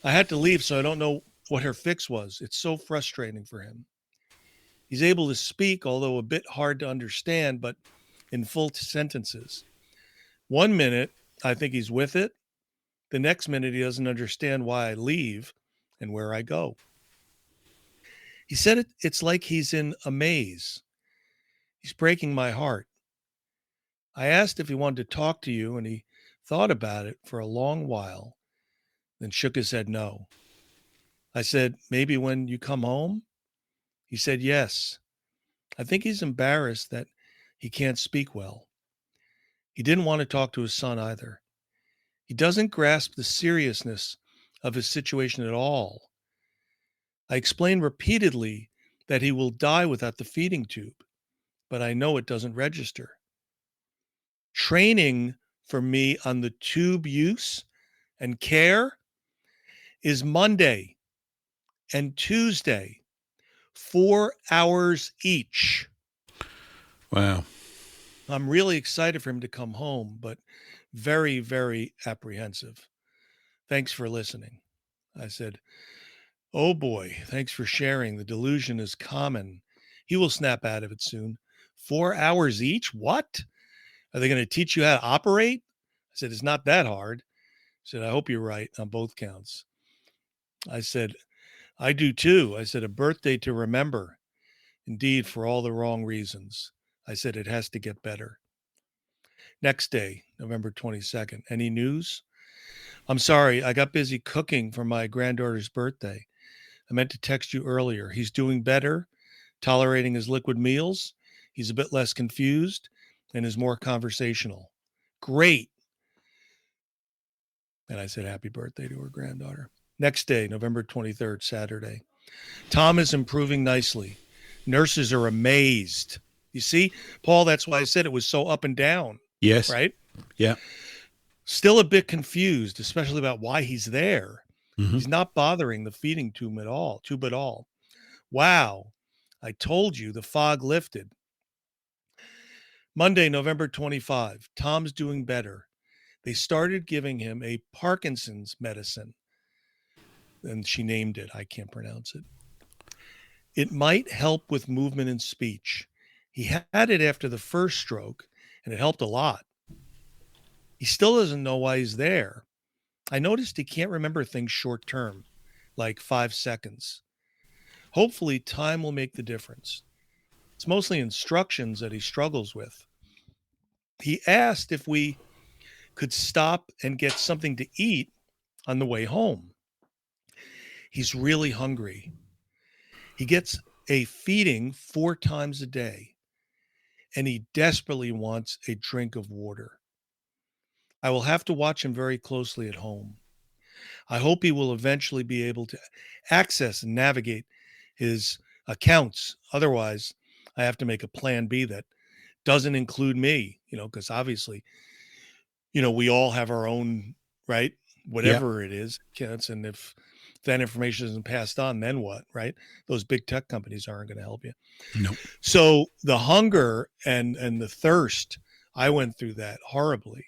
I had to leave, so I don't know what her fix was. It's so frustrating for him. He's able to speak, although a bit hard to understand, but in full sentences. 1 minute, I think he's with it. The next minute, he doesn't understand why I leave and where I go. He said it's like he's in a maze. He's breaking my heart. I asked if he wanted to talk to you, and he thought about it for a long while, then shook his head no. I said, maybe when you come home? He said, yes. I think he's embarrassed that he can't speak well. He didn't want to talk to his son either. He doesn't grasp the seriousness of his situation at all. I explained repeatedly that he will die without the feeding tube, but I know it doesn't register. Training for me on the tube use and care is Monday and Tuesday, 4 hours each. Wow. I'm really excited for him to come home, but very, very apprehensive. Thanks for listening. I said, oh boy, thanks for sharing. The delusion is common. He will snap out of it soon. 4 hours each? What? Are they going to teach you how to operate? I said, it's not that hard. I said, I hope you're right on both counts. I said, I do too. I said, a birthday to remember. Indeed, for all the wrong reasons. I said, it has to get better. Next day, November 22nd. Any news? I'm sorry, I got busy cooking for my granddaughter's birthday. I meant to text you earlier. He's doing better, tolerating his liquid meals. He's a bit less confused and is more conversational. Great. And I said, happy birthday to her granddaughter. Next day, November 23rd, Saturday. Tom is improving nicely. Nurses are amazed. You see, Paul, that's why I said it was so up and down. Yes. Right? Yeah. Still a bit confused, especially about why he's there. Mhm. He's not bothering the feeding tube at all. Wow. I told you the fog lifted. Monday, November 25. Tom's doing better. They started giving him a Parkinson's medicine. And she named it. I can't pronounce it. It might help with movement and speech. He had it after the first stroke, and it helped a lot. He still doesn't know why he's there. I noticed he can't remember things short term, like 5 seconds. Hopefully, time will make the difference. It's mostly instructions that he struggles with. He asked if we could stop and get something to eat on the way home. He's really hungry. He gets a feeding 4 times a day, and he desperately wants a drink of water. I will have to watch him very closely at home. I hope he will eventually be able to access and navigate his accounts. Otherwise, I have to make a plan B that doesn't include me, because obviously, we all have our own, right? Whatever it is, accounts. And if that information isn't passed on, then what, right? Those big tech companies aren't going to help you. No. So the hunger and the thirst, I went through that horribly.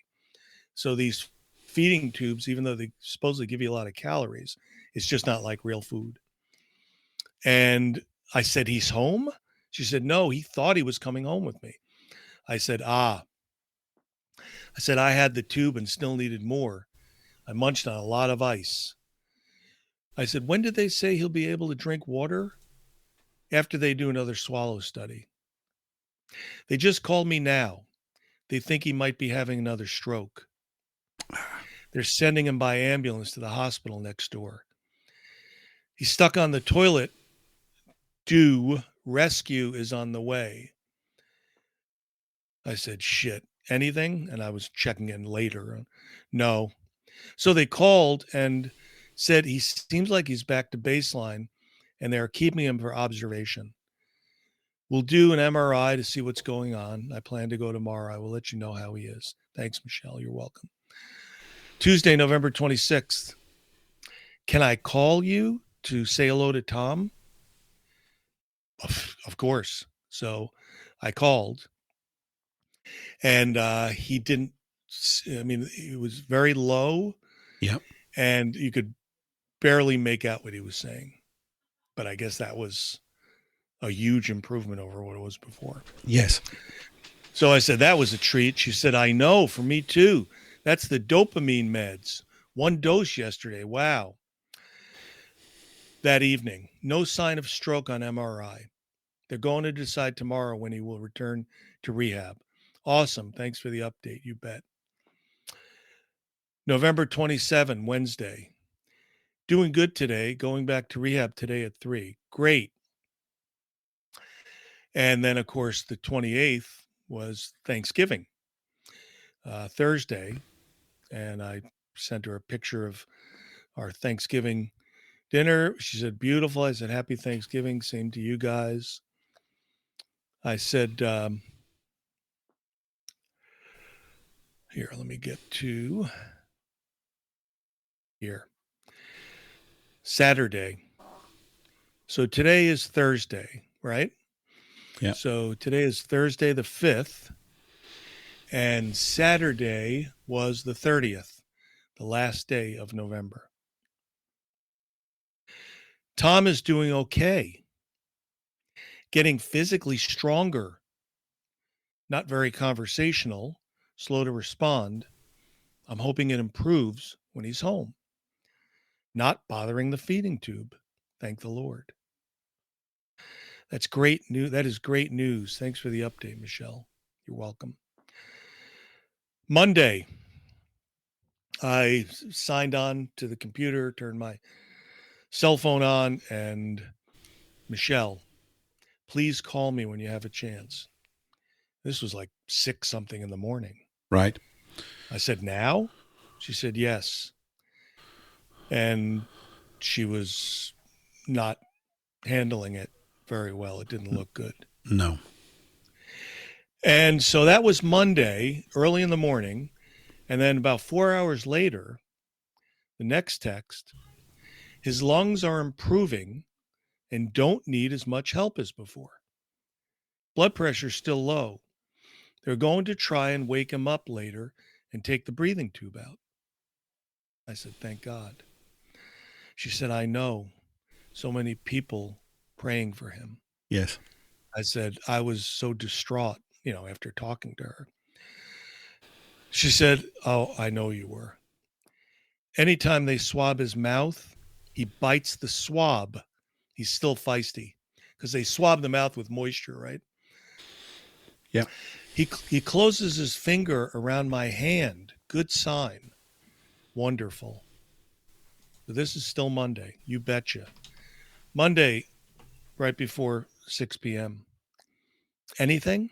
So these feeding tubes, even though they supposedly give you a lot of calories, it's just not like real food. And I said, he's home? She said, no, he thought he was coming home with me. I said, I had the tube and still needed more. I munched on a lot of ice. I said, when did they say he'll be able to drink water? After they do another swallow study. They just called me now. They think he might be having another stroke. They're sending him by ambulance to the hospital next door. He's stuck on the toilet. Rescue is on the way. I said, shit, anything? And I was checking in later. No. So they called and said he seems like he's back to baseline and they're keeping him for observation. We'll do an MRI to see what's going on. I plan to go tomorrow. I will let you know how he is. Thanks, Michelle. You're welcome. Tuesday, November 26th. Can I call you to say hello to Tom? Of course. So I called. And he didn't, it was very low. Yep. And you could barely make out what he was saying. But I guess that was a huge improvement over what it was before. Yes. So I said, that was a treat. She said, I know, for me too. That's the dopamine meds. 1 dose yesterday. Wow. That evening, no sign of stroke on MRI. They're going to decide tomorrow when he will return to rehab. Awesome. Thanks for the update. You bet. November 27, Wednesday. Doing good today. Going back to rehab today at 3. Great. And then, of course, the 28th was Thanksgiving, Thursday. And I sent her a picture of our Thanksgiving dinner. She said, beautiful. I said, happy Thanksgiving. Same to you guys. I said, here, let me get to here. Saturday. So today is Thursday, right? Yeah. So today is Thursday the 5th, and Saturday was the 30th, the last day of November. Tom is doing okay, getting physically stronger, not very conversational, slow to respond. I'm hoping it improves when he's home. Not bothering the feeding tube. Thank the Lord. That's great news. That is great news. Thanks for the update, Michelle. You're welcome. Monday, I signed on to the computer, turned my cell phone on, and Michelle, please call me when you have a chance. This was like 6 something in the morning. Right. I said, now? She said, yes. And she was not handling it very well. It didn't look good. No. And so that was Monday, early in the morning. And then about 4 hours later, the next text, his lungs are improving and don't need as much help as before. Blood pressure's still low. They're going to try and wake him up later and take the breathing tube out. I said, thank God. She said, I know. So many people praying for him. Yes. I said, I was so distraught, after talking to her. She said, oh, I know you were. Anytime they swab his mouth, he bites the swab. He's still feisty because they swab the mouth with moisture, right? Yeah. He closes his finger around my hand Good sign. Wonderful. So this is still Monday. You betcha. Monday, right before 6 p.m. Anything?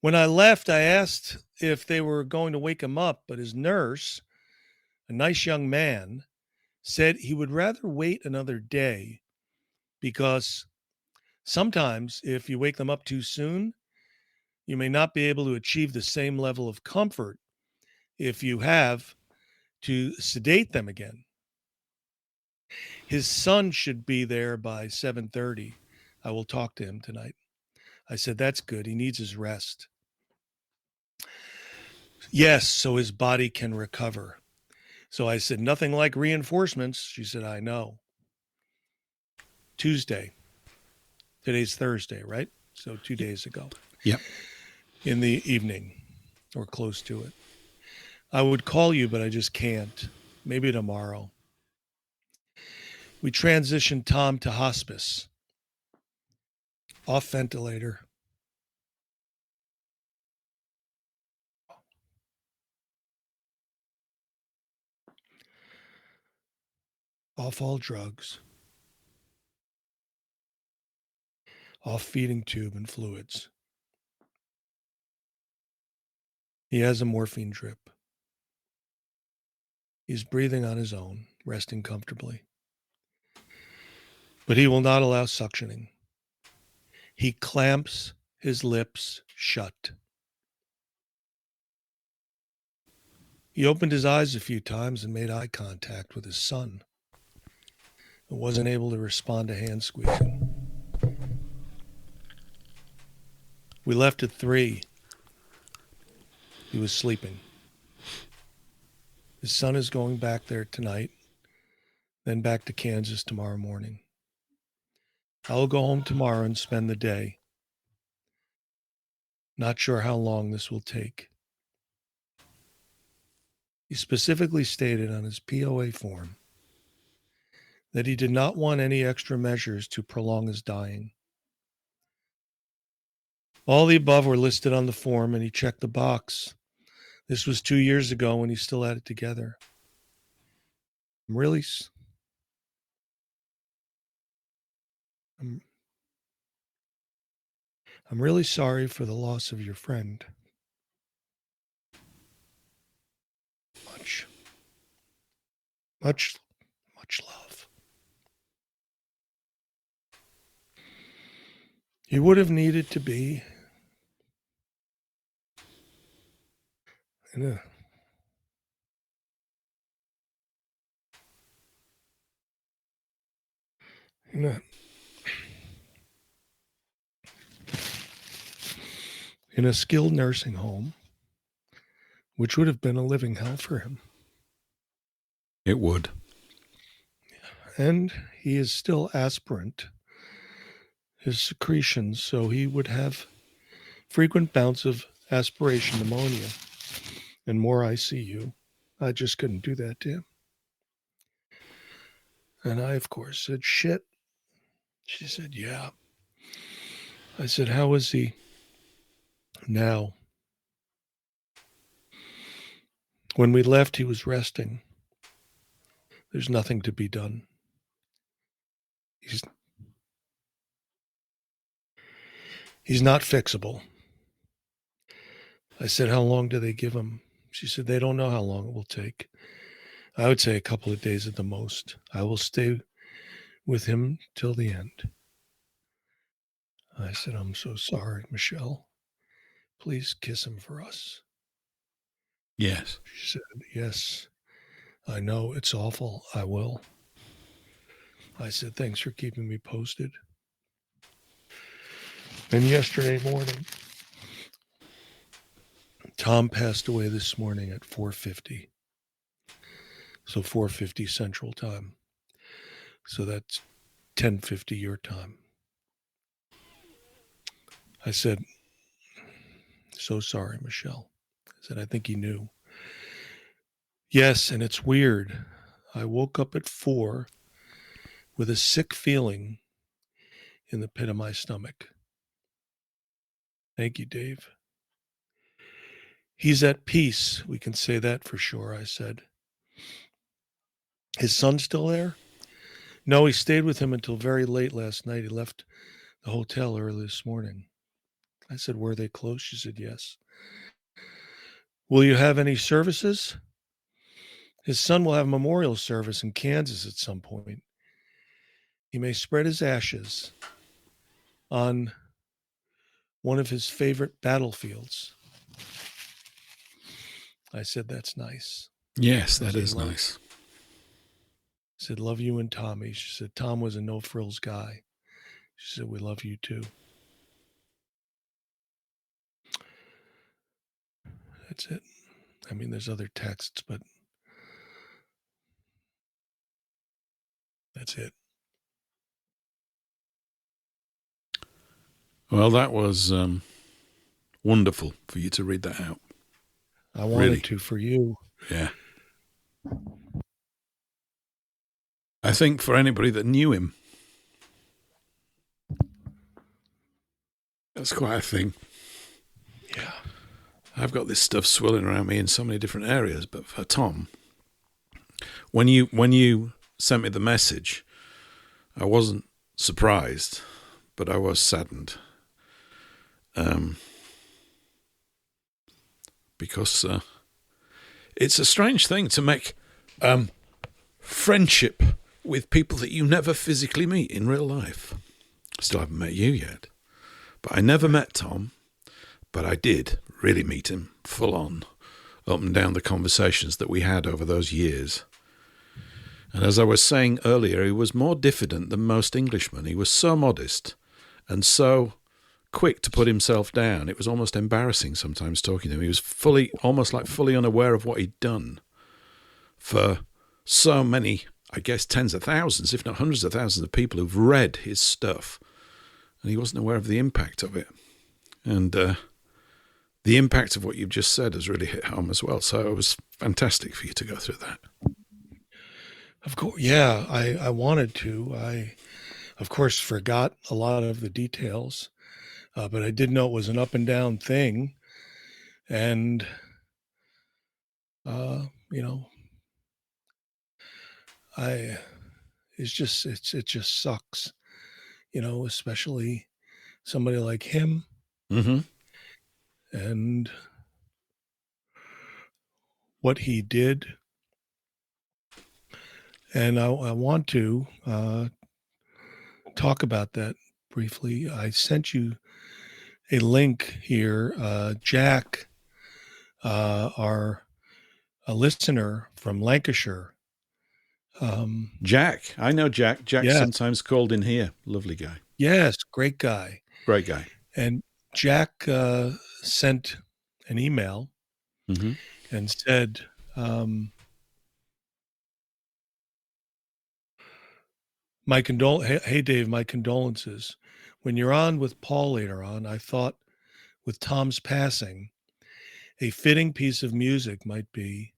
When I left, I asked if they were going to wake him up, but his nurse, a nice young man, said he would rather wait another day because sometimes if you wake them up too soon, you may not be able to achieve the same level of comfort if you have to sedate them again. His son should be there by 7:30. I will talk to him tonight. I said, that's good. He needs his rest. Yes, so his body can recover. So I said, nothing like reinforcements. She said, I know. Tuesday. Today's Thursday, right? So 2 days ago. Yep. In the evening or close to it. I would call you, but I just can't. Maybe tomorrow. We transitioned Tom to hospice. Off ventilator. Off all drugs. Off feeding tube and fluids. He has a morphine drip. He's breathing on his own, resting comfortably. But he will not allow suctioning. He clamps his lips shut. He opened his eyes a few times and made eye contact with his son, but wasn't able to respond to hand squeezing. We left at 3. He was sleeping. His son is going back there tonight, then back to Kansas tomorrow morning. I will go home tomorrow and spend the day. Not sure how long this will take. He specifically stated on his POA form that he did not want any extra measures to prolong his dying. All the above were listed on the form, and he checked the box. This was 2 years ago when he still had it together. I'm really sorry for the loss of your friend. Much love. He would have needed to be in a skilled nursing home, which would have been a living hell for him. It would. And he is still aspirant, his secretions, so he would have frequent bouts of aspiration pneumonia and more ICU. I just couldn't do that to him. And I, of course, said, shit. She said, yeah. I said, how is he now? When we left, he was resting. There's nothing to be done. He's not fixable. I said, how long do they give him? She said, they don't know how long it will take. I would say a couple of days at the most. I will stay with him till the end. I said, I'm so sorry, Michelle. Please kiss him for us. Yes. She said, yes, I know it's awful. I will. I said, thanks for keeping me posted. And yesterday morning, Tom passed away this morning at 4:50. So 4:50 Central Time. So that's 10:50 your time. I said, so sorry, Michelle. I said, I think he knew. Yes, and it's weird. I woke up at 4 with a sick feeling in the pit of my stomach. Thank you, Dave. He's at peace. We can say that for sure, I said. His son still there? No, he stayed with him until very late last night. He left the hotel early this morning. I said, were they close? She said, yes. Will you have any services? His son will have a memorial service in Kansas at some point. He may spread his ashes on one of his favorite battlefields. I said, that's nice. Yes, that I said, is nice. I said, love you and Tommy. She said, Tom was a no-frills guy. She said, we love you too. That's it. I mean, there's other texts, but that's it. Well, that was wonderful for you to read that out. I wanted Really? to for you. Yeah. I think for anybody that knew him, that's quite a thing. Yeah. I've got this stuff swirling around me in so many different areas, but for Tom, when you sent me the message, I wasn't surprised, but I was saddened. Because it's a strange thing to make friendship with people that you never physically meet in real life. Still haven't met you yet, but I never met Tom, but I did really meet him full on, up and down the conversations that we had over those years. And as I was saying earlier, he was more diffident than most Englishmen. He was so modest and so quick to put himself down. It was almost embarrassing sometimes talking to him. He was almost fully unaware of what he'd done for so many, I guess, tens of thousands, if not hundreds of thousands of people who've read his stuff. And he wasn't aware of the impact of it. And the impact of what you've just said has really hit home as well. So it was fantastic for you to go through that. Of course, yeah, I wanted to. I, of course, forgot a lot of the details, but I did know it was an up and down thing. And, it just sucks, especially somebody like him. Mm-hmm. And what he did. And I want to talk about that briefly. I sent you a link here. Jack, a listener from Lancashire. Jack. I know Jack. Jack's Yeah. sometimes called in here. Lovely guy. Yes, great guy. Great guy. And Jack sent an email Mm-hmm. and said, hey Dave, my condolences. When you're on with Paul later on, I thought with Tom's passing, a fitting piece of music might be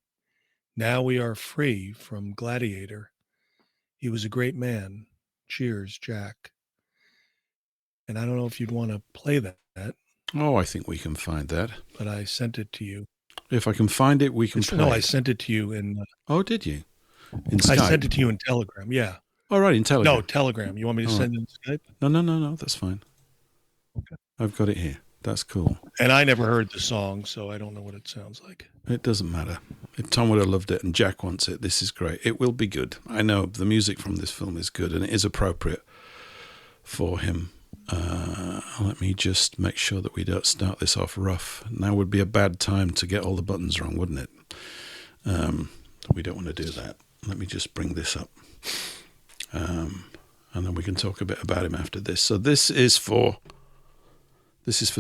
Now We Are Free from Gladiator. He was a great man. Cheers, Jack. And I don't know if you'd want to play that, Oh, I think we can find that. but I sent it to you. If I can find it, we can play No, I it. sent it to you in Oh, did you? In Skype? I sent it to you in Telegram. Yeah. All right, in Telegram. No, Telegram. You want me to All send it in Skype? No, that's fine. Okay. I've got it here. That's cool. And I never heard the song, so I don't know what it sounds like. It doesn't matter. If Tom would have loved it and Jack wants it, this is great. It will be good. I know the music from this film is good and it is appropriate for him. Let me just make sure that we don't start this off rough. Now would be a bad time to get all the buttons wrong, wouldn't it? We don't want to do that. Let me just bring this up. And then we can talk a bit about him after this. So this is for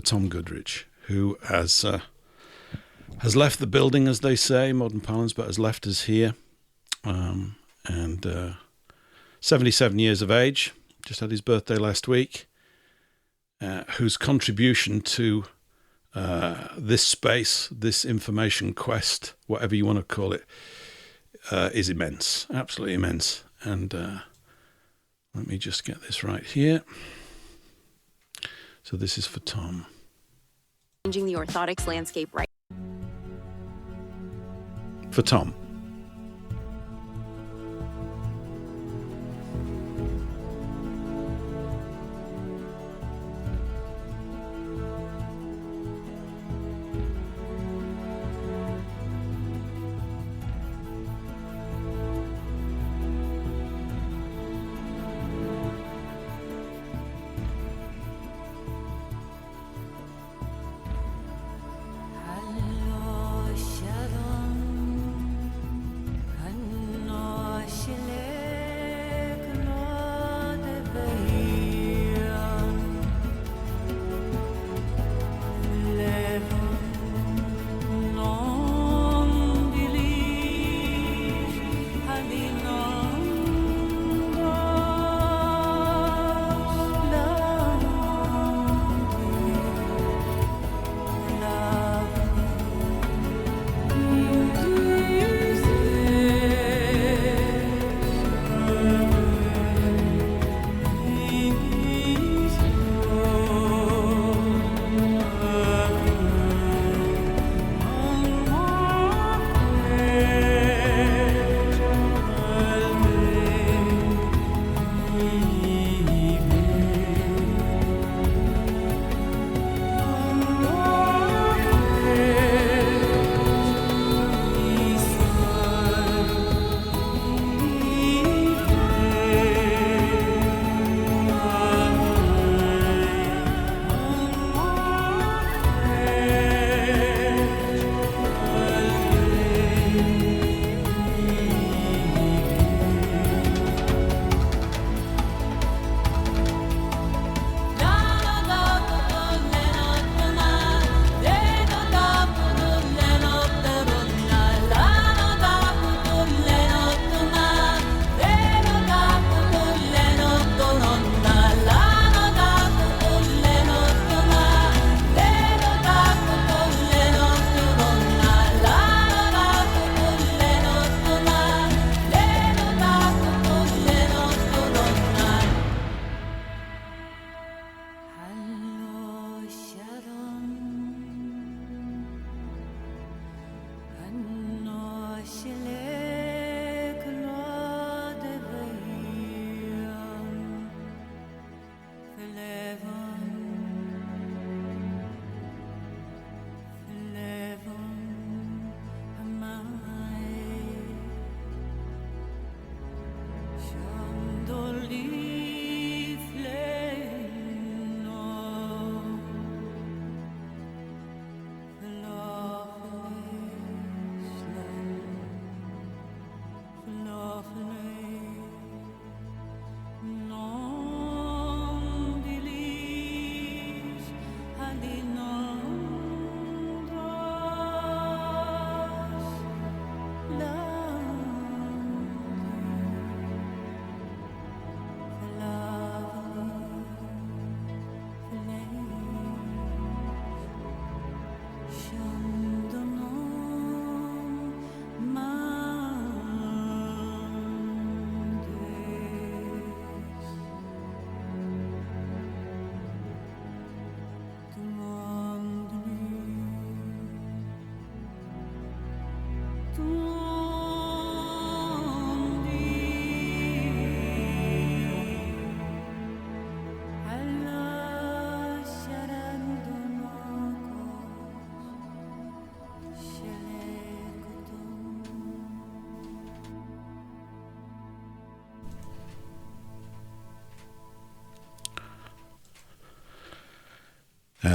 Tom Goodrich, who has left the building, as they say, modern parlance, but has left us here. 77 years of age, just had his birthday last week, whose contribution to this space, this information quest, whatever you want to call it, is immense, absolutely immense. And let me just get this right here. So this is for Tom. Changing the orthotics landscape right. for Tom.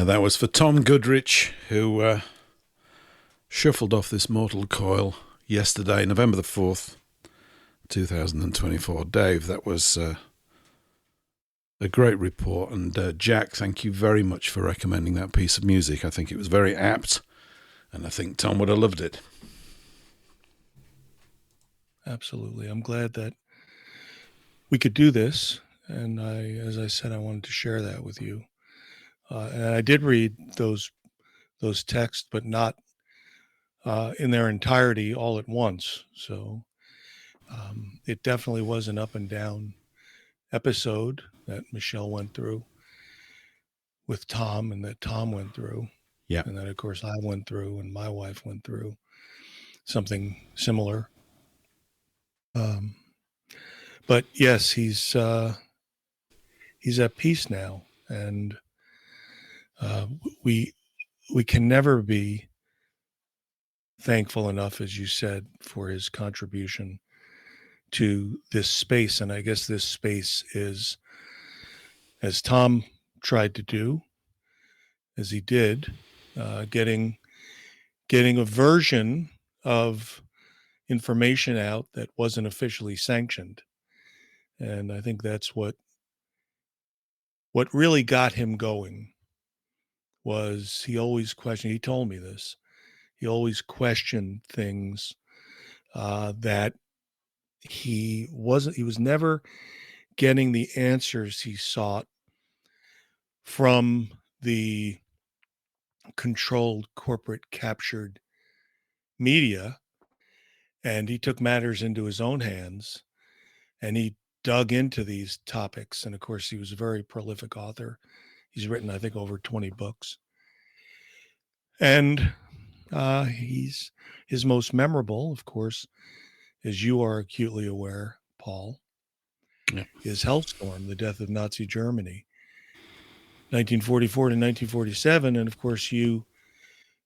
That was for Tom Goodrich, who shuffled off this mortal coil yesterday, November the 4th, 2024. Dave, that was a great report. And Jack, thank you very much for recommending that piece of music. I think it was very apt, and I think Tom would have loved it. Absolutely. I'm glad that we could do this. And as I said, I wanted to share that with you. And I did read those texts, but not in their entirety all at once. So it definitely was an up and down episode that Michelle went through with Tom, and that Tom went through. Yeah. And that, of course, I went through and my wife went through. something similar. But yes, he's at peace now, and we can never be thankful enough, as you said, for his contribution to this space. And I guess this space is, as Tom tried to do, as he did, getting a version of information out that wasn't officially sanctioned. And I think that's what really got him going. Was he always questioned, he told me this, he always questioned things that he was never getting the answers he sought from the controlled, corporate captured media. And he took matters into his own hands, and he dug into these topics. And of course, he was a very prolific author. He's written, I think, over 20 books. And his most memorable, of course, as you are acutely aware, Paul, is Hellstorm, The Death of Nazi Germany, 1944 to 1947. And of course, you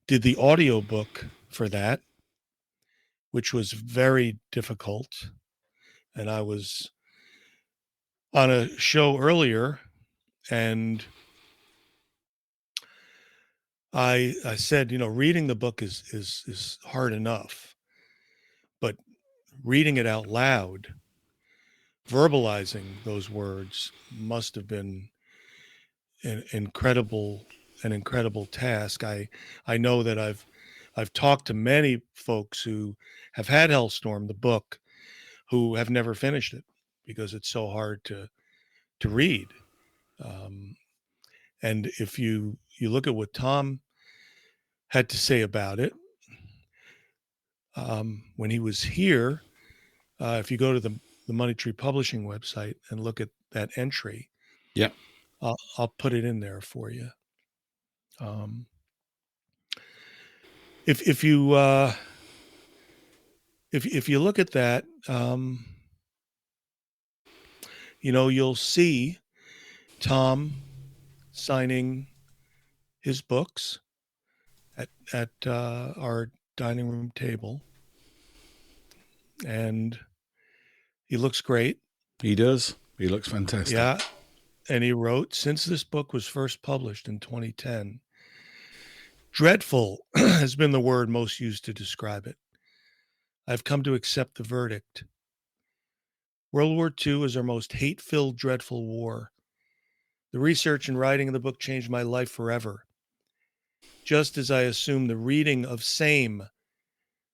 did the audiobook for that, which was very difficult. And I was on a show earlier, and I said, reading the book is hard enough, but reading it out loud, verbalizing those words, must have been an incredible task. I know that I've talked to many folks who have had Hellstorm, the book, who have never finished it because it's so hard to read. And if you look at what Tom had to say about it when he was here, if you go to the Money Tree Publishing website and look at that entry, yeah, I'll put it in there for you. If you look at that, you'll see Tom signing his books at our dining room table, and he looks great. He does. He looks fantastic. Yeah. And he wrote, since this book was first published in 2010, dreadful has been the word most used to describe it. I've come to accept the verdict. World War II is our most hate-filled, dreadful war. The research and writing of the book changed my life forever. Just as I assume the reading of Same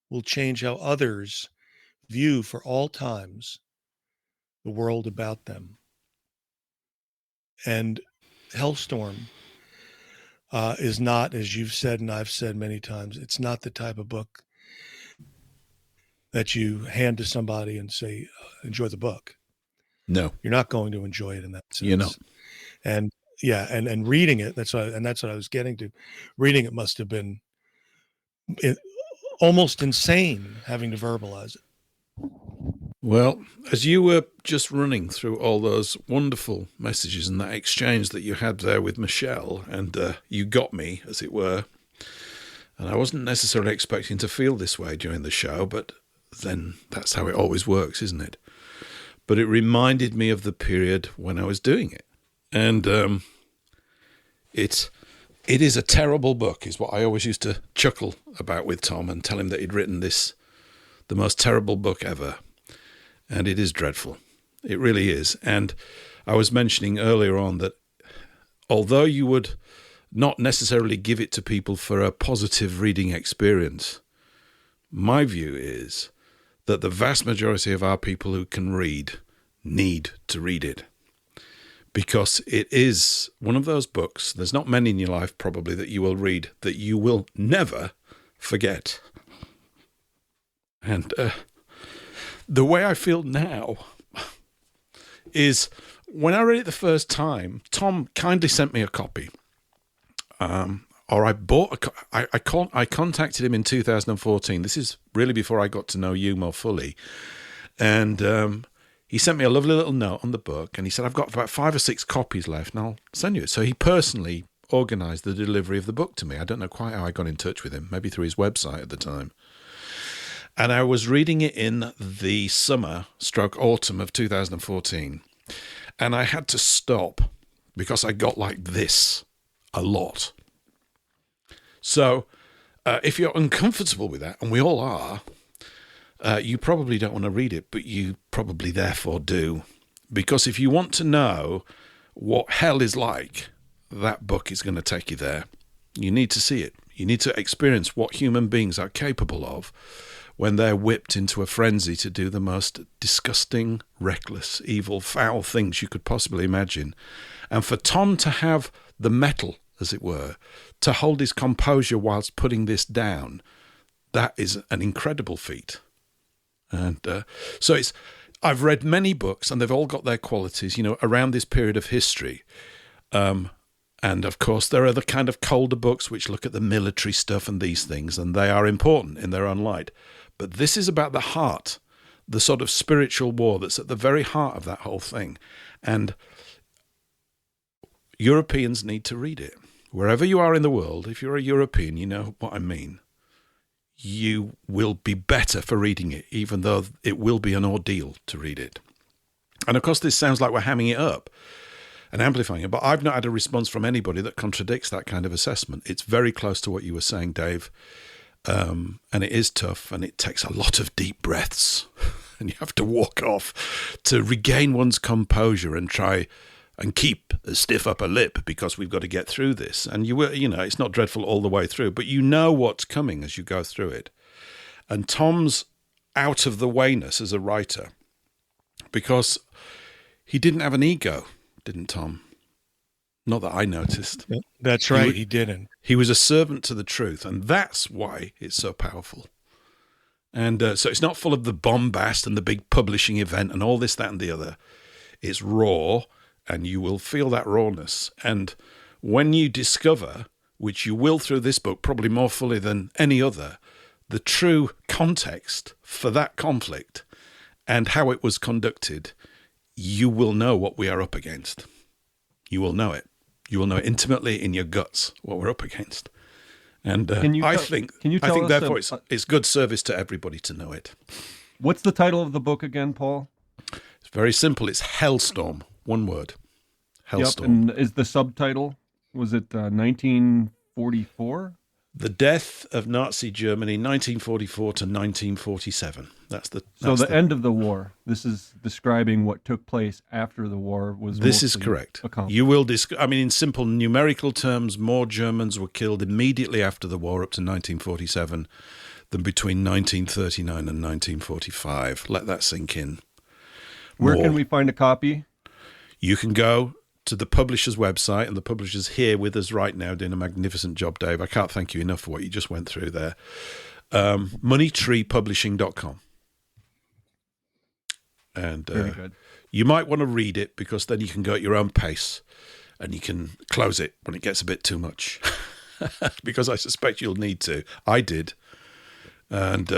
will change how others view for all times the world about them. And Hellstorm is not, as you've said and I've said many times, it's not the type of book that you hand to somebody and say, enjoy the book. No. You're not going to enjoy it in that sense. You're not. And yeah, and reading it, that's what I was getting to. Reading it must have been almost insane having to verbalize it. Well, as you were just running through all those wonderful messages and that exchange that you had there with Michelle, and you got me, as it were, and I wasn't necessarily expecting to feel this way during the show, but then that's how it always works, isn't it? But it reminded me of the period when I was doing it. And it is a terrible book, is what I always used to chuckle about with Tom and tell him that he'd written the most terrible book ever. And it is dreadful. It really is. And I was mentioning earlier on that although you would not necessarily give it to people for a positive reading experience, my view is that the vast majority of our people who can read need to read it. Because it is one of those books, there's not many in your life probably that you will read that you will never forget. And the way I feel now is when I read it the first time, Tom kindly sent me a copy. or I bought. I contacted him in 2014. This is really before I got to know you more fully, and he sent me a lovely little note on the book, and he said, I've got about 5 or 6 copies left, and I'll send you it. So he personally organised the delivery of the book to me. I don't know quite how I got in touch with him, maybe through his website at the time. And I was reading it in the summer/autumn of 2014, and I had to stop because I got like this a lot. So if you're uncomfortable with that, and we all are, you probably don't want to read it, but you probably therefore do. Because if you want to know what hell is like, that book is going to take you there. You need to see it. You need to experience what human beings are capable of when they're whipped into a frenzy to do the most disgusting, reckless, evil, foul things you could possibly imagine. And for Tom to have the mettle, as it were, to hold his composure whilst putting this down, that is an incredible feat. And so I've read many books, and they've all got their qualities, around this period of history. And of course, there are the kind of colder books which look at the military stuff and these things, and they are important in their own light. But this is about the heart, the sort of spiritual war that's at the very heart of that whole thing. And Europeans need to read it. Wherever you are in the world, if you're a European, you know what I mean. You will be better for reading it, even though it will be an ordeal to read it. And of course, this sounds like we're hamming it up and amplifying it, but I've not had a response from anybody that contradicts that kind of assessment. It's very close to what you were saying, Dave, and it is tough, and it takes a lot of deep breaths, and you have to walk off to regain one's composure and try and keep a stiff upper lip, because we've got to get through this. And it's not dreadful all the way through, but you know what's coming as you go through it. And Tom's out of the wayness as a writer, because he didn't have an ego, didn't Tom? Not that I noticed. That's right, he didn't. He was a servant to the truth, and that's why it's so powerful. And so it's not full of the bombast and the big publishing event and all this, that, and the other. It's raw, and you will feel that rawness. And when you discover, which you will through this book probably more fully than any other, the true context for that conflict and how it was conducted, you will know what we are up against. You will know it. You will know intimately in your guts what we're up against. And I think therefore it's good service to everybody to know it. What's the title of the book again, Paul? It's very simple. It's Hellstorm. One word. Hellstorm. Yep. And is the subtitle, was it 1944? The Death of Nazi Germany, 1944 to 1947. That's the end of the war. This is describing what took place after the war was. This is correct. You will in simple numerical terms, more Germans were killed immediately after the war up to 1947 than between 1939 and 1945. Let that sink in. Where can we find a copy? You can go to the publisher's website, and the publisher's here with us right now doing a magnificent job, Dave. I can't thank you enough for what you just went through there. Moneytreepublishing.com. And very good. You might want to read it, because then you can go at your own pace and you can close it when it gets a bit too much. Because I suspect you'll need to. I did. And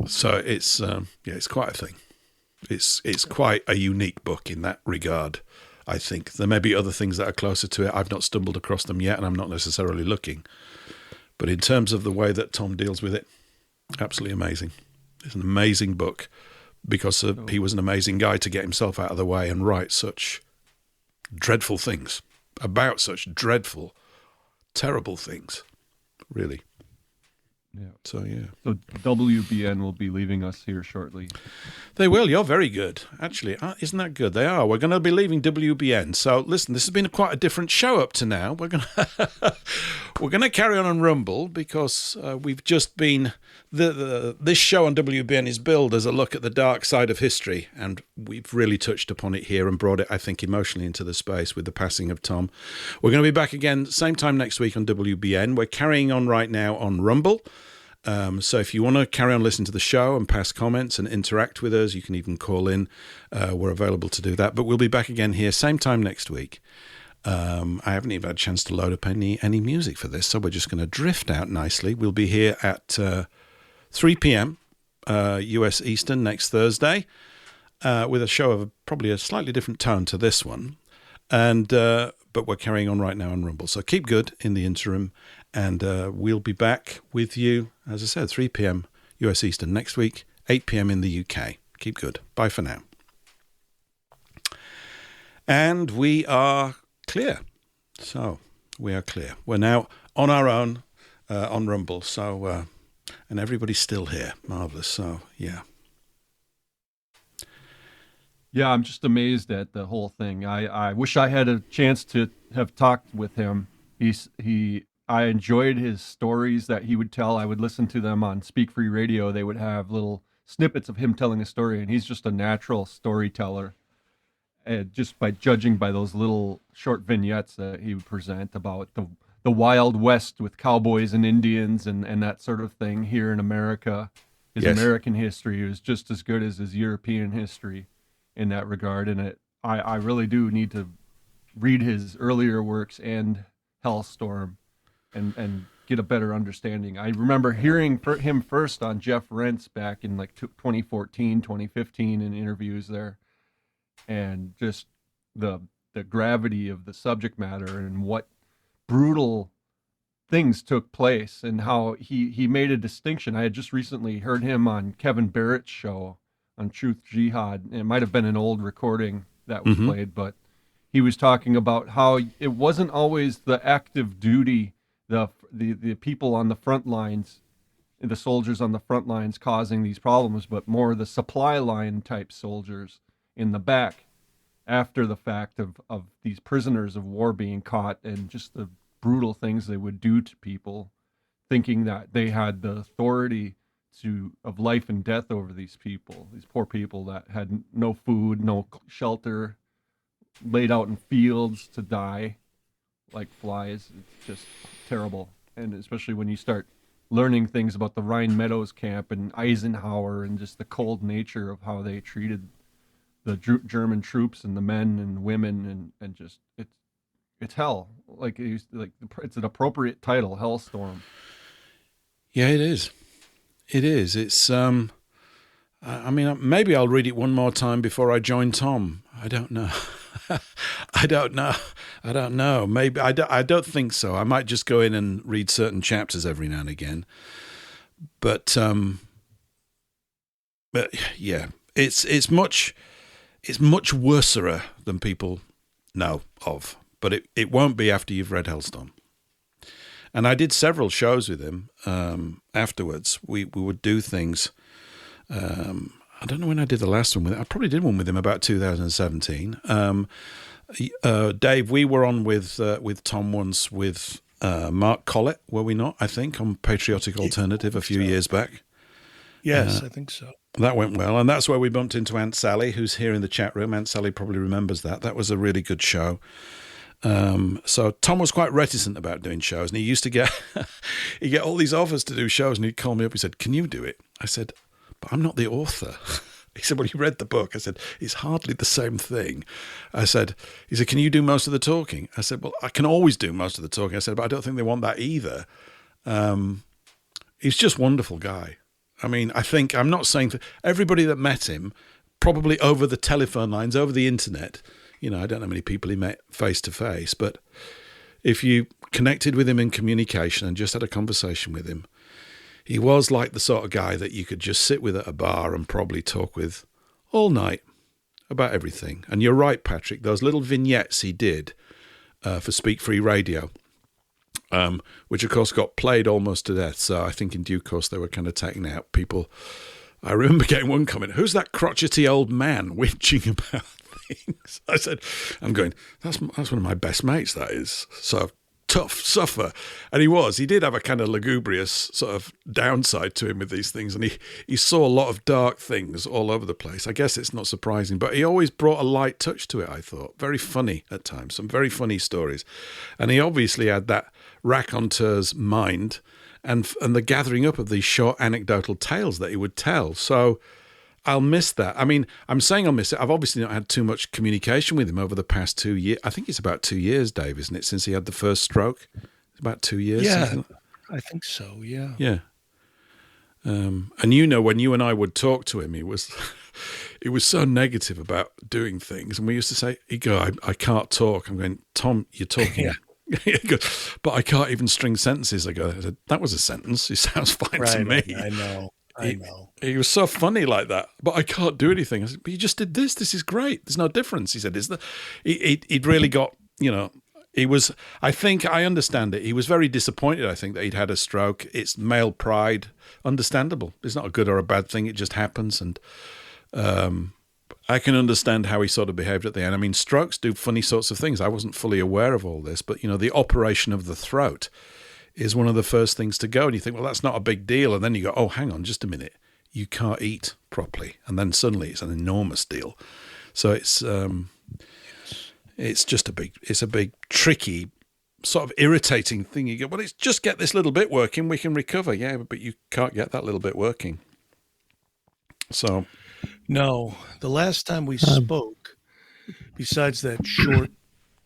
so it's quite a thing. It's quite a unique book in that regard, I think. There may be other things that are closer to it. I've not stumbled across them yet, and I'm not necessarily looking. But in terms of the way that Tom deals with it, absolutely amazing. It's an amazing book, because he was an amazing guy to get himself out of the way and write such dreadful things about such dreadful, terrible things, really. Yeah. So WBN will be leaving us here shortly. They will. You're very good. Actually, isn't that good? They are. We're going to be leaving WBN. So listen, this has been quite a different show up to now. We're going to carry on Rumble, because we've just been this show on WBN is billed as a look at the dark side of history, and we've really touched upon it here and brought it, I think, emotionally into the space with the passing of Tom. We're going to be back again same time next week on WBN. We're carrying on right now on Rumble. So if you want to carry on listening to the show and pass comments and interact with us, you can even call in. We're available to do that. But we'll be back again here same time next week. I haven't even had a chance to load up any music for this, so we're just going to drift out nicely. We'll be here at 3 p.m. US Eastern next Thursday with a show of probably a slightly different tone to this one. And but we're carrying on right now on Rumble. So keep good in the interim, and we'll be back with you, as I said, 3 p.m. US Eastern next week, 8 p.m. in the UK. Keep good. Bye for now. And we are clear. So we are clear. We're now on our own on Rumble. So and everybody's still here. Marvelous. So yeah. Yeah, I'm just amazed at the whole thing. I wish I had a chance to have talked with him. I enjoyed his stories that he would tell. I would listen to them on Speak Free Radio. They would have little snippets of him telling a story, and he's just a natural storyteller. And just by judging by those little short vignettes that he would present about the Wild West with cowboys and Indians and that sort of thing here in America. His American history is just as good as his European history in that regard. And I really do need to read his earlier works and Hellstorm and get a better understanding. I remember hearing him first on Jeff Rentz back in like 2014, 2015 in interviews there. And just the gravity of the subject matter and what brutal things took place and how he made a distinction. I had just recently heard him on Kevin Barrett's show on Truth Jihad. It might have been an old recording that was played, but he was talking about how it wasn't always the active duty, the people on the front lines, the soldiers on the front lines causing these problems, but more the supply line type soldiers in the back after the fact of these prisoners of war being caught and just the brutal things they would do to people, thinking that they had the authority of life and death over these people, these poor people that had no food, no shelter, laid out in fields to die like flies. It's just terrible. And especially when you start learning things about the Rhine Meadows camp and Eisenhower and just the cold nature of how they treated the German troops and the men and women and just it's hell. Like it's an appropriate title, Hellstorm. Yeah, it is. It is. It's I mean, maybe I'll read it one more time before I join Tom. I don't know. I don't know. Maybe I don't think so. I might just go in and read certain chapters every now and again. But yeah, it's much worser than people know of. But it won't be after you've read Hellstorm. And I did several shows with him afterwards. We would do things. I don't know when I did the last one with him. I probably did one with him about 2017. Dave, we were on with Tom once with Mark Collett, were we not? I think on Patriotic Alternative a few years back. Yes, I think so. That went well, and that's where we bumped into Aunt Sally, who's here in the chat room. Aunt Sally probably remembers that. That was a really good show. So Tom was quite reticent about doing shows, and he used to get all these offers to do shows, and he'd call me up. He said, "Can you do it?" I said, "But I'm not the author." He said, "Well, you read the book." I said, "It's hardly the same thing." He said, "Can you do most of the talking?" I said, "Well, I can always do most of the talking." I said, "But I don't think they want that either." He's just a wonderful guy. I mean, I'm not saying that everybody that met him, probably over the telephone lines, over the internet, I don't know how many people he met face to face, but if you connected with him in communication and just had a conversation with him, he was like the sort of guy that you could just sit with at a bar and probably talk with all night about everything. And you're right, Patrick, those little vignettes he did for Speak Free Radio, which of course got played almost to death. So I think in due course they were kind of taking out people. I remember getting one comment, "Who's that crotchety old man whinging about things?" I said, I'm going, that's one of my best mates, that is. So tough suffer. And he did have a kind of lugubrious sort of downside to him with these things. And he saw a lot of dark things all over the place. I guess it's not surprising, but he always brought a light touch to it, I thought. Very funny at times, some very funny stories. And he obviously had that raconteur's mind and the gathering up of these short anecdotal tales that he would tell. So I'll miss that. I mean, I'm saying I'll miss it. I've obviously not had too much communication with him over the past 2 years. I think it's about 2 years, Dave, isn't it, since he had the first stroke? It's about 2 years. Yeah, I think so. Yeah. Yeah. And you know, when you and I would talk to him, he was so negative about doing things. And we used to say, he'd go, I can't talk. I'm going, Tom, you're talking. Yeah. He goes, but I can't even string sentences. I said, that was a sentence. It sounds fine to me. I know. I know. He was so funny like that, but I can't do anything. I said, but you just did this. This is great. There's no difference. He said, is there? He'd really got, you know, he was, I think I understand it. He was very disappointed, I think, that he'd had a stroke. It's male pride. Understandable. It's not a good or a bad thing. It just happens. And I can understand how he sort of behaved at the end. I mean, strokes do funny sorts of things. I wasn't fully aware of all this, but, you know, the operation of the throat is one of the first things to go. And you think, well, that's not a big deal. And then you go, oh, hang on just a minute. You can't eat properly. And then suddenly it's an enormous deal. So it's just a big, tricky, sort of irritating thing. You go, well, it's just get this little bit working. We can recover. Yeah, but you can't get that little bit working. So. No, the last time we spoke, besides that short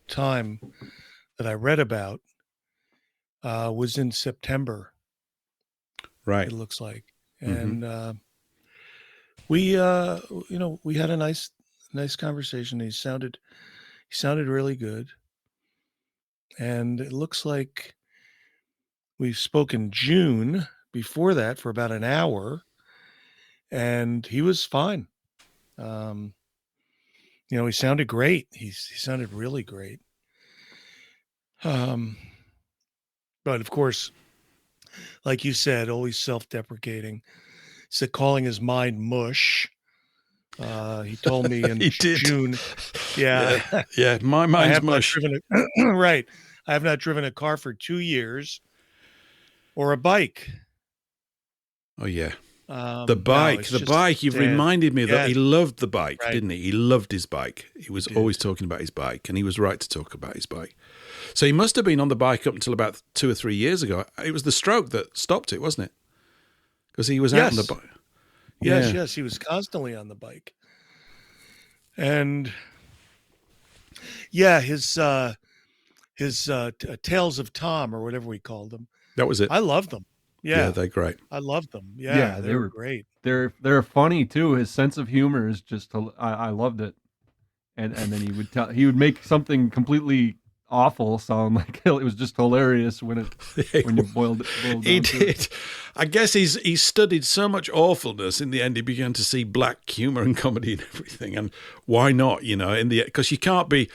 time that I read about, was in September. Right. It looks like. And we had a nice conversation. He sounded really good. And it looks like we spoke in June before that for about an hour, and he was fine. He sounded great. He sounded really great. But of course, like you said, always self-deprecating. So calling his mind mush. He told me in June. Yeah. Yeah. My mind's mush. Right. I have not driven a car for 2 years or a bike. Oh, yeah. The bike. You've reminded me that he loved the bike, didn't he? He loved his bike. He was always talking about his bike, and he was right to talk about his bike. So he must have been on the bike up until about 2 or 3 years ago. It was the stroke that stopped it, wasn't it? Because he was out on the bike. Yes, he was constantly on the bike. And his Tales of Tom, or whatever we called them. That was it. I loved them. Yeah, they're great. I loved them. Yeah, they were great. They're funny too. His sense of humor is just I loved it. And then he would make something completely awful sound like it was just hilarious when you boiled it. He did. I guess he studied so much awfulness. In the end, he began to see black humor and comedy and everything. And why not? You know, because you can't be.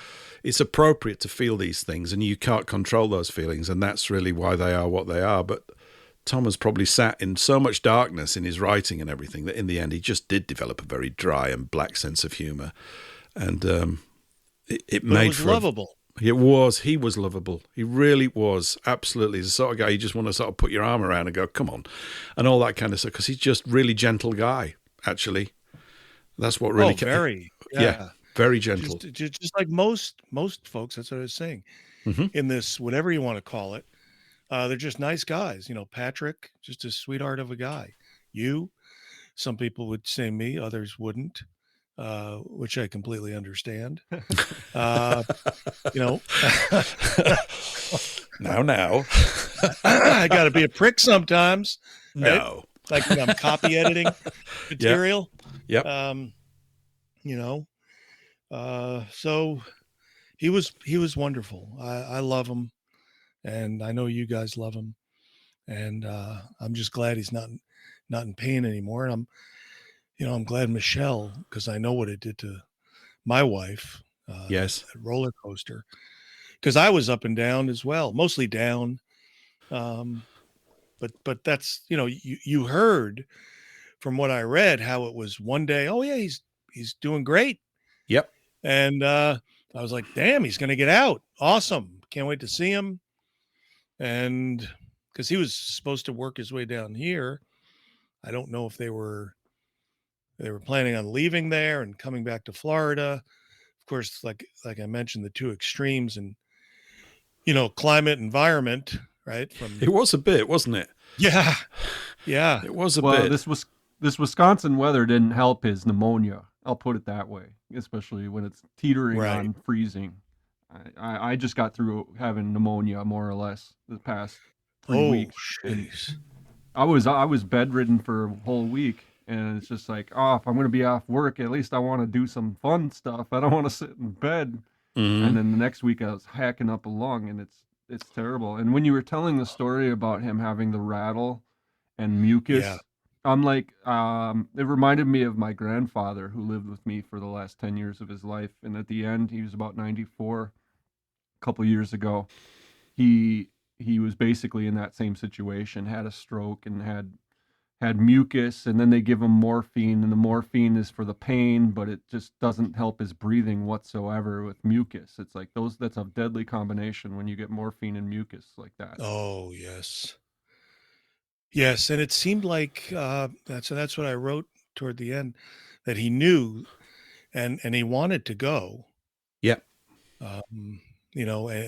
It's appropriate to feel these things, and you can't control those feelings, and that's really why they are what they are. But Tom has probably sat in so much darkness in his writing and everything that in the end he just did develop a very dry and black sense of humor, and it made was lovable. It was. He was lovable. He really was. Absolutely. He's the sort of guy you just want to sort of put your arm around and go, come on, and all that kind of stuff. Because he's just really gentle guy. Actually, that's what really. Very. Yeah. Very gentle. Just like most folks. That's what I was saying. In this, whatever you want to call it, they're just nice guys. You know, Patrick, just a sweetheart of a guy. You, some people would say me, others wouldn't. Which I completely understand. Now. I got to be a prick sometimes. Right? No. Like when I'm copy editing material. Yep. So he was wonderful. I love him, and I know you guys love him, and I'm just glad he's not in pain anymore. And I'm glad Michelle, because I know what it did to my wife. Yes. That roller coaster. Because I was up and down as well, mostly down. But that's, you heard from what I read how it was one day, oh yeah, he's doing great. Yep. And I was like, damn, he's going to get out. Awesome. Can't wait to see him. And because he was supposed to work his way down here. I don't know if they were planning on leaving there and coming back to Florida. Of course, like I mentioned, the two extremes and, climate, environment, right? It was a bit, wasn't it? Yeah. Yeah. It was a bit. This was this Wisconsin weather didn't help his pneumonia. I'll put it that way, especially when it's teetering Right. on freezing. I just got through having pneumonia more or less the past 3 weeks. And jeez. I was bedridden for a whole week, and it's just like, oh, if I'm going to be off work, at least I want to do some fun stuff. I don't want to sit in bed. Mhm. And then the next week I was hacking up a lung, and it's terrible. And when you were telling the story about him having the rattle and mucus, Yeah. I'm like, it reminded me of my grandfather who lived with me for the last 10 years of his life. And at the end, he was about 94 a couple years ago. He was basically in that same situation, had a stroke and had mucus, and then they give him morphine, and the morphine is for the pain, but it just doesn't help his breathing whatsoever with mucus. It's like that's a deadly combination when you get morphine and mucus like that. Oh, yes. Yes, and it seemed like that's what I wrote toward the end, that he knew and he wanted to go. Yep. And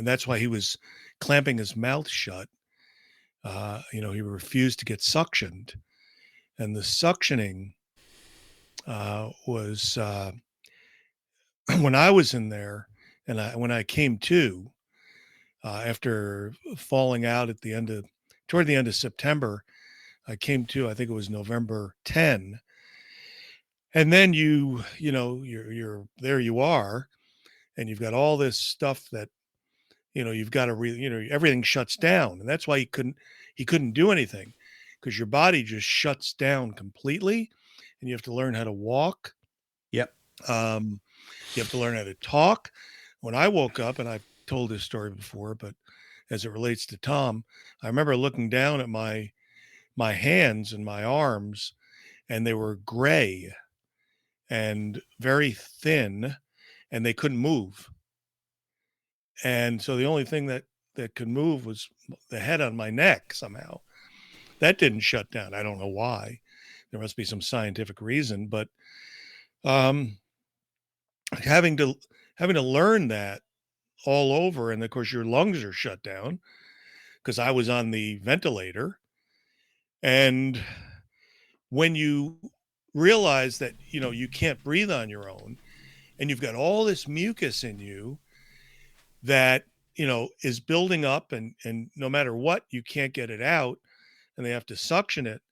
that's why he was clamping his mouth shut. He refused to get suctioned, and the suctioning was when I was in there, and when I came to after falling out toward the end of September. I came to, I think it was November 10. And then you're there you are, and you've got all this stuff that, you've got to everything shuts down. And that's why he couldn't do anything, because your body just shuts down completely, and you have to learn how to walk. Yep. You have to learn how to talk. When I woke up, and I've told this story before, but as it relates to Tom, I remember looking down at my hands and my arms, and they were gray and very thin, and they couldn't move. And so the only thing that could move was the head on my neck somehow. That didn't shut down. I don't know why. There must be some scientific reason, but having to learn that all over, and of course your lungs are shut down because I was on the ventilator. And when you realize that, you can't breathe on your own, and you've got all this mucus in you that, is building up, and no matter what, you can't get it out, and they have to suction it.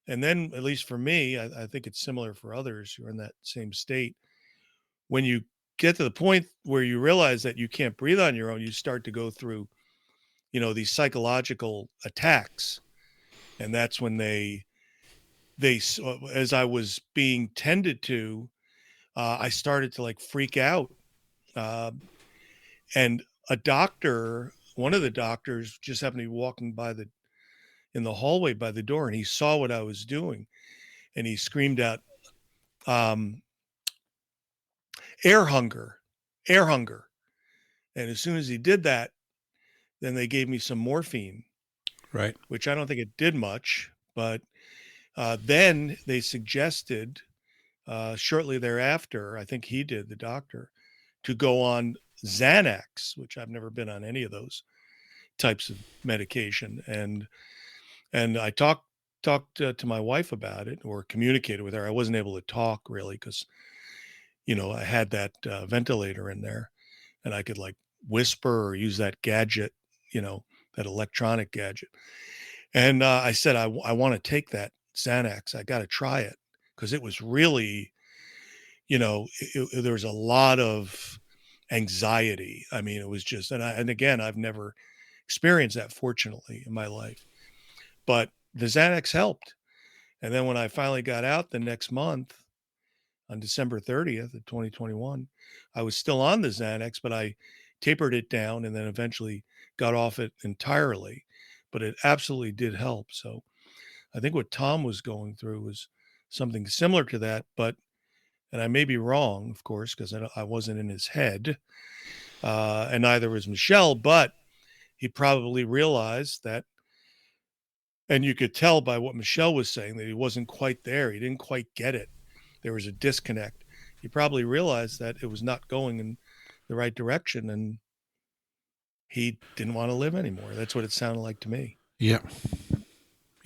And then, at least for me, I think it's similar for others who are in that same state. When you get to the point where you realize that you can't breathe on your own, you start to go through, these psychological attacks. And that's when they, as I was being tended to, I started to like freak out. And one of the doctors just happened to be walking in the hallway by the door, and he saw what I was doing, and he screamed out, air hunger. And as soon as he did that, then they gave me some morphine, Right. which I don't think it did much, but then they suggested shortly thereafter, I think he did, the doctor, to go on Xanax, which I've never been on any of those types of medication. And I talked to my wife about it, or communicated with her. I wasn't able to talk really because, I had that ventilator in there, and I could like whisper or use that gadget, that electronic gadget. And I said, I want to take that Xanax. I got to try it, because it was really, there was a lot of anxiety. I mean, it was just, and again, I've never experienced that, fortunately, in my life, but the Xanax helped. And then when I finally got out the next month, on December 30th of 2021, I was still on the Xanax, but I tapered it down and then eventually got off it entirely. But it absolutely did help. So I think what Tom was going through was something similar to that, and I may be wrong, of course, because I wasn't in his head, and neither was Michelle, but he probably realized that, and you could tell by what Michelle was saying, that he wasn't quite there. He didn't quite get it. There was a disconnect. He probably realized that it was not going in the right direction, and he didn't want to live anymore. That's what it sounded like to me. Yeah.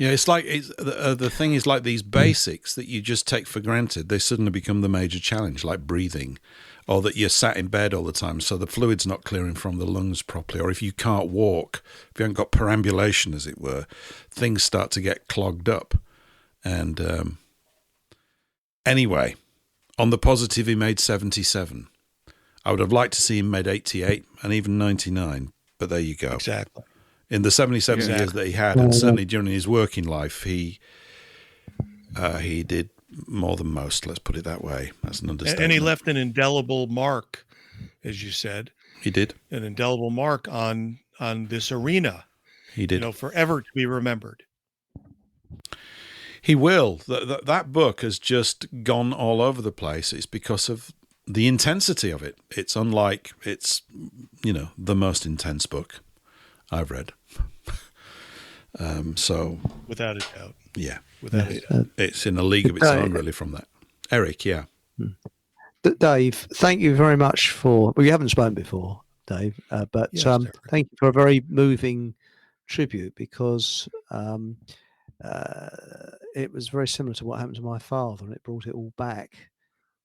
Yeah, it's like the thing is like these basics that you just take for granted. They suddenly become the major challenge, like breathing, or that you're sat in bed all the time, so the fluid's not clearing from the lungs properly. Or if you can't walk, if you haven't got perambulation, as it were, things start to get clogged up. And anyway, on the positive, he made 77. I would have liked to see him made 88 and even 99, but there you go. Exactly. In the 77 Exactly. years that he had, and certainly during his working life, he did more than most. Let's put it that way. That's an understatement. And he left an indelible mark, as you said. He did. An indelible mark on this arena. He did. Forever to be remembered. He will. That book has just gone all over the place. It's because of the intensity of it. It's unlike, it's, the most intense book I've read. So without a doubt. Yeah. Without a doubt. It's in a league of its own, really, from that. Eric, yeah. Dave, thank you very much for, well, you haven't spoken before, Dave, but Yes, thank you for a very moving tribute, because it was very similar to what happened to my father, and it brought it all back.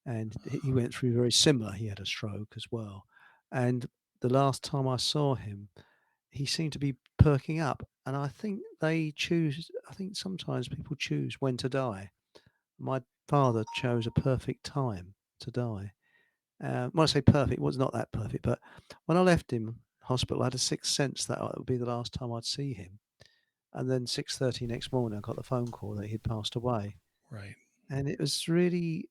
And he went through very similar. He had a stroke as well. And the last time I saw him, he seemed to be perking up. And I think sometimes people choose when to die. My father chose a perfect time to die. When I say perfect, it was not that perfect, but when I left him hospital, I had a sixth sense that it would be the last time I'd see him. And then 6:30 next morning, I got the phone call that he'd passed away. Right. And it was really,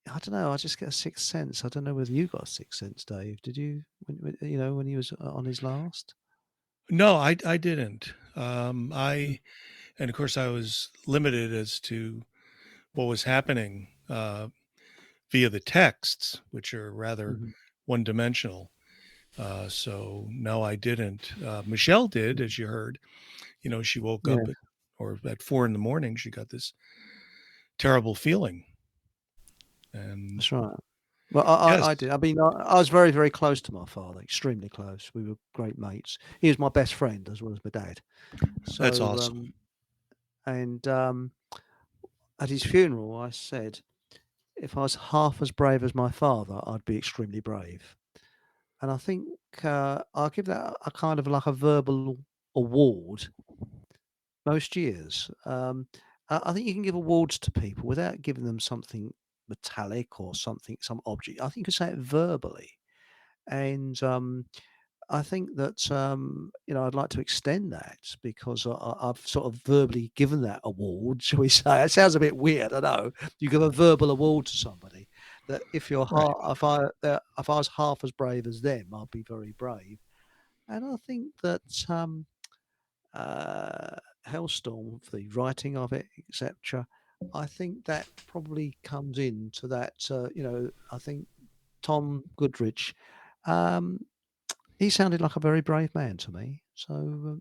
I don't know, I just get a sixth sense. I don't know whether you got a sixth sense, Dave. Did you, when he was on his last? No, I didn't. And of course I was limited as to what was happening via the texts, which are rather one-dimensional. So no, I didn't. Michelle did, as you heard. She woke up at 4 a.m. She got this terrible feeling. And that's right. Well, I did. I mean, I was very, very close to my father, extremely close. We were great mates. He was my best friend as well as my dad. So, that's awesome. And at his funeral, I said, if I was half as brave as my father, I'd be extremely brave. And I think I'll give that a kind of like a verbal award most years. I think you can give awards to people without giving them something metallic or some object. I think you can say it verbally. And I think that, I'd like to extend that, because I've sort of verbally given that award, shall we say. It sounds a bit weird, I know. You give a verbal award to somebody, that if you're if I was half as brave as them, I'd be very brave. And I think that Hellstorm, the writing of it, etc., I think that probably comes into that. I think Tom Goodrich, he sounded like a very brave man to me. So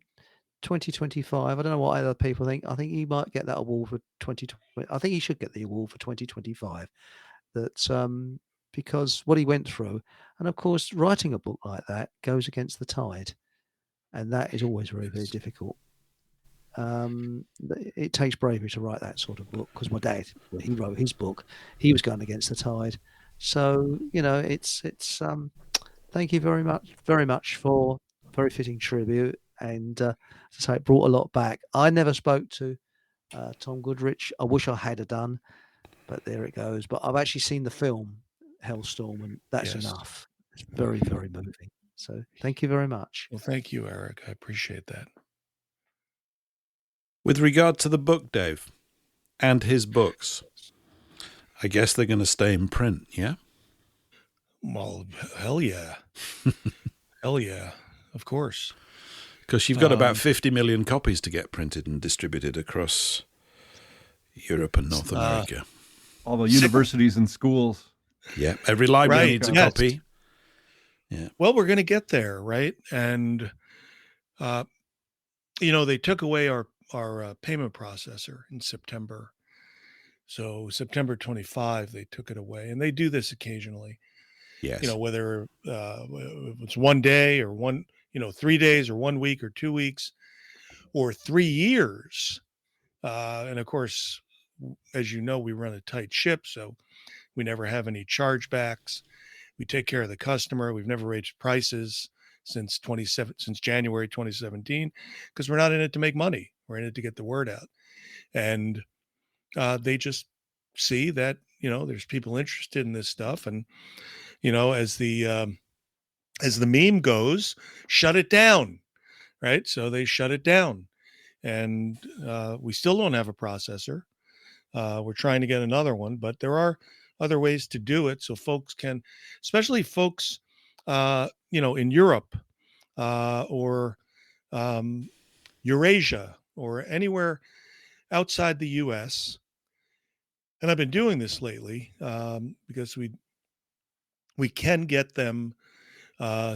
2025, I don't know what other people think. I think he might get that award for 2020. I think he should get the award for 2025. That because what he went through, and of course, writing a book like that goes against the tide, and that is always very, very difficult. It takes bravery to write that sort of book, because my dad, when he wrote his book, he was going against the tide. So it's thank you very much for a very fitting tribute, and as I say, it brought a lot back. I never spoke to Tom Goodrich. I wish I had done, but there it goes. But I've actually seen the film Hellstorm, and that's enough. It's very, very moving. So thank you very much. Well, thank you, Eric. I appreciate that. With regard to the book, Dave, and his books, I guess they're going to stay in print, yeah? Well, hell yeah. Hell yeah, of course. Because you've got about 50 million copies to get printed and distributed across Europe and North America. All the universities and schools. Yeah, every library needs a copy. Yeah. Well, we're going to get there, right? And, they took away our payment processor in September. So September 25, they took it away, and they do this occasionally. Yes. Whether it's one day or 3 days or 1 week or 2 weeks or 3 years, And of course, as you know, we run a tight ship, so we never have any chargebacks. We take care of the customer. We've never raised prices since January 2017, because we're not in it to make money. We're in it to get the word out. And they just see that, there's people interested in this stuff. And, as the meme goes, shut it down, right? So they shut it down. And we still don't have a processor. We're trying to get another one, but there are other ways to do it. So folks can, especially folks, in Europe or Eurasia or anywhere outside the U.S. And I've been doing this lately because we can get them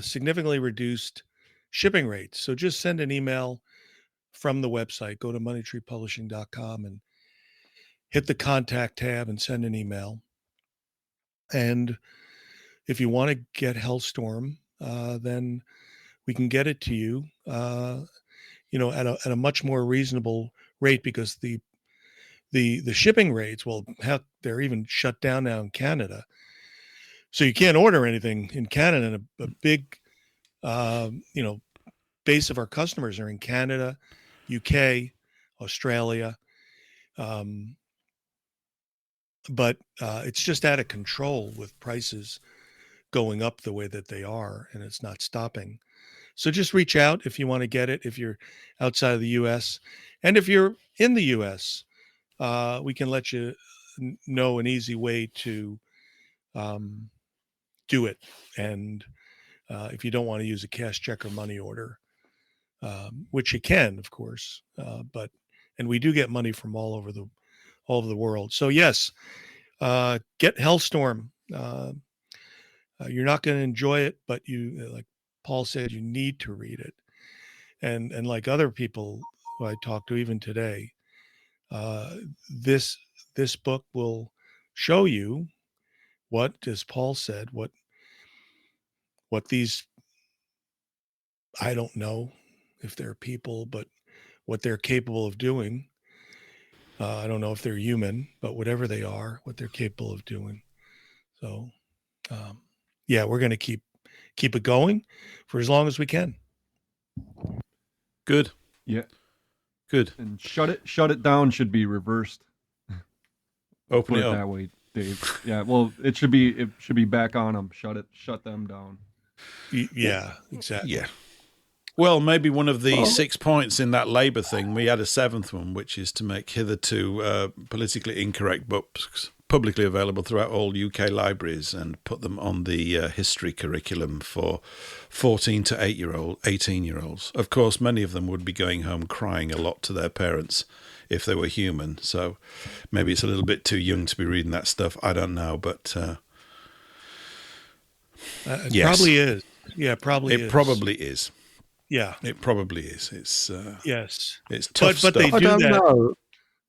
significantly reduced shipping rates. So just send an email from the website. Go to moneytreepublishing.com and hit the contact tab and send an email. And if you want to get Hellstorm, then we can get it to you, at a much more reasonable rate, because the shipping rates, well, heck, they're even shut down now in Canada. So you can't order anything in Canada. And a big, base of our customers are in Canada, UK, Australia. But it's just out of control with prices going up the way that they are, and it's not stopping. So just reach out if you want to get it, if you're outside of the U.S. And if you're in the U.S., we can let you know an easy way to do it. And if you don't want to use a cash check or money order, which you can, of course, and we do get money from all over the world. So yes, get Hellstorm. You're not going to enjoy it, but you, like Paul said, you need to read it. And like other people who I talked to even today, this book will show you what, as Paul said, what these, I don't know if they're people, but what they're capable of doing. I don't know if they're human, but whatever they are, what they're capable of doing. So, yeah, we're going to keep it going for as long as we can. Good. Yeah. Good. And shut it down should be reversed. Open Put it it up. that way, Dave. Yeah. Well, it should be back on them. Shut them down. Yeah, exactly. Yeah. Well, maybe one of the 6 points in that Labour thing, we had a seventh one, which is to make hitherto politically incorrect books publicly available throughout all UK libraries and put them on the history curriculum for 14 to 18-year-olds. Of course, many of them would be going home crying a lot to their parents if they were human. So maybe it's a little bit too young to be reading that stuff. I don't know, but It probably is. Yeah, probably it is. probably is. Yeah, it probably is. It's yes, it's tough but they stuff. do I don't that. know.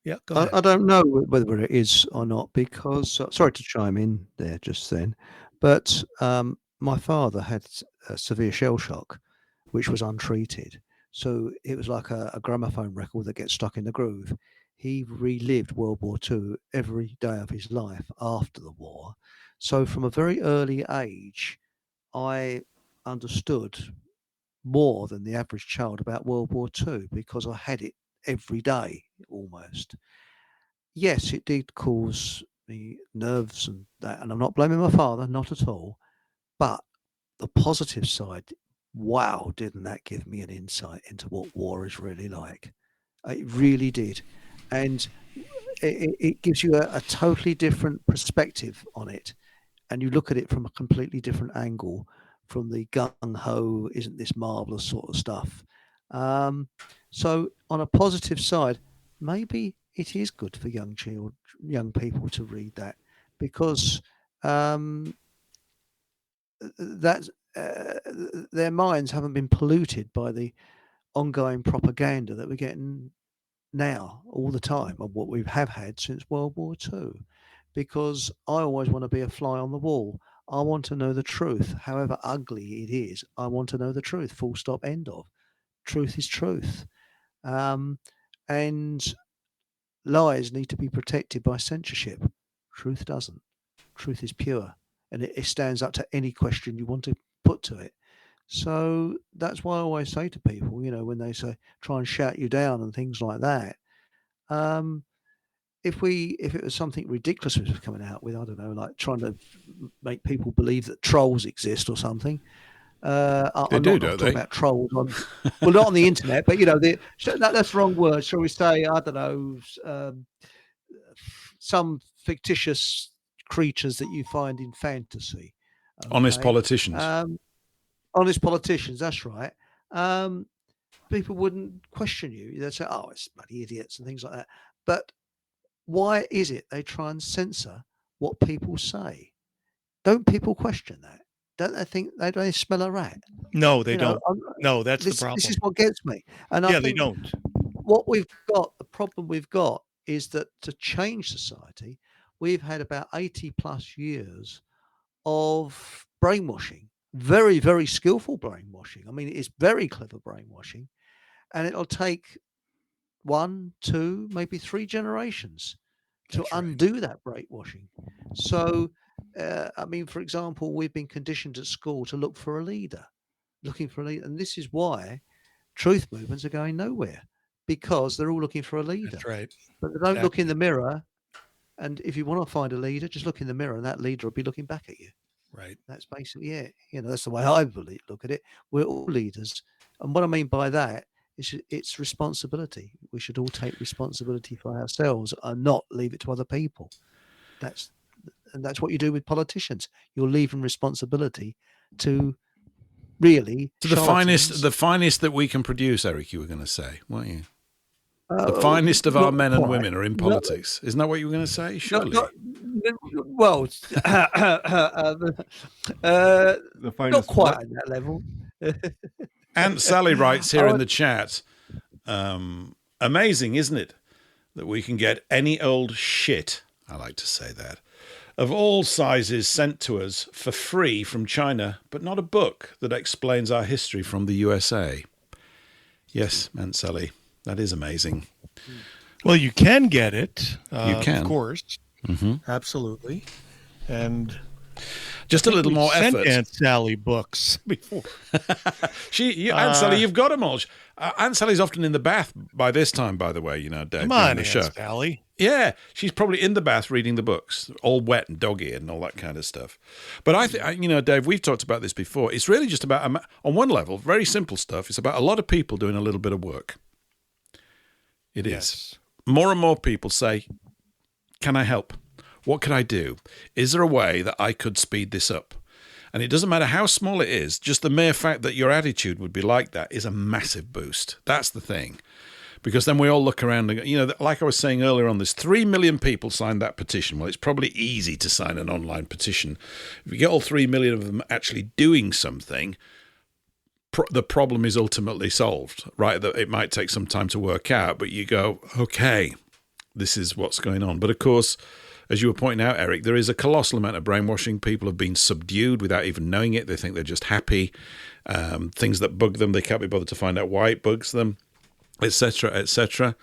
Yeah, go ahead. I don't know whether it is or not, because sorry to chime in there just then, but my father had a severe shell shock, which was untreated. So it was like a gramophone record that gets stuck in the groove. He relived World War II every day of his life after the war. So from a very early age, I understood more than the average child about World War II because I had it every day almost. Yes, it did cause me nerves and that, and I'm not blaming my father, not at all. But the positive side, wow, didn't that give me an insight into what war is really like? It really did. And it gives you a totally different perspective on it. And you look at it from a completely different angle, from the gung-ho, isn't this marvelous sort of stuff. So on a positive side, maybe it is good for young people to read that, because that their minds haven't been polluted by the ongoing propaganda that we're getting now all the time, and what we have had since World War II. Because I always want to be a fly on the wall. I want to know the truth, however ugly it is. I want to know the truth. Full stop. End of. Truth is truth. And lies need to be protected by censorship. Truth doesn't. Truth is pure, and it stands up to any question you want to put to it. So that's why I always say to people, when they say try and shout you down and things like that, um, if it was something ridiculous we was coming out with, I don't know, like trying to make people believe that trolls exist or something. I'm do, not don't talking they? about trolls on, well, not on the internet, but that's the wrong word. Shall we say, I don't know, some fictitious creatures that you find in fantasy. Honest Okay? politicians. Honest politicians, that's right. People wouldn't question you. They'd say, "Oh, it's bloody idiots" and things like that. But why is it they try and censor what people say? Don't people question that? Don't they think they smell a rat? No, they You know, don't. I'm, No, that's the this problem. is what gets me. And I Yeah, they think don't. the problem we've got is that to change society, we've had about 80 plus years of brainwashing, very, very skillful brainwashing. I mean, it's very clever brainwashing, and it'll take 1, 2, maybe 3 generations to That's right. undo that brainwashing. So, I mean, for example, we've been conditioned at school to look for a leader, and this is why truth movements are going nowhere, because they're all looking for a leader, That's right. but they don't look in Exactly. the mirror. And if you want to find a leader, just look in the mirror, and that leader will be looking back at you. Right. That's basically it. That's the way I look at it. We're all leaders. And what I mean by that is it's responsibility. We should all take responsibility for ourselves and not leave it to other people. That's what you do with politicians. You're leaving responsibility to really To the charlatans. finest that we can produce, Eric, you were going to say, weren't you? The Uh, finest of our not men and quite. women are in Not- politics. Isn't that what you were going to say? Surely. well, The not finest quite what? at that level. Aunt Sally writes here I in the chat, amazing, isn't it, that we can get any old shit, I like to say that, of all sizes sent to us for free from China, but not a book that explains our history from the USA. Yes, Aunt Sally, that is amazing. Well, you can get it. You can. Of course. Mm-hmm. Absolutely. And Just a little we've more sent effort. Aunt Sally books before. Aunt Sally, you've got them all. Aunt Sally's often in the bath by this time, by the way, Dave. Come doing on, the Aunt show. Sally. Yeah, she's probably in the bath reading the books, all wet and dog-eared and all that kind of stuff. But I think, Dave, we've talked about this before. It's really just about, on one level, very simple stuff. It's about a lot of people doing a little bit of work. It is. Yes. More and more people say, can I help? What can I do? Is there a way that I could speed this up? And it doesn't matter how small it is, just the mere fact that your attitude would be like that is a massive boost. That's the thing. Because then we all look around and, like I was saying earlier on, there's 3 million people signed that petition. Well, it's probably easy to sign an online petition. If you get all 3 million of them actually doing something, the problem is ultimately solved, right? That it might take some time to work out, but you go, okay, this is what's going on. But of course, as you were pointing out, Eric, there is a colossal amount of brainwashing. People have been subdued without even knowing it. They think they're just happy. Things that bug them, they can't be bothered to find out why it bugs them, etc., etc.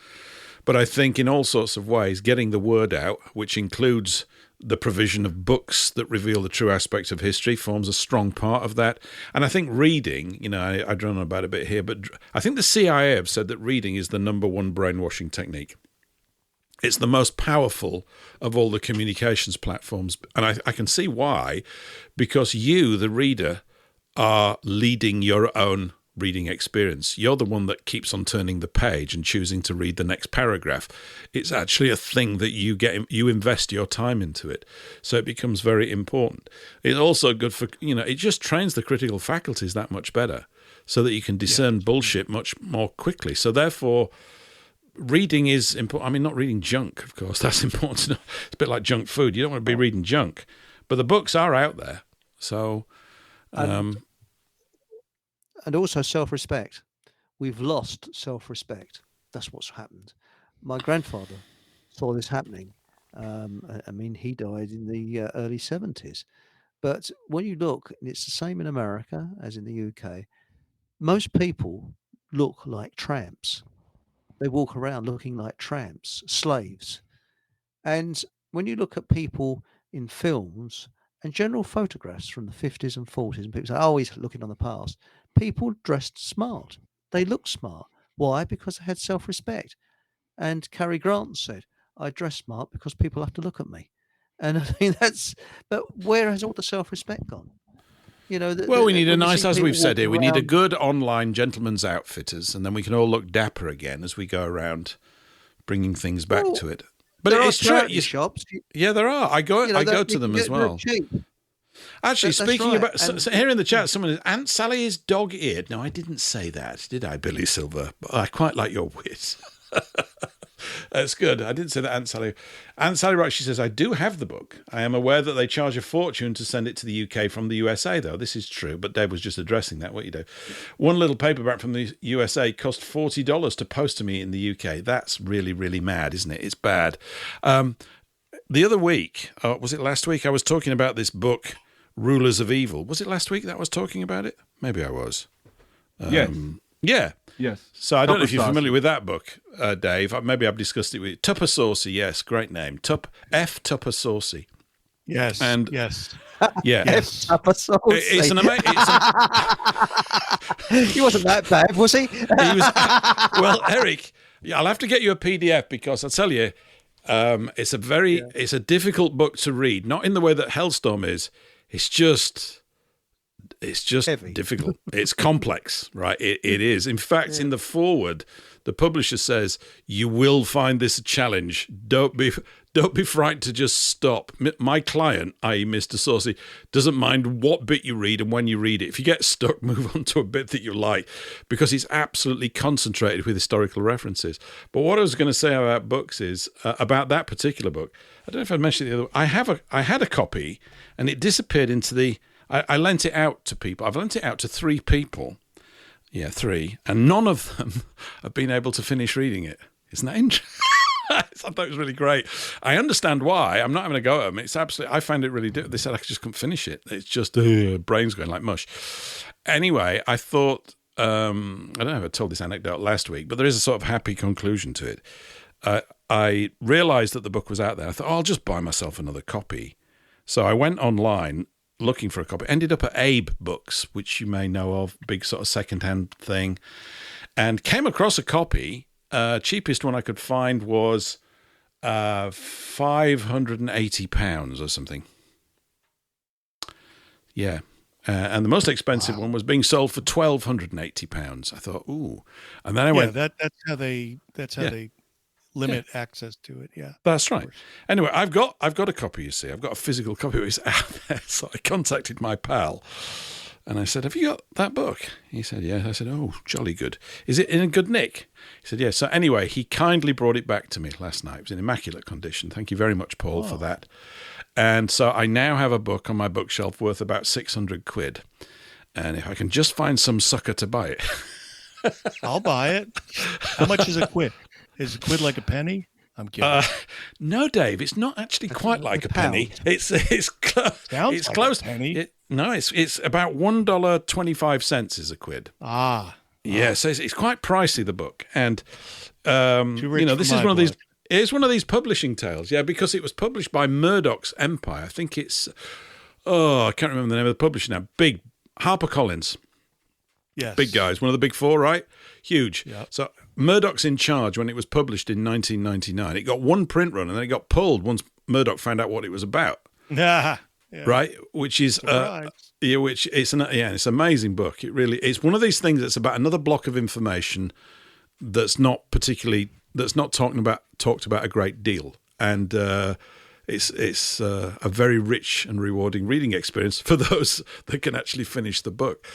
But I think in all sorts of ways, getting the word out, which includes the provision of books that reveal the true aspects of history, forms a strong part of that. And I think reading, I drone on about it a bit here, but I think the CIA have said that reading is the number one brainwashing technique. It's the most powerful of all the communications platforms. And I can see why, because you, the reader, are leading your own reading experience. You're the one that keeps on turning the page and choosing to read the next paragraph. It's actually a thing that you invest your time into it. So it becomes very important. It's also good for, it just trains the critical faculties that much better so that you can discern bullshit much more quickly. So therefore, reading is important. I mean, not reading junk, of course. That's important. It's a bit like junk food. You don't want to be reading junk. But the books are out there. So... And also self-respect. We've lost self-respect. That's what's happened. My grandfather saw this happening. I mean, he died in the early 70s. But when you look, and it's the same in America as in the UK, most people look like tramps. they walk around looking like tramps, slaves. And when you look at people in films and general photographs from the 50s and 40s, and people say, oh, he's looking on the past, people dressed smart. They looked smart. Why? Because they had self-respect. And Cary Grant said, I dress smart because people have to look at me. And I mean, but where has all the self-respect gone? You know, Well, we need a when you nice, see as people we've said here, we walking need a around- good online gentleman's outfitters, and then we can all look dapper again as we go around bringing things back Well, to it. But there are it's true. charity shops. Yeah, there are. I go that to you them can as get very well. cheap. Actually, That's speaking right. about And- so here in the chat, someone is Aunt Sally is dog-eared. No, I didn't say that, did I, Billy Silver? But I quite like your wit. That's good. I didn't say that, Aunt Sally. Aunt Sally writes, she says, I do have the book. I am aware that they charge a fortune to send it to the UK from the USA, though. This is true, but Dave was just addressing that. What you do? One little paperback from the USA cost $40 to post to me in the UK. That's really, really mad, isn't it? It's bad. The other week, was it last week? I was talking about this book, Rulers of Evil. Was it last week that I was talking about it? Maybe I was. Yes. Yeah. Yes. So I don't know if you're Tupper familiar with that book, Dave. Maybe I've discussed it with you. Tupper Saucy, yes, great name. Tupper Saucy. Yes. And- yes. Yeah. Yes. Upper Saucy. It's an amazing. He wasn't that bad, was he? Well, Eric, I'll have to get you a PDF because I tell you, it's a difficult book to read. Not in the way that Hellstorm is. It's just Heavy. difficult. It's complex, right? It is. In fact, in the foreword, the publisher says, you will find this a challenge. Don't be frightened to just stop. My client, i.e. Mr. Saucy, doesn't mind what bit you read and when you read it. If you get stuck, move on to a bit that you like, because it's absolutely concentrated with historical references. But what I was going to say about books is, about that particular book, I don't know if I mentioned it the other way. I had a copy and it disappeared into the... I lent it out to people. I've lent it out to 3 people. Yeah, 3. And none of them have been able to finish reading it. Isn't that interesting? I thought it was really great. I understand why. I'm not having a go at them. It's absolutely... I found it really... They said I just couldn't finish it. It's just... brain's going like mush. Anyway, I thought... I don't know if I told this anecdote last week, but there is a sort of happy conclusion to it. I realised that the book was out there. I thought, I'll just buy myself another copy. So I went online... looking for a copy, ended up at Abe Books, which you may know of, big sort of second-hand thing, and came across a copy. Cheapest one I could find was £580 or something. Yeah. And the most expensive one was being sold for £1,280. I thought, ooh. And then I went... That's how they limit access to it. Yeah. That's right. Anyway, I've got a copy, you see. I've got a physical copy. It's out there. So I contacted my pal and I said, have you got that book? He said, yeah. I said, oh, jolly good. Is it in a good nick? He said, yeah. So anyway, he kindly brought it back to me last night. It was in immaculate condition. Thank you very much, Paul, for that. And so I now have a book on my bookshelf worth about £600. And if I can just find some sucker to buy it. I'll buy it. How much is a quid? Is a quid like a penny? I'm kidding. No, Dave, it's not actually quite like a penny. It's close. Sounds It's like close. a penny. It's about $1.25 is a quid. Yeah, so it's quite pricey, the book, and Too rich this for is my one of these. blood. It's one of these publishing tales, yeah, because it was published by Murdoch's Empire. I think it's I can't remember the name of the publisher now. Big HarperCollins. Yes. Big guys, one of the big 4, right? Huge. Yep. So Murdoch's in charge when it was published in 1999. It got one print run and then it got pulled once Murdoch found out what it was about. Yeah. Right? Which is Surprise. it's an amazing book. It's one of these things that's about another block of information that's not talked about a great deal. And it's a very rich and rewarding reading experience for those that can actually finish the book.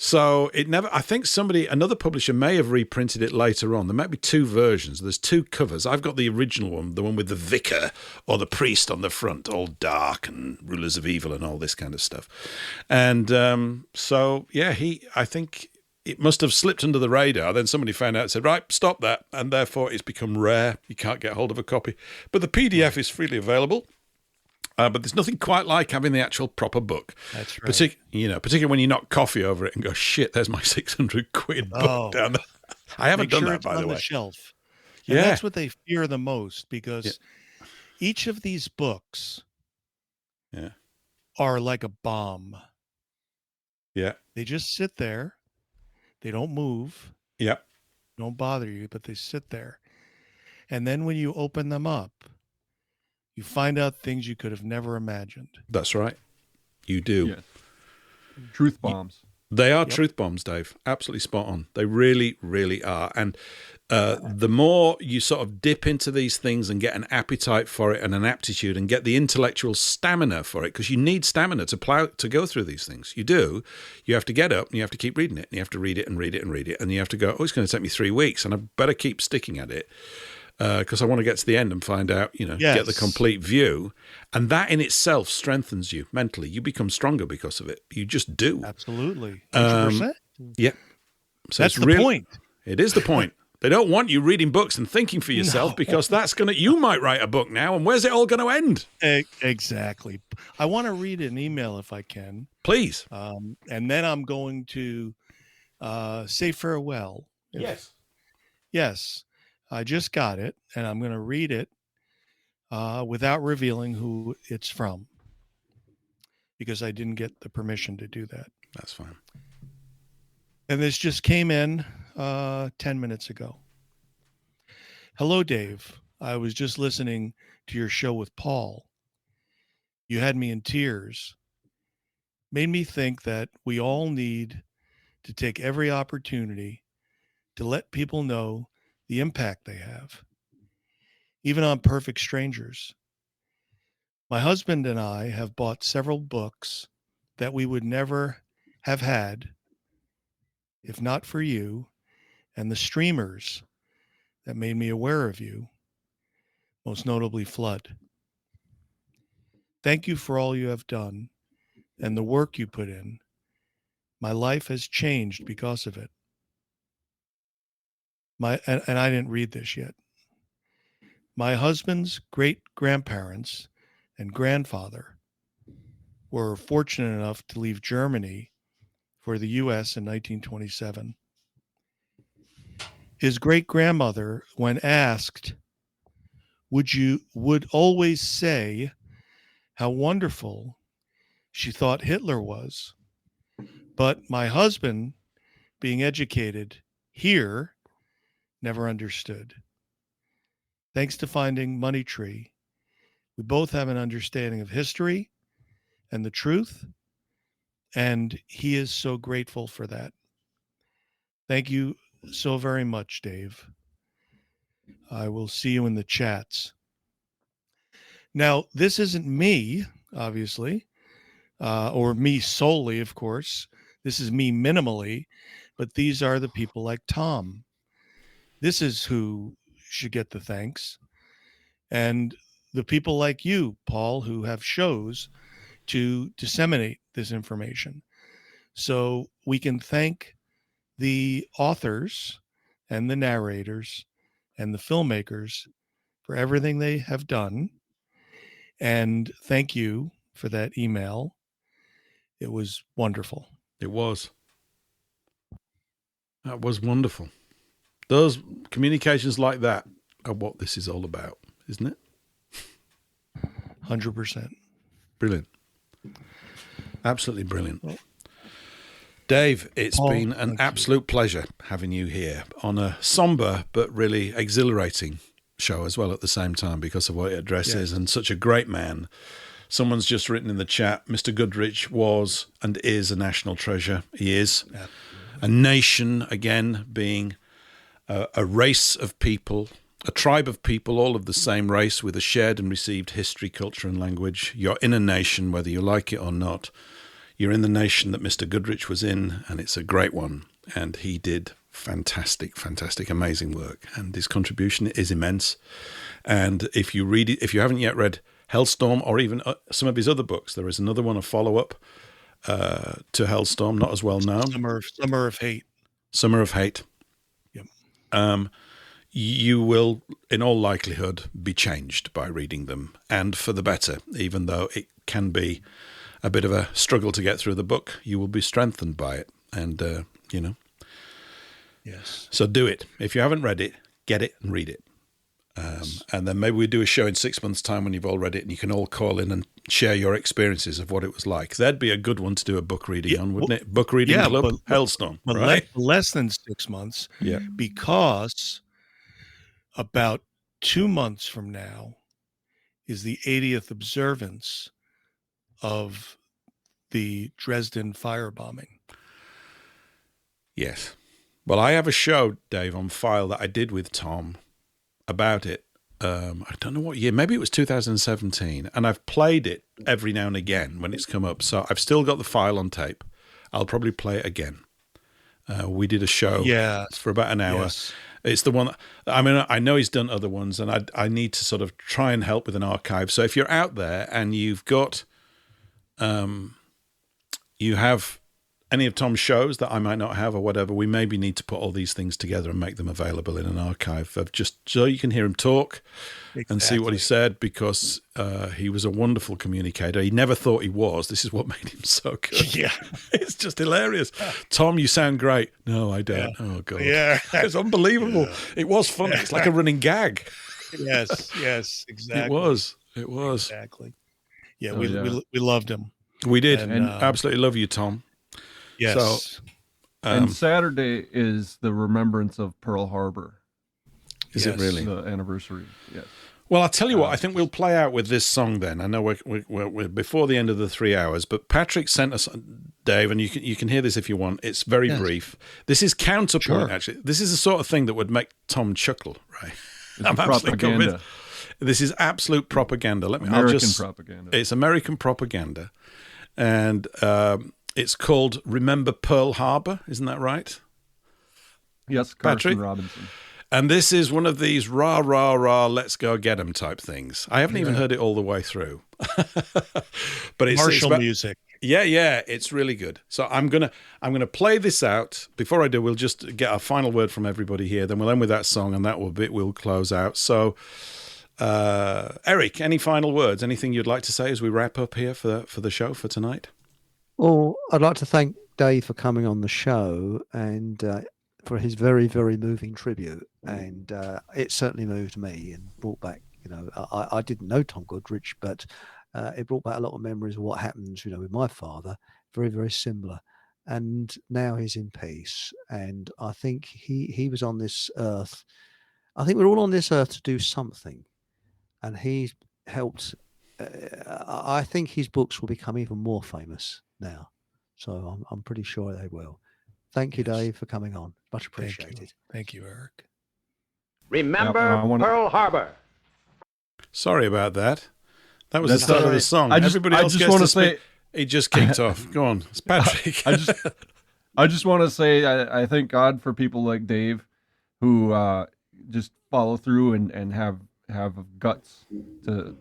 So I think another publisher may have reprinted it later on. There might be 2 versions. There's 2 covers. I've got the original one, the one with the vicar or the priest on the front, all dark and rulers of evil and all this kind of stuff. And I think it must have slipped under the radar. Then somebody found out and said, right, stop that. And therefore it's become rare. You can't get hold of a copy. But the PDF is freely available. But there's nothing quite like having the actual proper book. That's right. Particularly when you knock coffee over it and go, shit, there's my £600 book down there. I haven't Make done sure that, it's by on the way. shelf. And Yeah. that's what they fear the most, because each of these books are like a bomb. Yeah. They just sit there. They don't move. Yeah. Don't bother you, but they sit there. And then when you open them up, you find out things you could have never imagined. That's right. You do. Yes. Truth bombs. They are truth bombs, Dave. Absolutely spot on. They really, really are. And the more you sort of dip into these things and get an appetite for it and an aptitude and get the intellectual stamina for it, because you need stamina to go through these things. You do. You have to get up and you have to keep reading it. And you have to read it and read it and read it. And you have to go, oh, it's going to take me 3 weeks and I better keep sticking at it. Because I want to get to the end and find out, get the complete view. And that in itself strengthens you mentally. You become stronger because of it. You just do. Absolutely. 100%. Yeah. So That's the point. It is the point. They don't want you reading books and thinking for yourself because you might write a book now, and where's it all going to end? Exactly. I want to read an email if I can. Please. And then I'm going to say farewell. Yes. I just got it, and I'm going to read it without revealing who it's from, because I didn't get the permission to do that. That's fine. And this just came in 10 minutes ago. Hello, Dave. I was just listening to your show with Paul. You had me in tears. Made me think that we all need to take every opportunity to let people know the impact they have, even on perfect strangers. My husband and I have bought several books that we would never have had if not for you and the streamers that made me aware of you, most notably Flood. Thank you for all you have done and the work you put in. My life has changed because of it. And I didn't read this yet. My husband's great-grandparents and grandfather were fortunate enough to leave Germany for the U.S. in 1927. His great-grandmother, when asked, would always say how wonderful she thought Hitler was. But my husband, being educated here, never understood. Thanks to finding Money Tree, we both have an understanding of history and the truth, and he is so grateful for that. Thank you so very much, Dave. I will see you in the chats. Now, this isn't me, obviously, or me solely, of course. This is me minimally, but these are the people like Tom. This is who should get the thanks. And the people like you, Paul, who have shows to disseminate this information. So we can thank the authors and the narrators and the filmmakers for everything they have done. And thank you for that email. It was wonderful. It was. That was wonderful. Those communications like that are what this is all about, isn't it? 100%. Brilliant. Absolutely brilliant. Dave, it's been an absolute pleasure having you here on a somber but really exhilarating show as well at the same time because of what it addresses and such a great man. Someone's just written in the chat, Mr. Goodrich was and is a national treasure. He is. Yeah. A nation, again, being a race of people, a tribe of people, all of the same race with a shared and received history, culture and language. You're in a nation, whether you like it or not. You're in the nation that Mr. Goodrich was in, and it's a great one. And he did fantastic, amazing work. And his contribution is immense. And if you read it, if you haven't yet read Hellstorm or even some of his other books, there is another one, a follow-up to Hellstorm, not as well known. Summer of Hate. Summer of Hate. Yep. You will, in all likelihood, be changed by reading them, and for the better, even though it can be a bit of a struggle to get through the book. You will be strengthened by it, and Yes. So do it. If you haven't read it, get it and read it. And then maybe we do a show in 6 months' time when you've all read it, and you can all call in and share your experiences of what it was like. That'd be a good one to do a book reading on, wouldn't it? Book reading club, Hailstorm, but right? less than 6 months. Yeah. Because about 2 months from now is the 80th observance of the Dresden firebombing. Yes. Well, I have a show, Dave, on file that I did with Tom about it. I don't know what year. Maybe it was 2017. And I've played it every now and again when it's come up. So I've still got the file on tape. I'll probably play it again. We did a show for about an hour. Yes. It's the one, I mean, I know he's done other ones, and I need to sort of try and help with an archive. So if you're out there and you've got, you have any of Tom's shows that I might not have or whatever, we maybe need to put all these things together and make them available in an archive of just so you can hear him talk and see what he said, because he was a wonderful communicator. He never thought he was. This is what made him so good. Yeah. It's just hilarious. Tom, you sound great. No, I don't. Yeah. Oh, God. Yeah. It's unbelievable. Yeah. It was funny. It's like a running gag. Yes, exactly. It was. Exactly. Yeah, we loved him. We did. And absolutely love you, Tom. Yes. So, and Saturday is the remembrance of Pearl Harbor. Is it really? The anniversary, yes. Well, I'll tell you what, I think we'll play out with this song then. I know we're before the end of the 3 hours, but Patrick sent us, Dave, and you can hear this if you want. It's very brief. This is counterpoint, actually. This is the sort of thing that would make Tom chuckle, right? I'm absolutely convinced. This is absolute propaganda. American propaganda. It's American propaganda. And it's called Remember Pearl Harbor, isn't that right? Yes, Carson Robinson. And this is one of these rah, rah, rah, let's go get 'em type things. I haven't even heard it all the way through. But it's martial music. Yeah, it's really good. So I'm gonna play this out. Before I do, we'll just get a final word from everybody here. Then we'll end with that song, and we'll close out. So, Eric, any final words? Anything you'd like to say as we wrap up here for the show for tonight? Well, I'd like to thank Dave for coming on the show and for his very, very moving tribute. And it certainly moved me and brought back, I didn't know Tom Goodrich, but it brought back a lot of memories of what happens, with my father. Very, very similar. And now he's in peace. And I think he was on this earth. I think we're all on this earth to do something. And he helped. I think his books will become even more famous now. So I'm pretty sure they will. Thank you, Dave, for coming on. Much appreciated. Thank you, Eric. Remember Pearl Harbor. Sorry about that. That was the start of the song. Everybody else just want to say he just kicked off. Go on, it's Patrick. I just want to say I thank God for people like Dave who just follow through and have guts to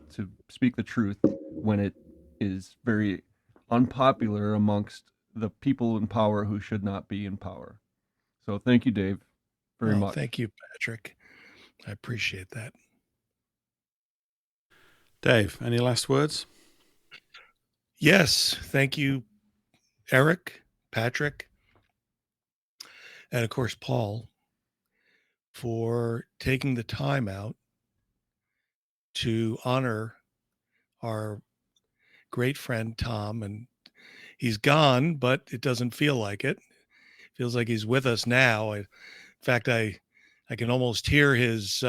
speak the truth when it is very unpopular amongst the people in power who should not be in power. So thank you, Dave, very much. Thank you, Patrick. I appreciate that. Dave, any last words? Yes. Thank you, Eric, Patrick, and of course, Paul, for taking the time out to honor our great friend, Tom. And he's gone, but it doesn't feel like it. It feels like he's with us now. In fact, I can almost hear his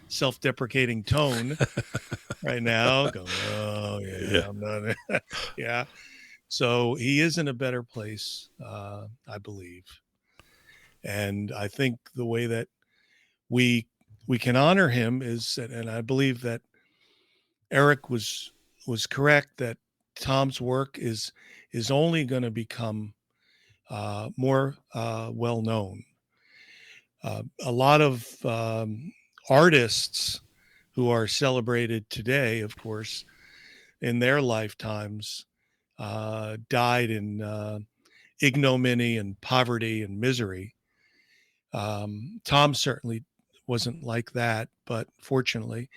self-deprecating tone right now. Going, oh yeah, I'm not. Yeah. So he is in a better place, I believe. And I think the way that we can honor him is, and I believe that Eric was correct, that Tom's work is only going to become more well known. A lot of artists who are celebrated today, of course, in their lifetimes, died in ignominy and poverty and misery. Tom certainly wasn't like that, but fortunately,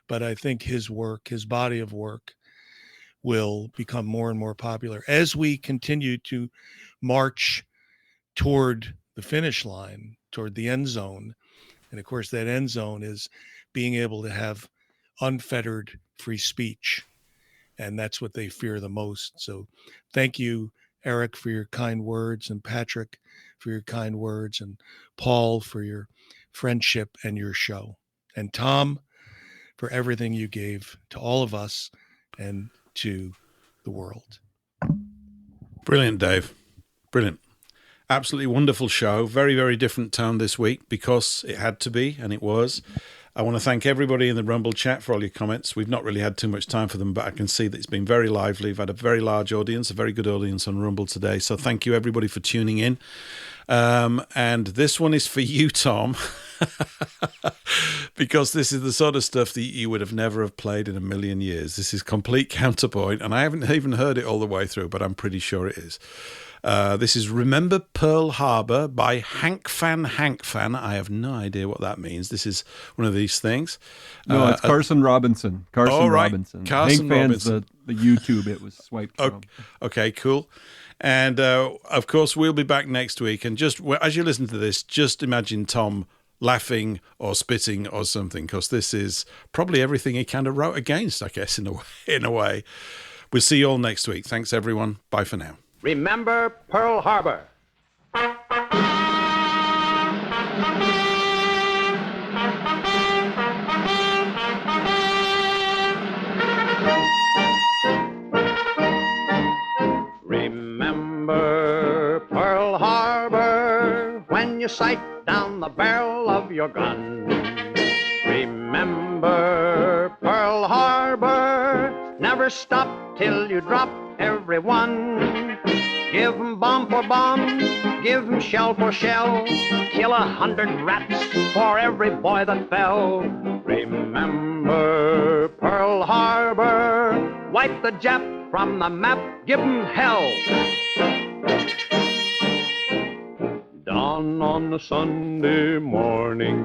but I think his work, his body of work, will become more and more popular as we continue to march toward the finish line, toward the end zone. And of course, that end zone is being able to have unfettered free speech. And that's what they fear the most. So thank you, Eric, for your kind words, and Patrick for your kind words, and Paul for your friendship and your show, and Tom for everything you gave to all of us and to the world. Brilliant, Dave. Brilliant. Absolutely wonderful show. Very, very different tone this week because it had to be, and it was. I want to thank everybody in the Rumble chat for all your comments. We've not really had too much time for them, but I can see that it's been very lively. We've had a very large audience, a very good audience on Rumble today. So thank you, everybody, for tuning in. And this one is for you, Tom, because this is the sort of stuff that you would have never have played in a million years. This is complete counterpoint, and I haven't even heard it all the way through, but I'm pretty sure it is. This is Remember Pearl Harbor by Hank Fan. I have no idea what that means. This is one of these things. No, it's Carson Robinson. Robinson. Carson Hank Robinson. Fan's the YouTube it was swiped from. Okay, cool. And of course, we'll be back next week. And just as you listen to this, just imagine Tom laughing or spitting or something, because this is probably everything he kind of wrote against, I guess, in a way. We'll see you all next week. Thanks, everyone. Bye for now. Remember Pearl Harbor. Remember Pearl Harbor when you sight down the barrel of your gun. Remember Pearl Harbor, never stop till you drop everyone. Give 'em bomb for bomb, give 'em shell for shell, kill 100 rats for every boy that fell. Remember Pearl Harbor, wipe the Jap from the map, give 'em hell. Dawn on the Sunday morning,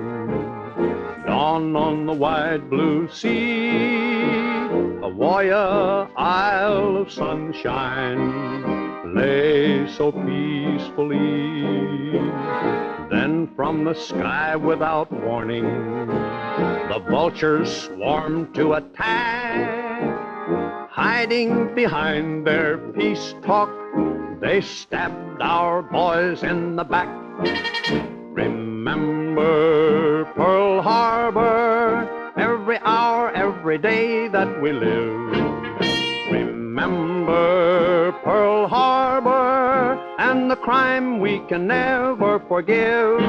dawn on the wide blue sea, Hawaii, Isle of Sunshine, lay so peacefully. Then from the sky without warning, the vultures swarmed to attack. Hiding behind their peace talk, they stabbed our boys in the back. Remember Pearl Harbor, every hour, every day that we live. Remember Pearl Harbor and the crime we can never forgive.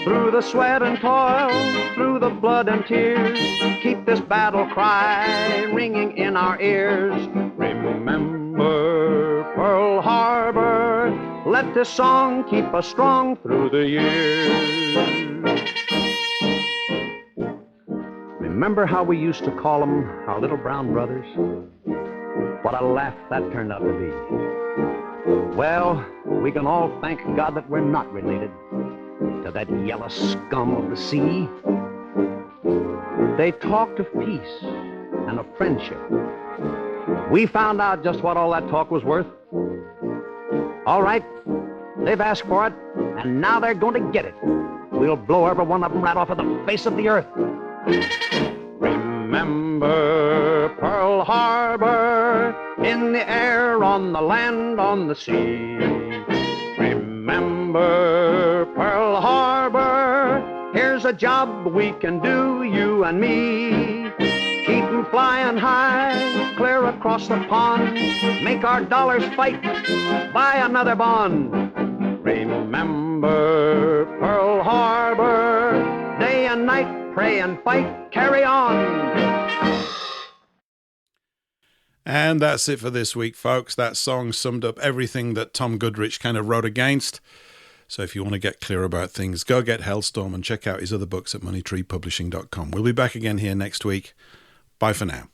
Through the sweat and toil, through the blood and tears, keep this battle cry ringing in our ears. Remember Pearl Harbor, let this song keep us strong through the years. Remember how we used to call them our little brown brothers? What a laugh that turned out to be. Well, we can all thank God that we're not related to that yellow scum of the sea. They talked of peace and of friendship. We found out just what all that talk was worth. All right, they've asked for it, and now they're going to get it. We'll blow every one of them right off of the face of the earth. Remember Pearl Harbor, in the air, on the land, on the sea. Remember Pearl Harbor, here's a job we can do, you and me. Keep 'em flying high, clear across the pond, make our dollars fight, buy another bond. Remember Pearl Harbor, day and night, pray and fight, carry on. And that's it for this week, folks. That song summed up everything that Tom Goodrich kind of wrote against. So if you want to get clear about things, go get Hellstorm and check out his other books at moneytreepublishing.com. We'll be back again here next week. Bye for now.